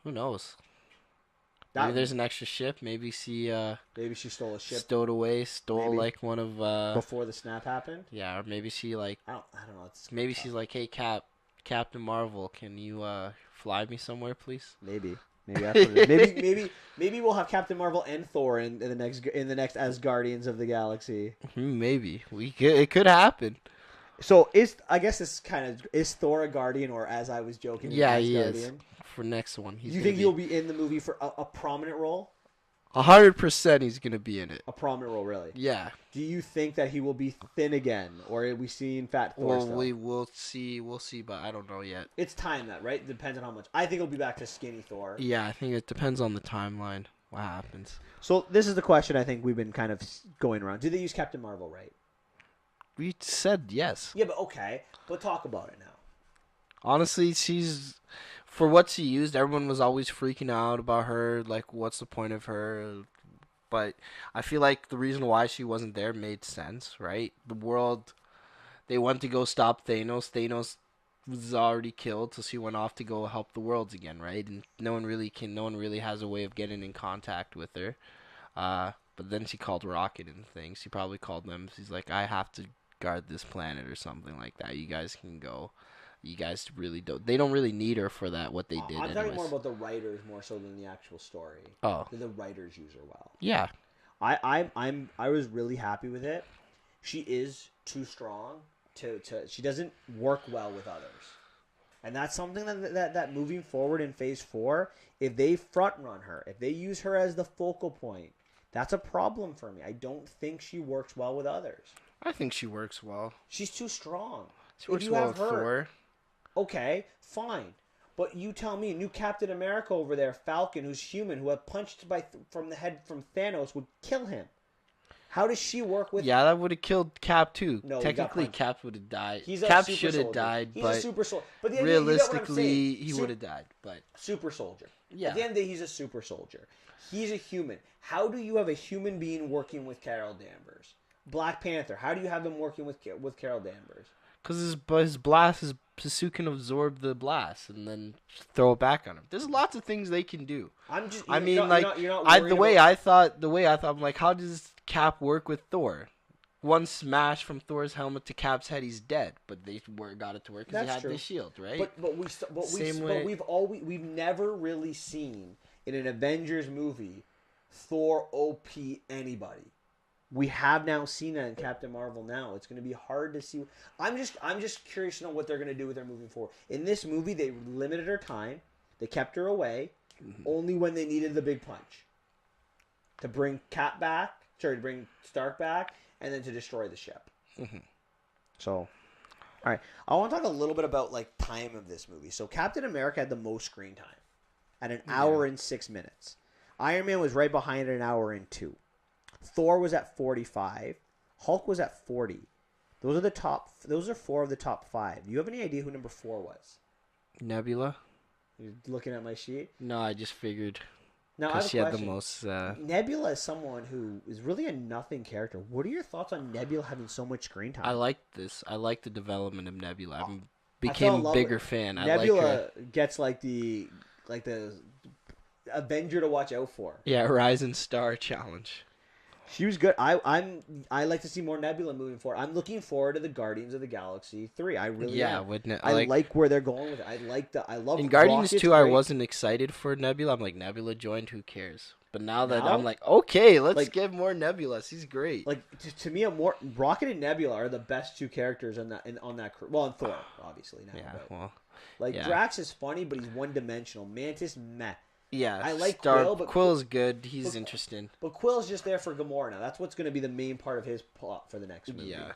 [SPEAKER 2] Who knows? Maybe there's an extra ship. Maybe she
[SPEAKER 1] stole a ship.
[SPEAKER 2] Stowed away. Like one of.
[SPEAKER 1] Before the snap happened.
[SPEAKER 2] Yeah, or maybe she I
[SPEAKER 1] don't know.
[SPEAKER 2] Maybe she's like, hey, Captain Marvel, can you fly me somewhere, please?
[SPEAKER 1] Maybe that's what it is. Maybe we'll have Captain Marvel and Thor in the next as Guardians of the Galaxy.
[SPEAKER 2] Maybe it could happen.
[SPEAKER 1] So is Thor a Guardian, or as I was joking?
[SPEAKER 2] Yeah, he is. For next one,
[SPEAKER 1] you think he'll be in the movie for a prominent role?
[SPEAKER 2] 100% he's gonna be in it.
[SPEAKER 1] A prominent role, really.
[SPEAKER 2] Yeah.
[SPEAKER 1] Do you think that he will be thin again, or are we seeing fat Thor
[SPEAKER 2] Well,
[SPEAKER 1] still?
[SPEAKER 2] we'll see. We'll see, but I don't know yet.
[SPEAKER 1] It's time that, right? Depends on how much. I think he'll be back to skinny Thor.
[SPEAKER 2] Yeah, I think it depends on the timeline. What happens?
[SPEAKER 1] So this is the question I think we've been kind of going around. Do they use Captain Marvel right?
[SPEAKER 2] We said yes.
[SPEAKER 1] Yeah, but okay. But talk about it now.
[SPEAKER 2] Honestly, she's for what she used. Everyone was always freaking out about her. Like, what's the point of her? But I feel like the reason why she wasn't there made sense, right? The world, they went to go stop Thanos. Thanos was already killed, so she went off to go help the worlds again, right? And no one really has a way of getting in contact with her. But then she called Rocket and things. She probably called them. She's like, I have to guard this planet or something like that. You guys can go. You guys really don't. They don't really need her for that. What they did.
[SPEAKER 1] I'm talking more about the writers more so than the actual story.
[SPEAKER 2] Oh,
[SPEAKER 1] The writers use her well.
[SPEAKER 2] yeah.
[SPEAKER 1] I was really happy with it. She is too strong to she doesn't work well with others, and that's something that moving forward in Phase 4, if they front run her, if they use her as the focal point, that's a problem for me. I don't think she works well with others.
[SPEAKER 2] I think she works well.
[SPEAKER 1] She's too strong.
[SPEAKER 2] She works well with Thor.
[SPEAKER 1] Okay, fine. But you tell me, new Captain America over there, Falcon, who's human, who had punched from the head from Thanos, would kill him. How does she work with?
[SPEAKER 2] Yeah, that would have killed Cap too.
[SPEAKER 1] No,
[SPEAKER 2] technically, Cap would have died.
[SPEAKER 1] He's a
[SPEAKER 2] Cap
[SPEAKER 1] super
[SPEAKER 2] should have
[SPEAKER 1] soldier.
[SPEAKER 2] died,
[SPEAKER 1] He's
[SPEAKER 2] but
[SPEAKER 1] a super soldier. But the idea,
[SPEAKER 2] realistically,
[SPEAKER 1] you know what I'm
[SPEAKER 2] he would have died. But
[SPEAKER 1] super soldier.
[SPEAKER 2] Yeah.
[SPEAKER 1] At the end of the day, he's a super soldier. He's a human. How do you have a human being working with Carol Danvers? Black Panther. How do you have him working with Carol Danvers?
[SPEAKER 2] because his blast, his suit can absorb the blast and then throw it back on him. There's lots of things they can do. The way I thought, I'm like, how does Cap work with Thor? One smash from Thor's helmet to Cap's head, he's dead. But they got it to work because he had the shield, right?
[SPEAKER 1] We've never really seen in an Avengers movie Thor OP anybody. We have now seen that in Captain Marvel. Now it's going to be hard to see. I'm just curious to know what they're going to do with her moving forward. In this movie, they limited her time. They kept her away only when they needed the big punch to bring to bring Stark back, and then to destroy the ship.
[SPEAKER 2] Mm-hmm.
[SPEAKER 1] So, all right, I want to talk a little bit about like time of this movie. So, Captain America had the most screen time at an hour and 6 minutes. Iron Man was right behind at an hour and 2. Thor was at 45. Hulk was at 40. Those are 4 of the top 5. Do you have any idea who number 4 was?
[SPEAKER 2] Nebula.
[SPEAKER 1] You're looking at my sheet?
[SPEAKER 2] No, I just figured.
[SPEAKER 1] Now,
[SPEAKER 2] because she had the most.
[SPEAKER 1] Nebula is someone who is really a nothing character. What are your thoughts on Nebula having so much screen time?
[SPEAKER 2] I like this. I like the development of Nebula. I became a bigger fan.
[SPEAKER 1] Nebula gets like the Avenger to watch out for.
[SPEAKER 2] Yeah, Rising Star challenge.
[SPEAKER 1] She was good. I like to see more Nebula moving forward. I'm looking forward to the Guardians of the Galaxy 3. I really am. I like where they're going with it. I love
[SPEAKER 2] in Guardians
[SPEAKER 1] Rocket's
[SPEAKER 2] 2.
[SPEAKER 1] great.
[SPEAKER 2] I wasn't excited for Nebula. I'm like, Nebula joined. Who cares? But now that I'm like, okay, let's get more Nebula. She's great.
[SPEAKER 1] Like to me, Rocket and Nebula are the best 2 characters on that crew. Well, and Thor, obviously now.
[SPEAKER 2] Yeah,
[SPEAKER 1] Drax is funny, but he's one dimensional. Mantis, meh.
[SPEAKER 2] Yeah,
[SPEAKER 1] I like Quill, but
[SPEAKER 2] Quill's good. He's interesting.
[SPEAKER 1] But Quill's just there for Gamora now. That's what's going to be the main part of his plot for the next movie.
[SPEAKER 2] Yeah.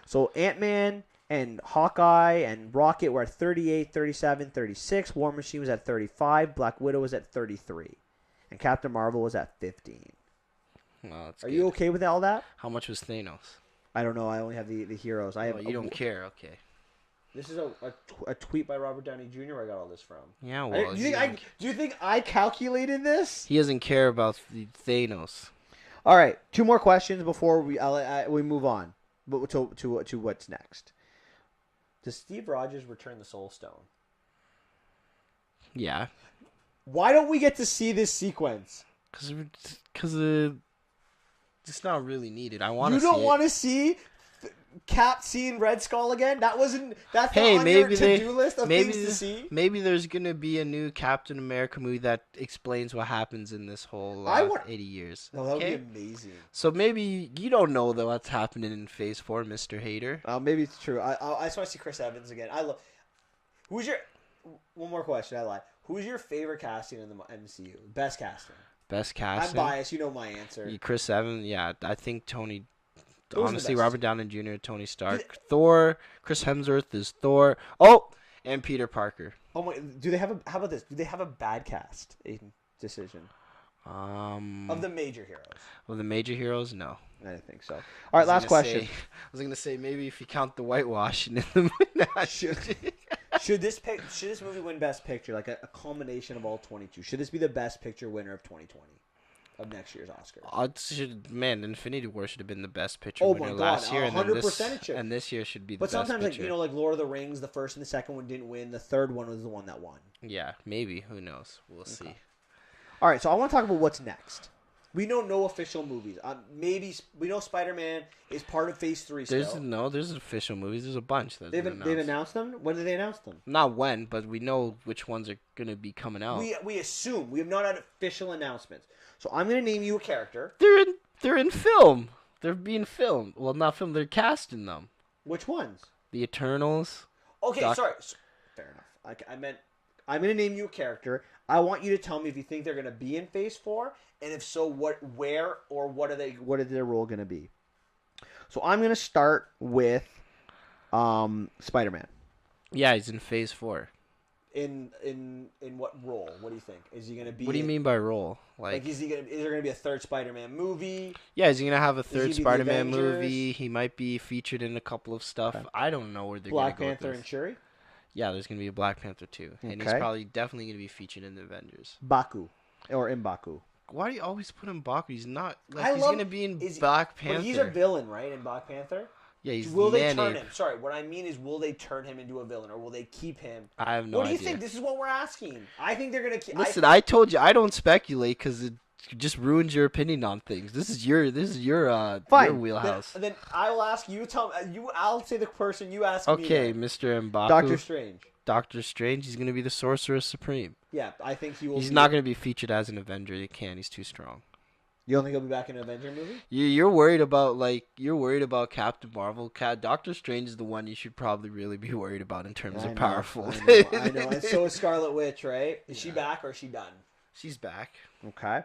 [SPEAKER 1] So Ant-Man and Hawkeye and Rocket were at 38, 37, 36. War Machine was at 35. Black Widow was at 33. And Captain Marvel was at 15.
[SPEAKER 2] Well, that's
[SPEAKER 1] Are you okay with all that?
[SPEAKER 2] How much was Thanos?
[SPEAKER 1] I don't know. I only have the heroes.
[SPEAKER 2] You don't care. Okay.
[SPEAKER 1] This is a tweet by Robert Downey Jr. where I got all this from.
[SPEAKER 2] Yeah, well,
[SPEAKER 1] do you think I calculated this?
[SPEAKER 2] He doesn't care about the Thanos.
[SPEAKER 1] All right, 2 more questions before we move on. But to what's next? Does Steve Rogers return the Soul Stone?
[SPEAKER 2] Yeah.
[SPEAKER 1] Why don't we get to see this sequence?
[SPEAKER 2] Because it's not really needed. I want to.
[SPEAKER 1] You don't want to see Cap seeing Red Skull again? That's not on your to-do list of things to see?
[SPEAKER 2] Maybe there's going to be a new Captain America movie that explains what happens in this whole 80 years.
[SPEAKER 1] No, that would be amazing.
[SPEAKER 2] So maybe you don't know what's happening in Phase 4, Mr. Hater.
[SPEAKER 1] Maybe it's true. I just want to see Chris Evans again. Who's your... One more question, I lied. Who's your favorite casting in the MCU? Best casting?
[SPEAKER 2] Best
[SPEAKER 1] I'm
[SPEAKER 2] casting.
[SPEAKER 1] biased. You know my answer.
[SPEAKER 2] Chris Evans. Yeah, I think Tony.
[SPEAKER 1] Those are the
[SPEAKER 2] Honestly,
[SPEAKER 1] best.
[SPEAKER 2] Robert Downey Jr., Tony Stark, Thor, Chris Hemsworth is Thor. Oh, and Peter Parker.
[SPEAKER 1] Oh my! Do they have a? How about this? Do they have a bad cast? Aiden, decision of the major heroes.
[SPEAKER 2] Of the major heroes, no.
[SPEAKER 1] I didn't think so. All right, last question.
[SPEAKER 2] I was gonna say maybe if you count the whitewashing in the
[SPEAKER 1] Should this movie win Best Picture? Like a culmination of all 22. Should this be the Best Picture winner of 2020 of next year's Oscars?
[SPEAKER 2] Infinity War should have been the Best Picture
[SPEAKER 1] Oh
[SPEAKER 2] winner
[SPEAKER 1] my God,
[SPEAKER 2] last year,
[SPEAKER 1] 100% it should.
[SPEAKER 2] And this year should be the
[SPEAKER 1] But
[SPEAKER 2] Best
[SPEAKER 1] sometimes,
[SPEAKER 2] Picture.
[SPEAKER 1] like Lord of the Rings, the first and the second one didn't win. The third one was the one that won.
[SPEAKER 2] Yeah, maybe. Who knows? We'll see.
[SPEAKER 1] All right, so I want to talk about what's next. We know no official movies. Maybe we know Spider-Man is part of Phase 3 still.
[SPEAKER 2] There's official movies. There's a bunch that
[SPEAKER 1] They've announced them. When did they announce them?
[SPEAKER 2] Not when, but we know which ones are gonna be coming out.
[SPEAKER 1] We assume we have not had official announcements. So I'm gonna name you a character.
[SPEAKER 2] They're in film. They're being filmed. Well, not filmed. They're casting them.
[SPEAKER 1] Which ones?
[SPEAKER 2] The Eternals.
[SPEAKER 1] Okay, sorry. Fair enough. I meant I'm gonna name you a character. I want you to tell me if you think they're gonna be in Phase 4, and if so, what is their role gonna be? So I'm gonna start with Spider-Man.
[SPEAKER 2] Yeah, he's in Phase 4.
[SPEAKER 1] In what role? What do you think? Is he gonna be?
[SPEAKER 2] What do you mean by role? Like
[SPEAKER 1] is there gonna be a third Spider-Man movie?
[SPEAKER 2] Yeah, is he gonna have a third Spider-Man
[SPEAKER 1] Avengers?
[SPEAKER 2] movie? He might be featured in a couple of stuff. Okay. I don't know where they're
[SPEAKER 1] Black
[SPEAKER 2] gonna go.
[SPEAKER 1] Panther and Shuri?
[SPEAKER 2] Yeah, there's gonna be a Black Panther too, and he's definitely gonna be featured in the Avengers.
[SPEAKER 1] Baku, or M'Baku.
[SPEAKER 2] Why do you always put M'Baku? He's not. Like, he's gonna be in Black Panther.
[SPEAKER 1] But he's a villain, right? In Black Panther.
[SPEAKER 2] Yeah, he's.
[SPEAKER 1] Will they turn him? Sorry, what I mean is, will they turn him into a villain, or will they keep him?
[SPEAKER 2] I have no idea.
[SPEAKER 1] What do you think? This is what we're asking. I think they're gonna keep.
[SPEAKER 2] Listen, I told you I don't speculate because it just ruins your opinion on things. This is your wheelhouse.
[SPEAKER 1] Then I will ask you. I'll say the person you ask me.
[SPEAKER 2] Okay, Mr. M'Baku.
[SPEAKER 1] Doctor Strange.
[SPEAKER 2] Doctor Strange. He's gonna be the Sorcerer Supreme.
[SPEAKER 1] Yeah, I think he will.
[SPEAKER 2] He's not gonna be featured as an Avenger. He can't. He's too strong.
[SPEAKER 1] You don't think he'll be back in an Avenger movie?
[SPEAKER 2] You're worried about Captain Marvel. Doctor Strange is the one you should probably really be worried about in terms of powerful.
[SPEAKER 1] I know. And so is Scarlet Witch, right? Is she back or is she done?
[SPEAKER 2] She's back.
[SPEAKER 1] Okay.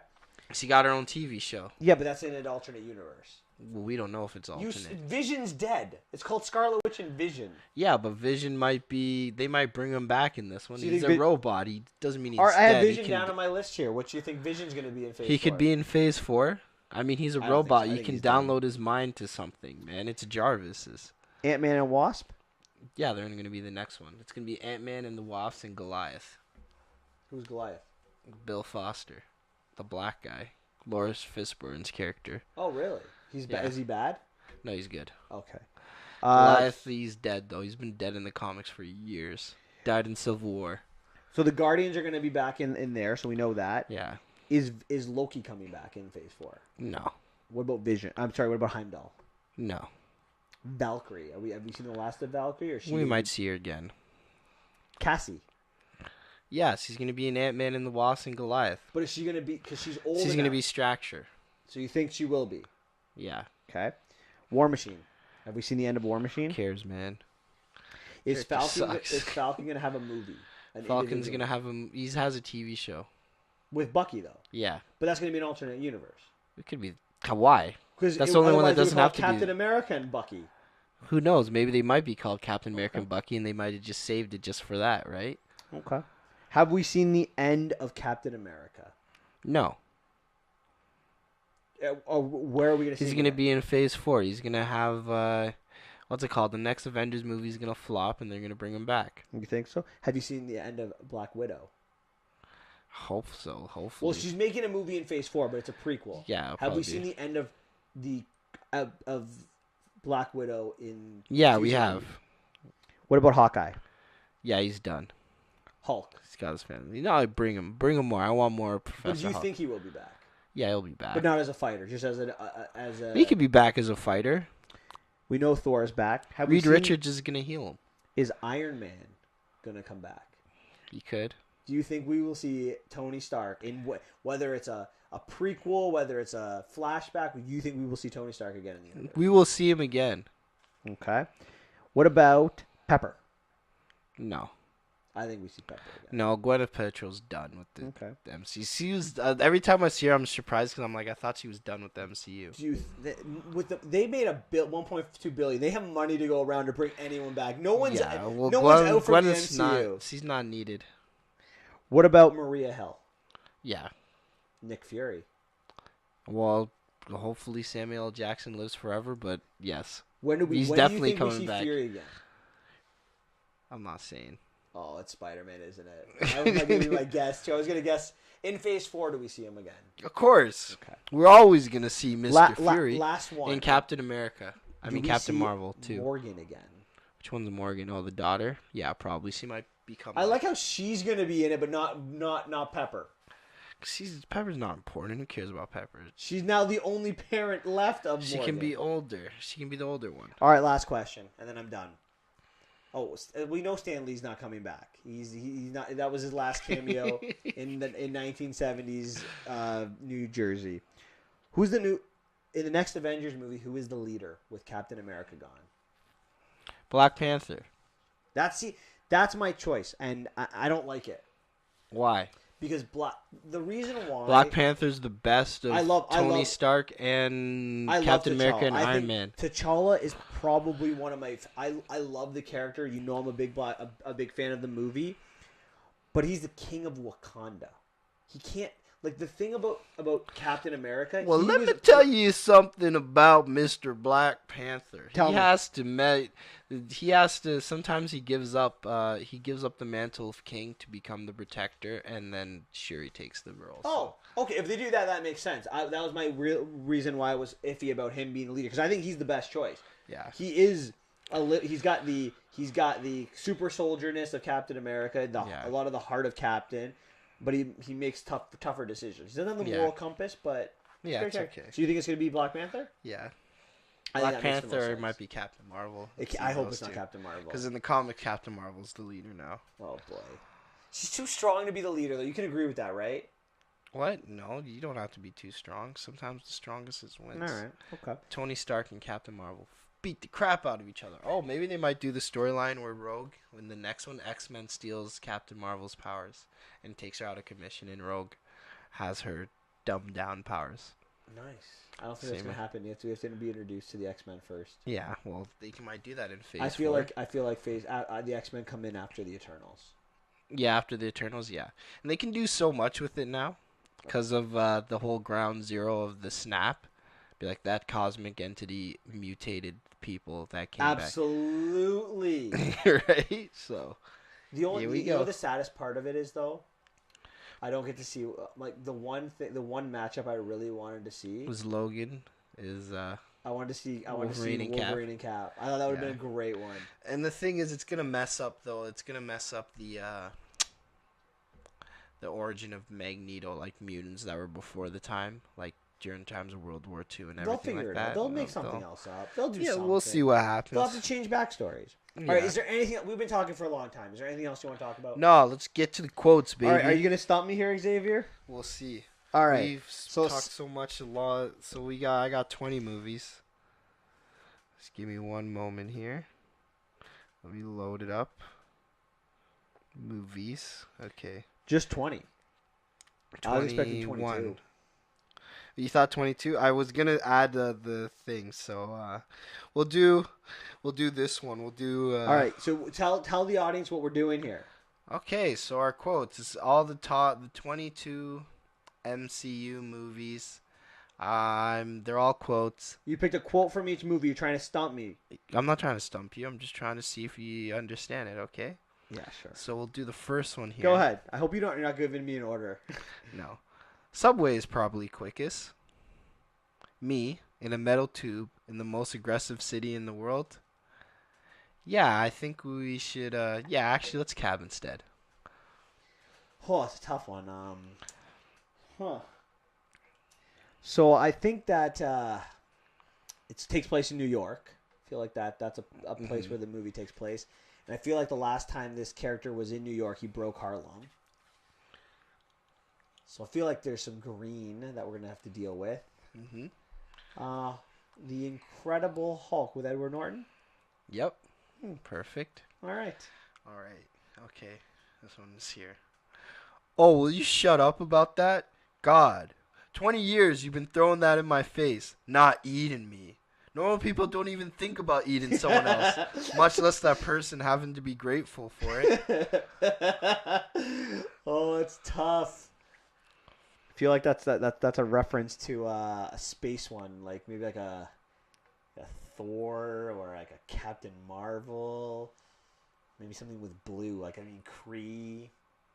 [SPEAKER 2] She got her own TV show.
[SPEAKER 1] Yeah, but that's in an alternate universe.
[SPEAKER 2] Well, we don't know if it's alternate.
[SPEAKER 1] Vision's dead. It's called Scarlet Witch and Vision.
[SPEAKER 2] Yeah, but Vision might be... They might bring him back in this one. He's a robot. He doesn't mean he's dead.
[SPEAKER 1] I have Vision down on my list here. What do you think Vision's going to be in Phase 4?
[SPEAKER 2] He could be in Phase 4. I mean, he's a robot. You can download his mind to something, man. It's Jarvis's.
[SPEAKER 1] Ant-Man and Wasp?
[SPEAKER 2] Yeah, they're going to be the next one. It's going to be Ant-Man and the Wasp and Goliath.
[SPEAKER 1] Who's Goliath?
[SPEAKER 2] Bill Foster. The black guy. Lawrence Fishburne's character.
[SPEAKER 1] Oh, really? Is he bad?
[SPEAKER 2] No, he's good.
[SPEAKER 1] Okay.
[SPEAKER 2] Goliath, he's dead, though. He's been dead in the comics for years. Died in Civil War.
[SPEAKER 1] So the Guardians are going to be back in there, so we know that.
[SPEAKER 2] Yeah.
[SPEAKER 1] Is Loki coming back in Phase 4?
[SPEAKER 2] No.
[SPEAKER 1] What about Vision? I'm sorry, what about Heimdall?
[SPEAKER 2] No.
[SPEAKER 1] Valkyrie. Have we seen the last of Valkyrie?
[SPEAKER 2] We might see her again.
[SPEAKER 1] Cassie.
[SPEAKER 2] Yes, he's going to be in Ant-Man and the Wasp and Goliath.
[SPEAKER 1] But is she going to be... Because she's old
[SPEAKER 2] She's going to be Straxer.
[SPEAKER 1] So you think she will be?
[SPEAKER 2] Yeah.
[SPEAKER 1] Okay. War Machine. Have we seen the end of War Machine?
[SPEAKER 2] Who cares, man?
[SPEAKER 1] Is Falcon going to have a movie?
[SPEAKER 2] Falcon's going to have he has a TV show.
[SPEAKER 1] With Bucky, though?
[SPEAKER 2] Yeah.
[SPEAKER 1] But that's going to be an alternate universe.
[SPEAKER 2] It could be. Why?
[SPEAKER 1] Because
[SPEAKER 2] that's the only one that doesn't have to
[SPEAKER 1] Captain America and Bucky.
[SPEAKER 2] Who knows? Maybe they might be called Captain America and Bucky, and they might have just saved it just for that, right?
[SPEAKER 1] Okay. Have we seen the end of Captain America?
[SPEAKER 2] No.
[SPEAKER 1] Where are we going to see him?
[SPEAKER 2] He's going to be in Phase 4. He's going to have, what's it called? The next Avengers movie is going to flop, and they're going to bring him back.
[SPEAKER 1] You think so? Have you seen the end of Black Widow?
[SPEAKER 2] Hope so. Hopefully.
[SPEAKER 1] Well, she's making a movie in Phase 4, but it's a prequel.
[SPEAKER 2] Yeah.
[SPEAKER 1] Have we seen the end of of Black Widow in?
[SPEAKER 2] Yeah, we have.
[SPEAKER 1] What about Hawkeye?
[SPEAKER 2] Yeah, he's done.
[SPEAKER 1] Hulk.
[SPEAKER 2] He's got his family. No, bring him more. I want more Professor.
[SPEAKER 1] But do you think he will be back?
[SPEAKER 2] Yeah, he'll be back.
[SPEAKER 1] But not as a fighter, just as a.
[SPEAKER 2] He could be back as a fighter.
[SPEAKER 1] We know Thor is back.
[SPEAKER 2] Reed Richards is gonna heal him.
[SPEAKER 1] Is Iron Man gonna come back?
[SPEAKER 2] He could.
[SPEAKER 1] Do you think we will see Tony Stark in whether it's a prequel, whether it's a flashback? Do you think we will see Tony Stark again in the universe?
[SPEAKER 2] We will see him again.
[SPEAKER 1] Okay. What about Pepper?
[SPEAKER 2] No.
[SPEAKER 1] I think we see Pepper again.
[SPEAKER 2] No, Gwyneth Paltrow's done with
[SPEAKER 1] Okay.
[SPEAKER 2] the MCU. She was, every time I see her, I'm surprised because I'm like, I thought she was done with the MCU.
[SPEAKER 1] Do you they made a 1.2 billion. They have money to go around to bring anyone back. No one's
[SPEAKER 2] Well,
[SPEAKER 1] one's out from the
[SPEAKER 2] Gwyneth's
[SPEAKER 1] MCU.
[SPEAKER 2] she's not needed.
[SPEAKER 1] What about Maria Hill?
[SPEAKER 2] Yeah.
[SPEAKER 1] Nick Fury.
[SPEAKER 2] Well, hopefully Samuel L. Jackson lives forever, but yes.
[SPEAKER 1] He's definitely coming we see back. Fury again?
[SPEAKER 2] I'm not saying.
[SPEAKER 1] Oh, it's Spider-Man, isn't it? I was going to be my guess, too. I was going to guess, in Phase 4, do we see him again?
[SPEAKER 2] Of course. Okay. We're always going to see Mr. Fury
[SPEAKER 1] last one.
[SPEAKER 2] in Captain America. Captain Marvel, too.
[SPEAKER 1] Morgan again.
[SPEAKER 2] Which one's Morgan? Oh, the daughter? Yeah, probably. She might become...
[SPEAKER 1] I like how she's going to be in it, but not Pepper.
[SPEAKER 2] Pepper's not important. Who cares about Pepper?
[SPEAKER 1] She's now the only parent left of Morgan.
[SPEAKER 2] She can be older. She can be the older one.
[SPEAKER 1] All right, last question, and then I'm done. Oh, we know Stan Lee's not coming back. He's not. That was his last cameo in 1970s New Jersey. Who's the new in the next Avengers movie? Who is the leader with Captain America gone?
[SPEAKER 2] Black Panther.
[SPEAKER 1] That's my choice, and I don't like it.
[SPEAKER 2] Why?
[SPEAKER 1] Because the reason why
[SPEAKER 2] Black Panther's the best of Tony Stark and Captain America and Iron Man.
[SPEAKER 1] T'Challa is probably one of my. I love the character. You know, I'm a big fan of the movie, but he's the king of Wakanda. He can't the thing about Captain America.
[SPEAKER 2] Well, let me tell you something about Mr. Black Panther. He has to. Sometimes he gives up. He gives up the mantle of king to become the protector, and then Shuri takes the role.
[SPEAKER 1] Oh, okay. If they do that, that makes sense. That was my real reason why I was iffy about him being the leader, because I think he's the best choice.
[SPEAKER 2] Yeah,
[SPEAKER 1] he is. He's got the super soldierness of Captain America. A lot of the heart of Captain, but he makes tougher decisions. He doesn't have the moral compass, but
[SPEAKER 2] it's okay.
[SPEAKER 1] So you think it's gonna be Black Panther?
[SPEAKER 2] Yeah. Black Panther might be Captain Marvel.
[SPEAKER 1] I hope it's not Captain Marvel.
[SPEAKER 2] Because in the comic, Captain Marvel's the leader now.
[SPEAKER 1] Oh, boy. She's too strong to be the leader, though. You can agree with that, right?
[SPEAKER 2] What? No, you don't have to be too strong. Sometimes the strongest is wins.
[SPEAKER 1] All right. Okay.
[SPEAKER 2] Tony Stark and Captain Marvel beat the crap out of each other. Oh, maybe they might do the storyline where Rogue, in the next one, X-Men steals Captain Marvel's powers and takes her out of commission, and Rogue has her dumbed down powers.
[SPEAKER 1] Nice. I don't think that's gonna happen. You have to be introduced to the X-Men first.
[SPEAKER 2] Yeah, well, they might do that in Phase 4.
[SPEAKER 1] I feel like the X-Men come in after the Eternals.
[SPEAKER 2] Yeah, after the Eternals, yeah, and they can do so much with it now because of the whole Ground Zero of the snap. Be like that cosmic entity mutated people that came
[SPEAKER 1] Absolutely.
[SPEAKER 2] back. Right. So
[SPEAKER 1] the saddest part of it is though. I don't get to see the one matchup I really wanted to see
[SPEAKER 2] was Logan.
[SPEAKER 1] I wanted to see Wolverine and Cap. I thought that would have been a great one.
[SPEAKER 2] And the thing is, it's gonna mess up though. It's gonna mess up the origin of Magneto, like mutants that were before the time, like during times of World War II and everything like that. They'll figure it out.
[SPEAKER 1] They'll make something else up. They'll do something.
[SPEAKER 2] Yeah, we'll see what happens.
[SPEAKER 1] They'll have to change backstories. Yeah. All right, is there anything... We've been talking for a long time. Is there anything else you want to talk about?
[SPEAKER 2] No, let's get to the quotes, baby.
[SPEAKER 1] All right, are you going to stump me here, Xavier?
[SPEAKER 2] We'll see.
[SPEAKER 1] All right.
[SPEAKER 2] We've talked so much a lot. So I got 20 movies. Just give me one moment here. Let me load it up. Movies. Okay.
[SPEAKER 1] Just 20. I was expecting 22.
[SPEAKER 2] You thought 22? I was gonna add the thing, so we'll do this one. We'll do.
[SPEAKER 1] All right. So tell the audience what we're doing here.
[SPEAKER 2] Okay, so our quotes is all the 22 MCU movies. They're all quotes.
[SPEAKER 1] You picked a quote from each movie. You're trying to stump me.
[SPEAKER 2] I'm not trying to stump you. I'm just trying to see if you understand it. Okay.
[SPEAKER 1] Yeah, sure.
[SPEAKER 2] So we'll do the first one here.
[SPEAKER 1] Go ahead. I hope you're not giving me an order.
[SPEAKER 2] No. Subway is probably quickest. Me, in a metal tube, in the most aggressive city in the world. Yeah, I think we should, actually, let's cab instead.
[SPEAKER 1] Oh, it's a tough one. So I think that it takes place in New York. I feel like that's a place where the movie takes place. And I feel like the last time this character was in New York, he broke Harlem. So I feel like there's some green that we're going to have to deal with.
[SPEAKER 2] Mm-hmm.
[SPEAKER 1] The Incredible Hulk with Edward Norton?
[SPEAKER 2] Yep. Perfect.
[SPEAKER 1] All right.
[SPEAKER 2] Okay. This one is here. Oh, will you shut up about that? God, 20 years you've been throwing that in my face, not eating me. Normal people don't even think about eating someone else, much less that person having to be grateful for it.
[SPEAKER 1] Oh, it's tough. I feel like that's a reference to a space one, like maybe like a Thor or like a Captain Marvel, maybe something with blue, like Kree,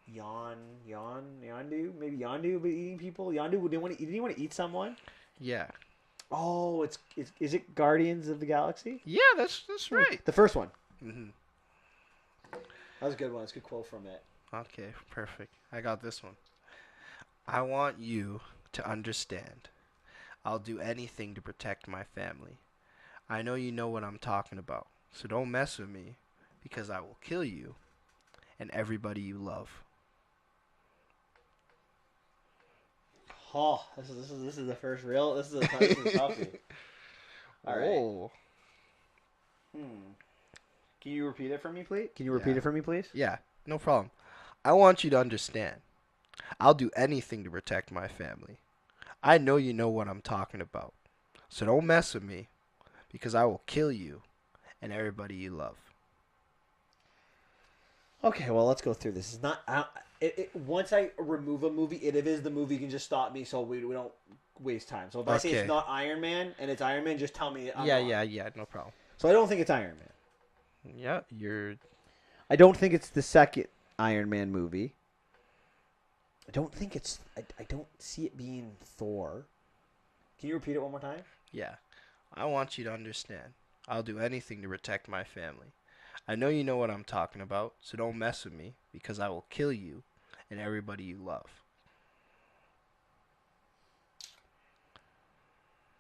[SPEAKER 1] Yondu, maybe Yondu be eating people. Yondu didn't he want to eat someone?
[SPEAKER 2] Yeah.
[SPEAKER 1] Oh, is it Guardians of the Galaxy?
[SPEAKER 2] Yeah, that's right.
[SPEAKER 1] The first one.
[SPEAKER 2] Hmm.
[SPEAKER 1] That was a good one. It's a good quote from it.
[SPEAKER 2] Okay, perfect. I got this one. I want you to understand. I'll do anything to protect my family. I know you know what I'm talking about, so don't mess with me, because I will kill you and everybody you love.
[SPEAKER 1] Oh, this is the first real. This is a toughie. All right.
[SPEAKER 2] Oh.
[SPEAKER 1] Can you repeat it for me, please?
[SPEAKER 2] Yeah, no problem. I want you to understand. I'll do anything to protect my family. I know you know what I'm talking about, so don't mess with me, because I will kill you and everybody you love.
[SPEAKER 1] Okay, well, let's go through this. It's not. Once I remove a movie, if it is the movie, you can just stop me so we don't waste time. So if I say it's not Iron Man and it's Iron Man, just tell me.
[SPEAKER 2] Yeah, no problem.
[SPEAKER 1] So I don't think it's Iron Man.
[SPEAKER 2] Yeah, you're.
[SPEAKER 1] I don't think it's the second Iron Man movie. I don't think it's. I don't see it being Thor. Can you repeat it one more time?
[SPEAKER 2] Yeah. I want you to understand. I'll do anything to protect my family. I know you know what I'm talking about, so don't mess with me, because I will kill you and everybody you love.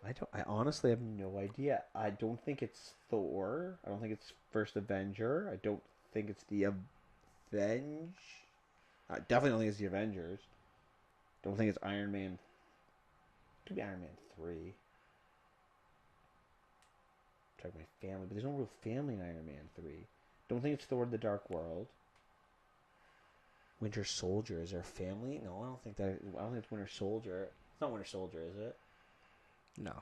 [SPEAKER 1] I honestly have no idea. I don't think it's Thor. I don't think it's First Avenger. I don't think it's the Avenge. I definitely don't think it's the Avengers. Don't think it's Iron Man. Could be Iron Man 3. Protect my family, but there's no real family in Iron Man 3. Don't think it's Thor: The Dark World. Winter Soldier, is there a family? No, I don't think it's Winter Soldier. It's not Winter Soldier, is it?
[SPEAKER 2] No.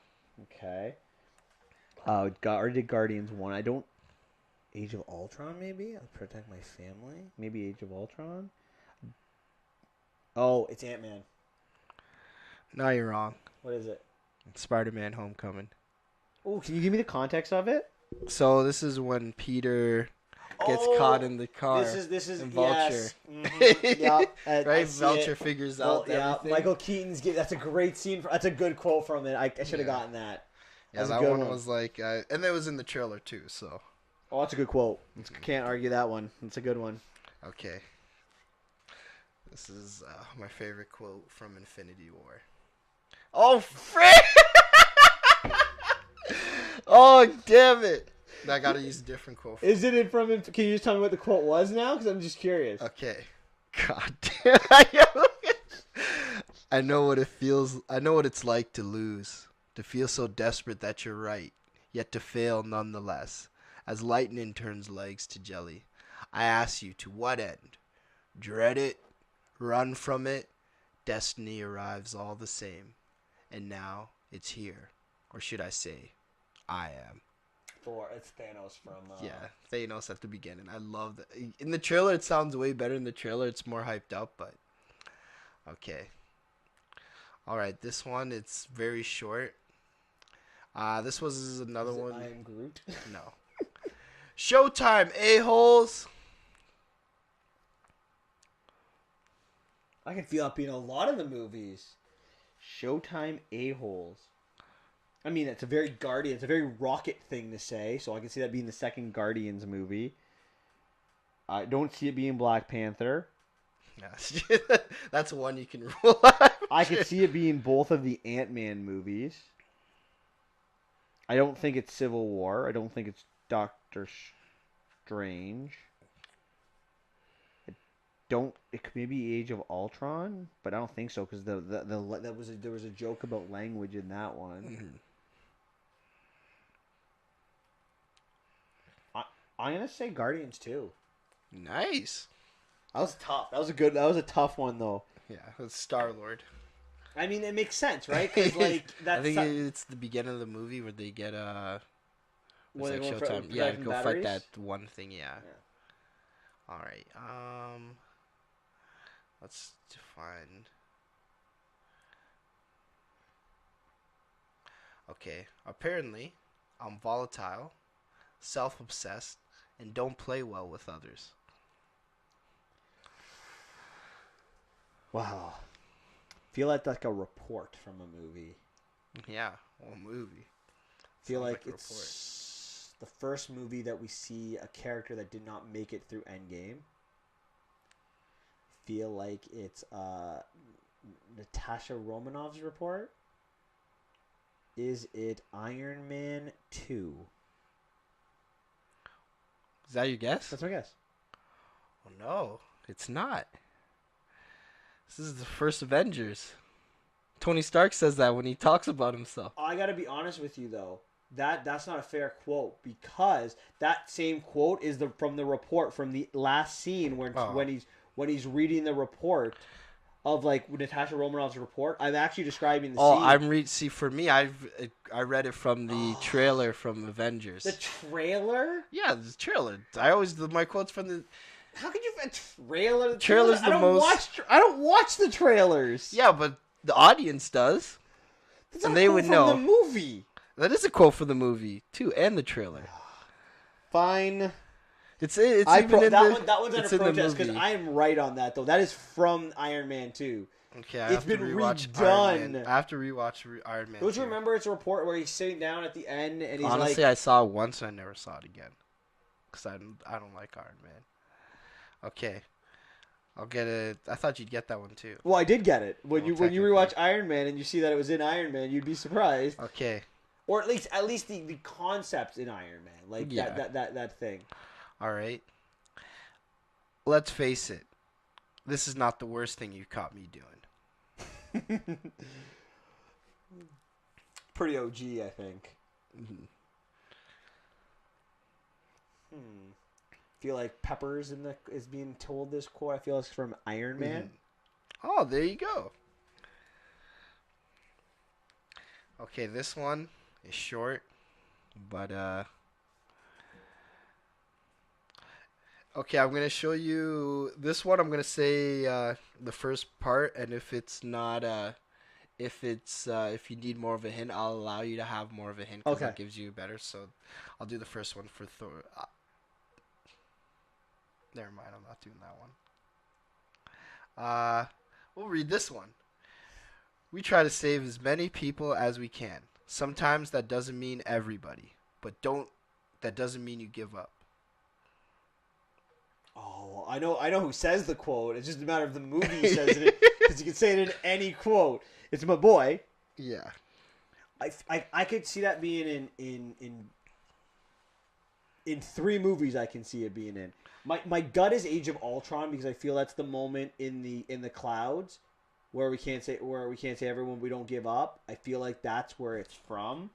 [SPEAKER 1] Okay. Already did Guardians 1. I don't. Age of Ultron, maybe? I'll protect my family? Maybe Age of Ultron? Oh, it's Ant-Man.
[SPEAKER 2] No, you're wrong.
[SPEAKER 1] What is it?
[SPEAKER 2] It's Spider-Man Homecoming.
[SPEAKER 1] Oh, can you give me the context of it?
[SPEAKER 2] So this is when Peter gets caught in the car.
[SPEAKER 1] This is
[SPEAKER 2] and Vulture.
[SPEAKER 1] Yes. Mm-hmm. Yep.
[SPEAKER 2] Right? Vulture figures out everything.
[SPEAKER 1] Michael Keaton's that's a great scene. That's a good quote from it. I should have gotten that.
[SPEAKER 2] Yeah, that one was like, and it was in the trailer too. So.
[SPEAKER 1] Oh, that's a good quote. Can't argue that one. It's a good one.
[SPEAKER 2] Okay. This is my favorite quote from Infinity War. Oh, frick! Oh, damn it! I gotta use a different quote.
[SPEAKER 1] Is it from? Can you just tell me what the quote was now? Because I'm just curious.
[SPEAKER 2] Okay. God damn. I know what it feels. I know what it's like to lose. To feel so desperate that you're right, yet to fail nonetheless. As lightning turns legs to jelly. I ask you, to what end? Dread it? Run from it? Destiny arrives all the same. And now it's here. Or should I say, I am.
[SPEAKER 1] It's Thanos from...
[SPEAKER 2] Yeah, Thanos at the beginning. I love that. In the trailer, it sounds way better in the trailer. It's more hyped up, but... Okay. Alright, this one, it's very short. This was another one.
[SPEAKER 1] I Am Groot?
[SPEAKER 2] No. Showtime, a-holes!
[SPEAKER 1] I can feel that being a lot of the movies. Showtime, a-holes. I mean, it's a very Rocket thing to say, so I can see that being the second Guardians movie. I don't see it being Black Panther.
[SPEAKER 2] Yeah, that's one you can rule out.
[SPEAKER 1] I could see it being both of the Ant-Man movies. I don't think it's Civil War. I don't think it's Doctor Strange. It could maybe Age of Ultron, but I don't think so because there was a joke about language in that one.
[SPEAKER 2] Mm-hmm.
[SPEAKER 1] I'm gonna say Guardians 2.
[SPEAKER 2] Nice.
[SPEAKER 1] That was tough. That was a good. That was a tough one though.
[SPEAKER 2] Yeah, it's Star Lord.
[SPEAKER 1] I mean, it makes sense, right? Because like that's
[SPEAKER 2] I think it's the beginning of the movie where they get it's
[SPEAKER 1] when
[SPEAKER 2] like
[SPEAKER 1] they go
[SPEAKER 2] Showtime.
[SPEAKER 1] for
[SPEAKER 2] Yeah,
[SPEAKER 1] protecting
[SPEAKER 2] go fight
[SPEAKER 1] batteries.
[SPEAKER 2] that one thing. Yeah.
[SPEAKER 1] Yeah.
[SPEAKER 2] All right. Let's define. Okay. Apparently, I'm volatile, self-obsessed, and don't play well with others.
[SPEAKER 1] Wow. Feel like a report from a movie.
[SPEAKER 2] Yeah, well, movie.
[SPEAKER 1] Feel
[SPEAKER 2] Sounds
[SPEAKER 1] like
[SPEAKER 2] a
[SPEAKER 1] it's the first movie that we see a character that did not make it through Endgame. Feel like it's Natasha Romanoff's report. Is it Iron Man 2?
[SPEAKER 2] Is that your guess?
[SPEAKER 1] That's my guess.
[SPEAKER 2] Oh no, it's not. This is the first Avengers. Tony Stark says that when he talks about himself.
[SPEAKER 1] I gotta be honest with you though. That's not a fair quote because that same quote is from the report from the last scene when he's reading the report of like Natasha Romanoff's report. I'm actually describing the scene.
[SPEAKER 2] See, for me, I read it from the trailer from Avengers.
[SPEAKER 1] The trailer?
[SPEAKER 2] Yeah, the trailer. My quotes from the.
[SPEAKER 1] How could you a trailer?
[SPEAKER 2] Trailer's the most.
[SPEAKER 1] I don't watch the trailers.
[SPEAKER 2] Yeah, but the audience does.
[SPEAKER 1] That's
[SPEAKER 2] and
[SPEAKER 1] not
[SPEAKER 2] they
[SPEAKER 1] cool
[SPEAKER 2] would
[SPEAKER 1] from
[SPEAKER 2] know.
[SPEAKER 1] The movie.
[SPEAKER 2] That is a quote from the movie too, and the trailer.
[SPEAKER 1] Fine.
[SPEAKER 2] It's even in the.
[SPEAKER 1] That one's
[SPEAKER 2] it's
[SPEAKER 1] under
[SPEAKER 2] in the
[SPEAKER 1] protest because
[SPEAKER 2] movie.
[SPEAKER 1] I am right on that though. That is from Iron Man 2.
[SPEAKER 2] Okay, I
[SPEAKER 1] It's
[SPEAKER 2] have to
[SPEAKER 1] been
[SPEAKER 2] rewatch
[SPEAKER 1] redone.
[SPEAKER 2] Iron Man. I have to rewatch Iron Man.
[SPEAKER 1] Don't you
[SPEAKER 2] 2.
[SPEAKER 1] remember its report where he's sitting down at the end and he's
[SPEAKER 2] Honestly,
[SPEAKER 1] like,
[SPEAKER 2] I saw it once and I never saw it again. Because I don't like Iron Man. Okay. I'll get it. I thought you'd get that one too.
[SPEAKER 1] well, I did get it. When you
[SPEAKER 2] technically.
[SPEAKER 1] rewatch Iron Man and you see that it was in Iron Man, you'd be surprised.
[SPEAKER 2] Okay.
[SPEAKER 1] Or at least the concepts in Iron Man. Like
[SPEAKER 2] Yeah.
[SPEAKER 1] that thing.
[SPEAKER 2] All right. Let's face it. This is not the worst thing you caught me doing.
[SPEAKER 1] Pretty OG, I think.
[SPEAKER 2] Mhm.
[SPEAKER 1] Feel like Peppers is being told this quote. I feel it's from Iron Man.
[SPEAKER 2] Oh, there you go. Okay, this one is short, but okay, I'm gonna show you this one. I'm gonna say the first part, and if it's not if you need more of a hint, I'll allow you to have more of a hint because
[SPEAKER 1] Okay.
[SPEAKER 2] that gives you better. So I'll do the first one for Thor. Never mind, I'm not doing that one. We'll read this one. We try to save as many people as we can. Sometimes that doesn't mean everybody, but that doesn't mean you give up.
[SPEAKER 1] Oh, I know who says the quote. It's just a matter of the movie says it because you can say it in any quote. It's my boy.
[SPEAKER 2] Yeah.
[SPEAKER 1] I could see that being in 3 movies. I can see it being in. My gut is Age of Ultron because I feel that's the moment in the clouds where we can't say everyone we don't give up. I feel like that's where it's from.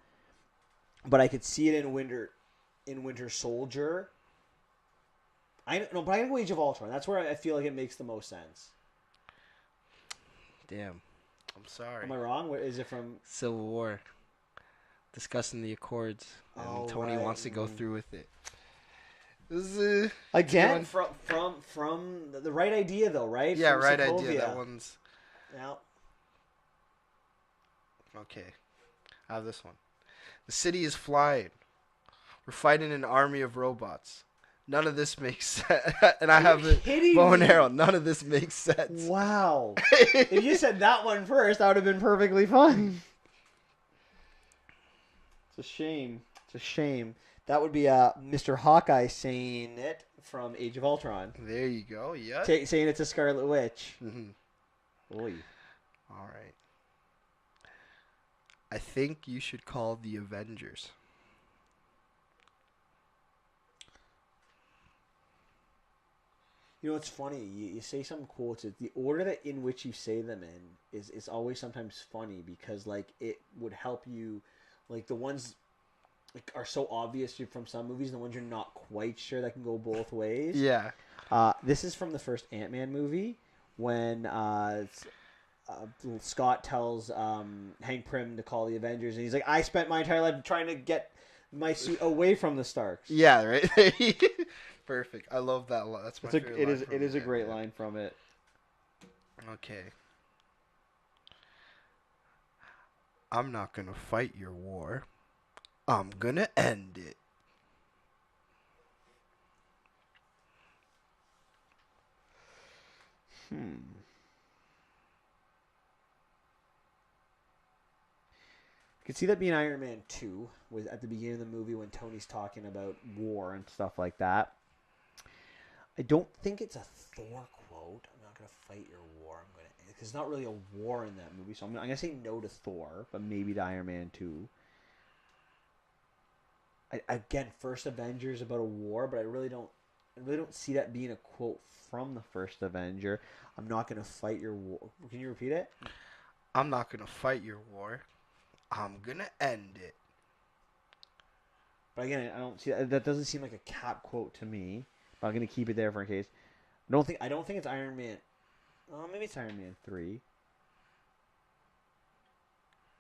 [SPEAKER 1] But I could see it in Winter Soldier. But I gotta go Age of Ultron. That's where I feel like it makes the most sense.
[SPEAKER 2] Damn. I'm sorry.
[SPEAKER 1] Am I wrong? What is it from?
[SPEAKER 2] Civil War. Discussing the Accords, and
[SPEAKER 1] Oh,
[SPEAKER 2] Tony
[SPEAKER 1] right.
[SPEAKER 2] wants to go through with it. This is
[SPEAKER 1] Again, from the right idea though, right?
[SPEAKER 2] yeah,
[SPEAKER 1] From
[SPEAKER 2] right
[SPEAKER 1] Sokovia.
[SPEAKER 2] idea. That one's
[SPEAKER 1] Yeah.
[SPEAKER 2] okay. I have this one. The city is flying. We're fighting an army of robots. None of this makes sense. And I have a bow and arrow. None of this makes sense.
[SPEAKER 1] Wow. If you said that one first, that would have been perfectly fine. It's a shame. It's a shame. That would be Mr. Hawkeye saying it from Age of Ultron.
[SPEAKER 2] There you go. Yeah.
[SPEAKER 1] Saying it's a Scarlet Witch.
[SPEAKER 2] Mm-hmm.
[SPEAKER 1] Oy.
[SPEAKER 2] All right. I think you should call the Avengers.
[SPEAKER 1] You know, it's funny. You say some quotes. The order in which you say them in is always sometimes funny because, like, it would help you. Like, the ones like, are so obvious from some movies, and the ones you're not quite sure that can go both ways.
[SPEAKER 2] Yeah.
[SPEAKER 1] This is from the first Ant-Man movie when Scott tells Hank Pym to call the Avengers, and he's like, "I spent my entire life trying to get my suit away from the Starks."
[SPEAKER 2] Yeah, right. Perfect. I love that line. That's my favorite line.
[SPEAKER 1] It is a great line from it.
[SPEAKER 2] Okay. I'm not gonna fight your war. I'm gonna end it.
[SPEAKER 1] You could see that being Iron Man 2 was at the beginning of the movie when Tony's talking about war and stuff like that. I don't think it's a Thor quote. I'm not going to fight your war. I'm going to, because it's not really a war in that movie. So I'm going to say no to Thor, but maybe to Iron Man 2. Again, first Avengers about a war, but I really don't see that being a quote from the first Avenger. I'm not going to fight your war. Can you repeat it?
[SPEAKER 2] I'm not gonna fight your war. I'm gonna end it.
[SPEAKER 1] But again, I don't see that. That doesn't seem like a Cap quote to me. But I'm gonna keep it there for a case. I don't think it's Iron Man. Oh, maybe it's Iron Man 3.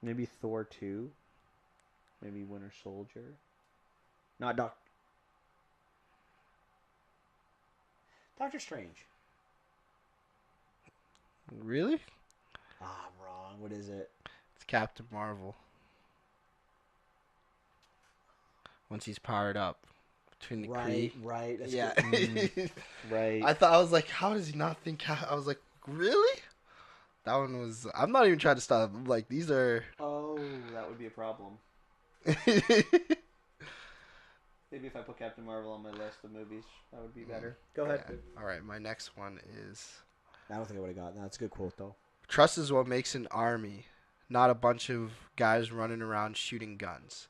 [SPEAKER 1] Maybe Thor 2. Maybe Winter Soldier. Not Doctor Strange.
[SPEAKER 2] Really?
[SPEAKER 1] Ah, I'm wrong. What is it?
[SPEAKER 2] It's Captain Marvel. Once he's powered up. Between the Kree.
[SPEAKER 1] Right. That's
[SPEAKER 2] yeah.
[SPEAKER 1] Right.
[SPEAKER 2] I was like, how does he not think? I was like, really? That one was. I'm not even trying to stop. I'm like, these are.
[SPEAKER 1] Oh, that would be a problem. Maybe if I put Captain Marvel on my list of movies, that would be better. Go ahead.
[SPEAKER 2] Yeah. All right, my next one is.
[SPEAKER 1] I don't think I would have gotten that. That's a good quote, though.
[SPEAKER 2] Trust is what makes an army, not a bunch of guys running around shooting guns.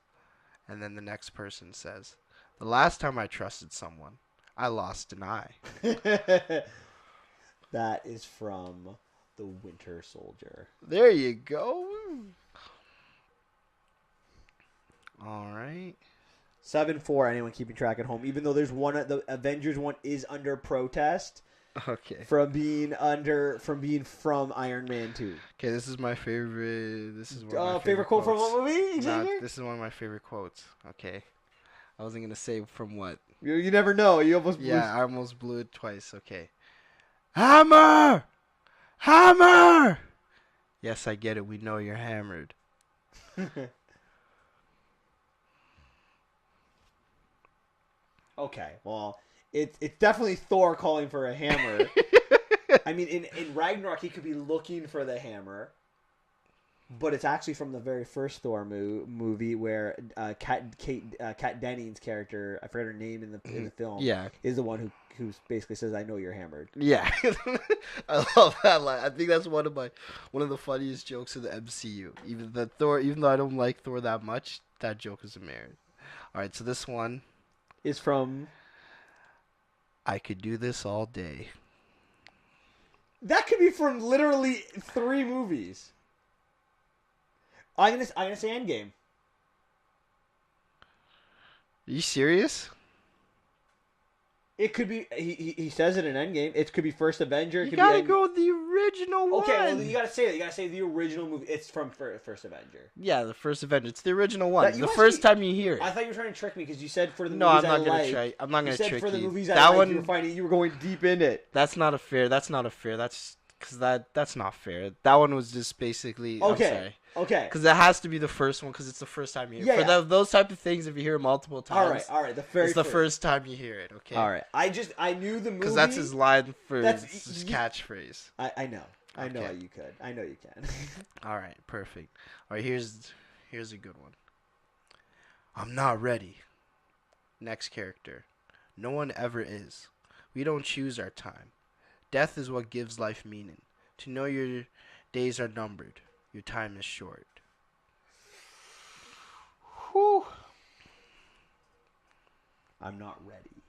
[SPEAKER 2] And then the next person says, the last time I trusted someone, I lost an eye.
[SPEAKER 1] That is from The Winter Soldier.
[SPEAKER 2] There you go. All right.
[SPEAKER 1] 7-4, anyone keeping track at home. Even though there's one, the Avengers one is under protest.
[SPEAKER 2] Okay.
[SPEAKER 1] From being from Iron Man 2.
[SPEAKER 2] Okay, this is my favorite. This is one of my
[SPEAKER 1] favorite quote from what movie?
[SPEAKER 2] This is one of my favorite quotes. Okay. I wasn't going to say from what.
[SPEAKER 1] You never know. You almost blew.
[SPEAKER 2] Yeah, I almost blew it twice. Okay. Hammer! Hammer! Yes, I get it. We know you're hammered.
[SPEAKER 1] Okay, well, it's definitely Thor calling for a hammer. I mean, in Ragnarok, he could be looking for the hammer, but it's actually from the very first Thor movie where Kat Dennings' character, I forget her name in the film,
[SPEAKER 2] Yeah.
[SPEAKER 1] is the one who basically says, "I know you're hammered."
[SPEAKER 2] Yeah. I love that line. I think that's one of the funniest jokes in the MCU. Even though I don't like Thor that much, that joke is hilarious. All right, so this one
[SPEAKER 1] is from.
[SPEAKER 2] I could do this all day.
[SPEAKER 1] That could be from literally 3 movies. I'm gonna say Endgame.
[SPEAKER 2] Are you serious?
[SPEAKER 1] It could be. He says it in Endgame. It could be First Avenger.
[SPEAKER 2] You gotta go with the original one.
[SPEAKER 1] Okay, well you gotta say that. You gotta say the original movie. It's from First Avenger.
[SPEAKER 2] Yeah, the First Avenger. It's the original one.
[SPEAKER 1] That,
[SPEAKER 2] the first time you hear it.
[SPEAKER 1] I thought you were trying to trick me because you said for the
[SPEAKER 2] No,
[SPEAKER 1] movies
[SPEAKER 2] I'm not gonna
[SPEAKER 1] like,
[SPEAKER 2] try. I'm not gonna trick you.
[SPEAKER 1] For the movies
[SPEAKER 2] that
[SPEAKER 1] I
[SPEAKER 2] one,
[SPEAKER 1] you were going deep in it.
[SPEAKER 2] That's not fair. That's not because that's not fair. That one was just basically.
[SPEAKER 1] Okay.
[SPEAKER 2] I'm sorry.
[SPEAKER 1] Okay.
[SPEAKER 2] Because that has to be the first one because it's the first time you hear it.
[SPEAKER 1] Yeah.
[SPEAKER 2] those type of things, if you hear it multiple times.
[SPEAKER 1] All right.
[SPEAKER 2] It's the first time you hear it. Okay.
[SPEAKER 1] All right. I knew the movie.
[SPEAKER 2] Because that's his line for his catchphrase.
[SPEAKER 1] I know. I know
[SPEAKER 2] Okay.
[SPEAKER 1] you could. I know you can.
[SPEAKER 2] All right. Perfect. All right. Here's a good one. I'm not ready. Next character. No one ever is. We don't choose our time. Death is what gives life meaning. To know your days are numbered. Your time is short.
[SPEAKER 1] Whew. I'm not ready.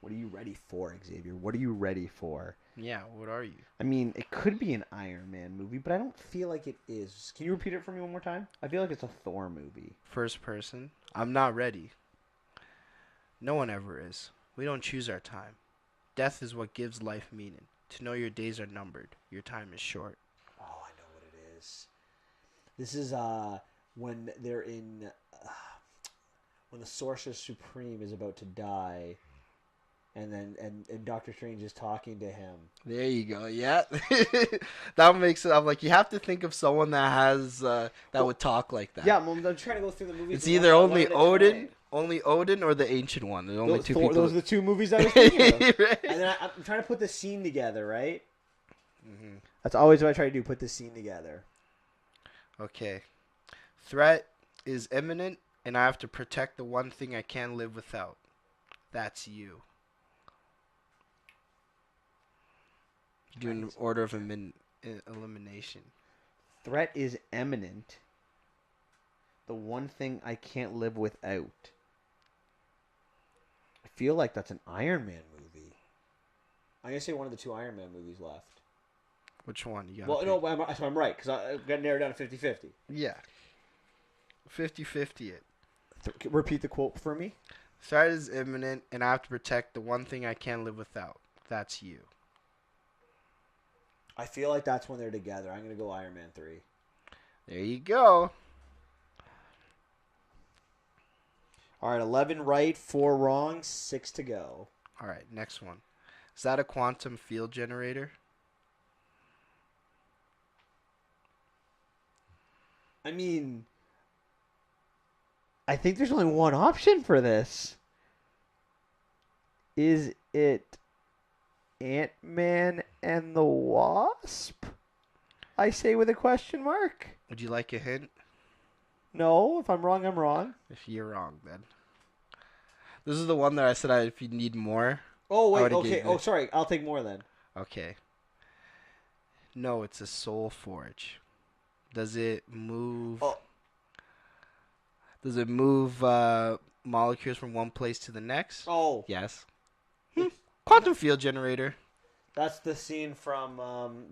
[SPEAKER 1] What are you ready for, Xavier? What are you ready for?
[SPEAKER 2] Yeah, what are you?
[SPEAKER 1] I mean, it could be an Iron Man movie, but I don't feel like it is. Can you repeat it for me one more time? I feel like it's a Thor movie.
[SPEAKER 2] First person. I'm not ready. No one ever is. We don't choose our time. Death is what gives life meaning. To know your days are numbered, your time is short.
[SPEAKER 1] Oh, I know what it is. This is when they're in when the Sorcerer Supreme is about to die, and then and Doctor Strange is talking to him.
[SPEAKER 2] There you go. Yeah, that makes it. I'm like, you have to think of someone that has that would talk like that.
[SPEAKER 1] Yeah, I'm trying to go through the movies.
[SPEAKER 2] It's either only Odin, or the Ancient One. There's only two people.
[SPEAKER 1] Those are the two movies I was thinking of.
[SPEAKER 2] Right.
[SPEAKER 1] And then I'm trying to put the scene together, right?
[SPEAKER 2] Mm-hmm.
[SPEAKER 1] That's always what I try to do. Put the scene together.
[SPEAKER 2] Okay. Threat is imminent, and I have to protect the one thing I can't live without. That's you. Do an order of elimination.
[SPEAKER 1] Threat is imminent. The one thing I can't live without. I feel like that's an Iron Man movie. I'm gonna say one of the two Iron Man movies left.
[SPEAKER 2] Which one? You
[SPEAKER 1] Well, no, so I'm right because I got narrowed down to 50-50.
[SPEAKER 2] Yeah. 50-50 it.
[SPEAKER 1] Repeat the quote for me.
[SPEAKER 2] Threat is imminent, and I have to protect the one thing I can't live without. That's you.
[SPEAKER 1] I feel like that's when they're together. I'm gonna go Iron Man 3.
[SPEAKER 2] There you go.
[SPEAKER 1] All right, 11 right, 4 wrong, 6 to go.
[SPEAKER 2] All right, next one. Is that a quantum field generator?
[SPEAKER 1] I mean, I think there's only one option for this. Is it Ant-Man and the Wasp? I say with a question mark.
[SPEAKER 2] Would you like a hint?
[SPEAKER 1] No, if I'm wrong, I'm wrong.
[SPEAKER 2] If you're wrong, then. This is the one that I said if you need more.
[SPEAKER 1] Oh, wait, okay. Oh, sorry. I'll take more then.
[SPEAKER 2] Okay. No, it's a soul forge. Does it move...
[SPEAKER 1] Oh.
[SPEAKER 2] Does it move molecules from one place to the next?
[SPEAKER 1] Oh.
[SPEAKER 2] Yes. Quantum field generator.
[SPEAKER 1] That's the scene from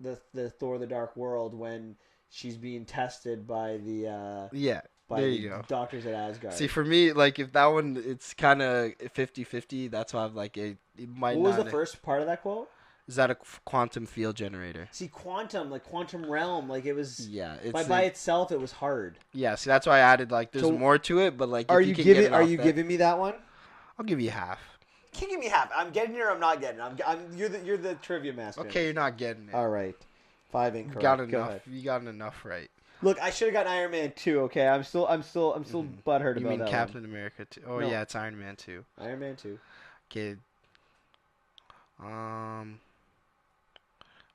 [SPEAKER 1] the Thor: The Dark World when she's being tested by the
[SPEAKER 2] there you go.
[SPEAKER 1] doctors at Asgard.
[SPEAKER 2] See, for me, like if that one, it's kind of 50-50. That's why I'm like it might.
[SPEAKER 1] What was
[SPEAKER 2] not,
[SPEAKER 1] the first part of that quote?
[SPEAKER 2] Is that a quantum field generator?
[SPEAKER 1] See, quantum, like quantum realm, like it was.
[SPEAKER 2] Yeah,
[SPEAKER 1] by itself, it was hard.
[SPEAKER 2] Yeah, see, that's why I added like there's more to it, but like
[SPEAKER 1] are you giving me that one?
[SPEAKER 2] I'll give you half.
[SPEAKER 1] Can't give me half. I'm getting it or I'm not getting it. You're the trivia master.
[SPEAKER 2] Okay, you're not getting it.
[SPEAKER 1] All right, 5 incorrect.
[SPEAKER 2] Got enough. You got enough right.
[SPEAKER 1] Look, I should have gotten Iron Man 2. Okay, I'm still butthurt about that.
[SPEAKER 2] You mean Captain America 2? Oh no. Yeah, it's Iron Man 2.
[SPEAKER 1] Iron Man 2.
[SPEAKER 2] Okay.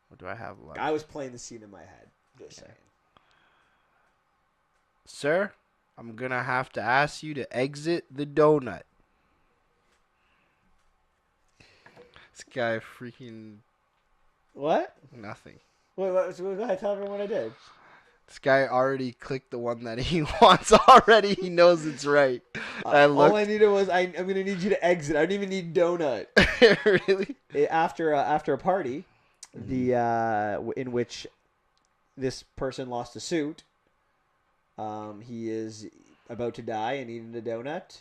[SPEAKER 2] What do I have left?
[SPEAKER 1] I was playing the scene in my head. Just saying.
[SPEAKER 2] Sir, I'm gonna have to ask you to exit the donut. This guy freaking...
[SPEAKER 1] What?
[SPEAKER 2] Nothing.
[SPEAKER 1] Wait, go ahead, tell everyone what I did.
[SPEAKER 2] This guy already clicked the one that he wants already. He knows it's right.
[SPEAKER 1] All I needed was, I'm going to need you to exit. I don't even need donut.
[SPEAKER 2] Really?
[SPEAKER 1] After a party, in which this person lost a suit, he is about to die and eating a donut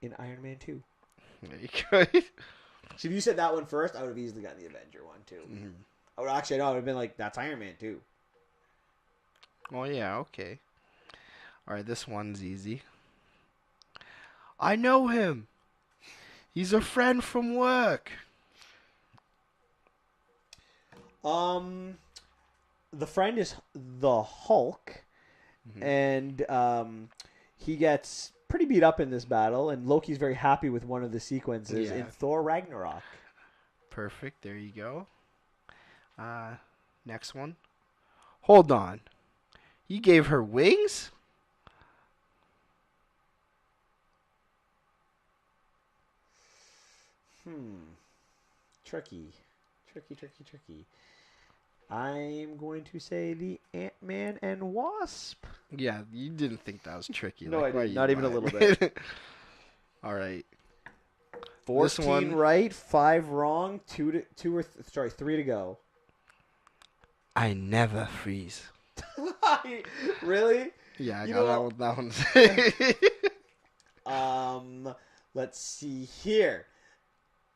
[SPEAKER 1] in Iron Man 2.
[SPEAKER 2] There you go.
[SPEAKER 1] So if you said that one first, I would have easily gotten the Avenger one too.
[SPEAKER 2] Mm-hmm.
[SPEAKER 1] I would have been like, that's Iron Man 2.
[SPEAKER 2] Oh yeah, okay. All right, this one's easy. I know him. He's a friend from work.
[SPEAKER 1] The friend is the Hulk, and he gets pretty beat up in this battle, and Loki's very happy with one of the sequences in Thor Ragnarok.
[SPEAKER 2] Perfect. There you go. Next one. Hold on. You gave her wings?
[SPEAKER 1] Tricky. I'm going to say the Ant-Man and Wasp.
[SPEAKER 2] Yeah, you didn't think that was tricky.
[SPEAKER 1] No, I didn't. Not even a little bit.
[SPEAKER 2] All right.
[SPEAKER 1] 14 right, 5 wrong, 3 to go.
[SPEAKER 2] I never freeze.
[SPEAKER 1] Really?
[SPEAKER 2] Yeah, I got that one.
[SPEAKER 1] Let's see here.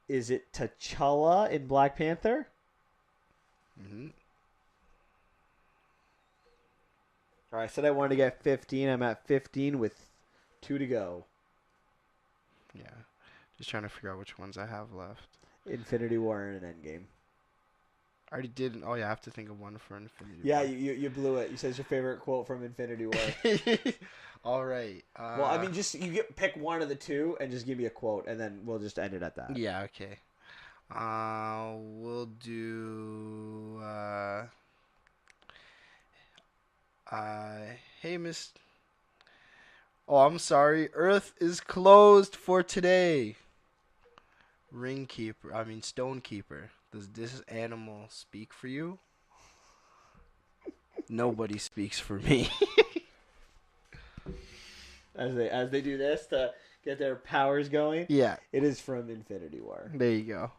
[SPEAKER 1] Is it T'Challa in Black Panther?
[SPEAKER 2] Mm-hmm.
[SPEAKER 1] All right, I said I wanted to get 15. I'm at 15 with 2 to go.
[SPEAKER 2] Yeah. Just trying to figure out which ones I have left.
[SPEAKER 1] Infinity War and an Endgame.
[SPEAKER 2] I already did. Oh, yeah, I have to think of one for Infinity
[SPEAKER 1] Yeah,
[SPEAKER 2] War.
[SPEAKER 1] you blew it. You said it's your favorite quote from Infinity War.
[SPEAKER 2] All right.
[SPEAKER 1] Well, I mean, just pick one of the two and just give me a quote, and then we'll just end it at that.
[SPEAKER 2] Yeah, okay. We'll do. Hey, Miss. Oh, I'm sorry. Earth is closed for today. Stonekeeper. Does this animal speak for you? Nobody speaks for me.
[SPEAKER 1] As they do this to get their powers going.
[SPEAKER 2] Yeah,
[SPEAKER 1] It is from Infinity War.
[SPEAKER 2] there you go.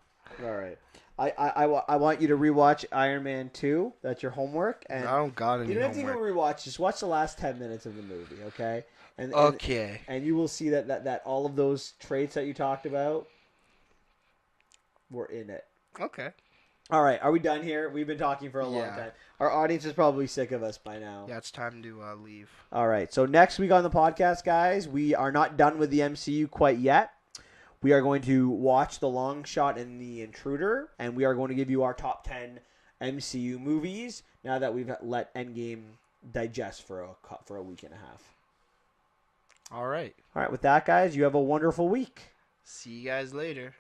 [SPEAKER 1] All right. I want you to rewatch Iron Man 2. That's your homework. And
[SPEAKER 2] I don't got any
[SPEAKER 1] you don't have to even
[SPEAKER 2] homework.
[SPEAKER 1] rewatch. Just watch the last 10 minutes of the movie, okay?
[SPEAKER 2] Okay.
[SPEAKER 1] And you will see that all of those traits that you talked about were in it.
[SPEAKER 2] Okay.
[SPEAKER 1] All right. Are we done here? We've been talking for a long
[SPEAKER 2] Yeah.
[SPEAKER 1] time. Our audience is probably sick of us by now.
[SPEAKER 2] Yeah, it's time to leave.
[SPEAKER 1] All right. So next week on the podcast, guys, we are not done with the MCU quite yet. We are going to watch The Long Shot and The Intruder, and we are going to give you our top 10 MCU movies now that we've let Endgame digest for a week and a half.
[SPEAKER 2] All right.
[SPEAKER 1] All right. With that, guys, you have a wonderful week.
[SPEAKER 2] See you guys later.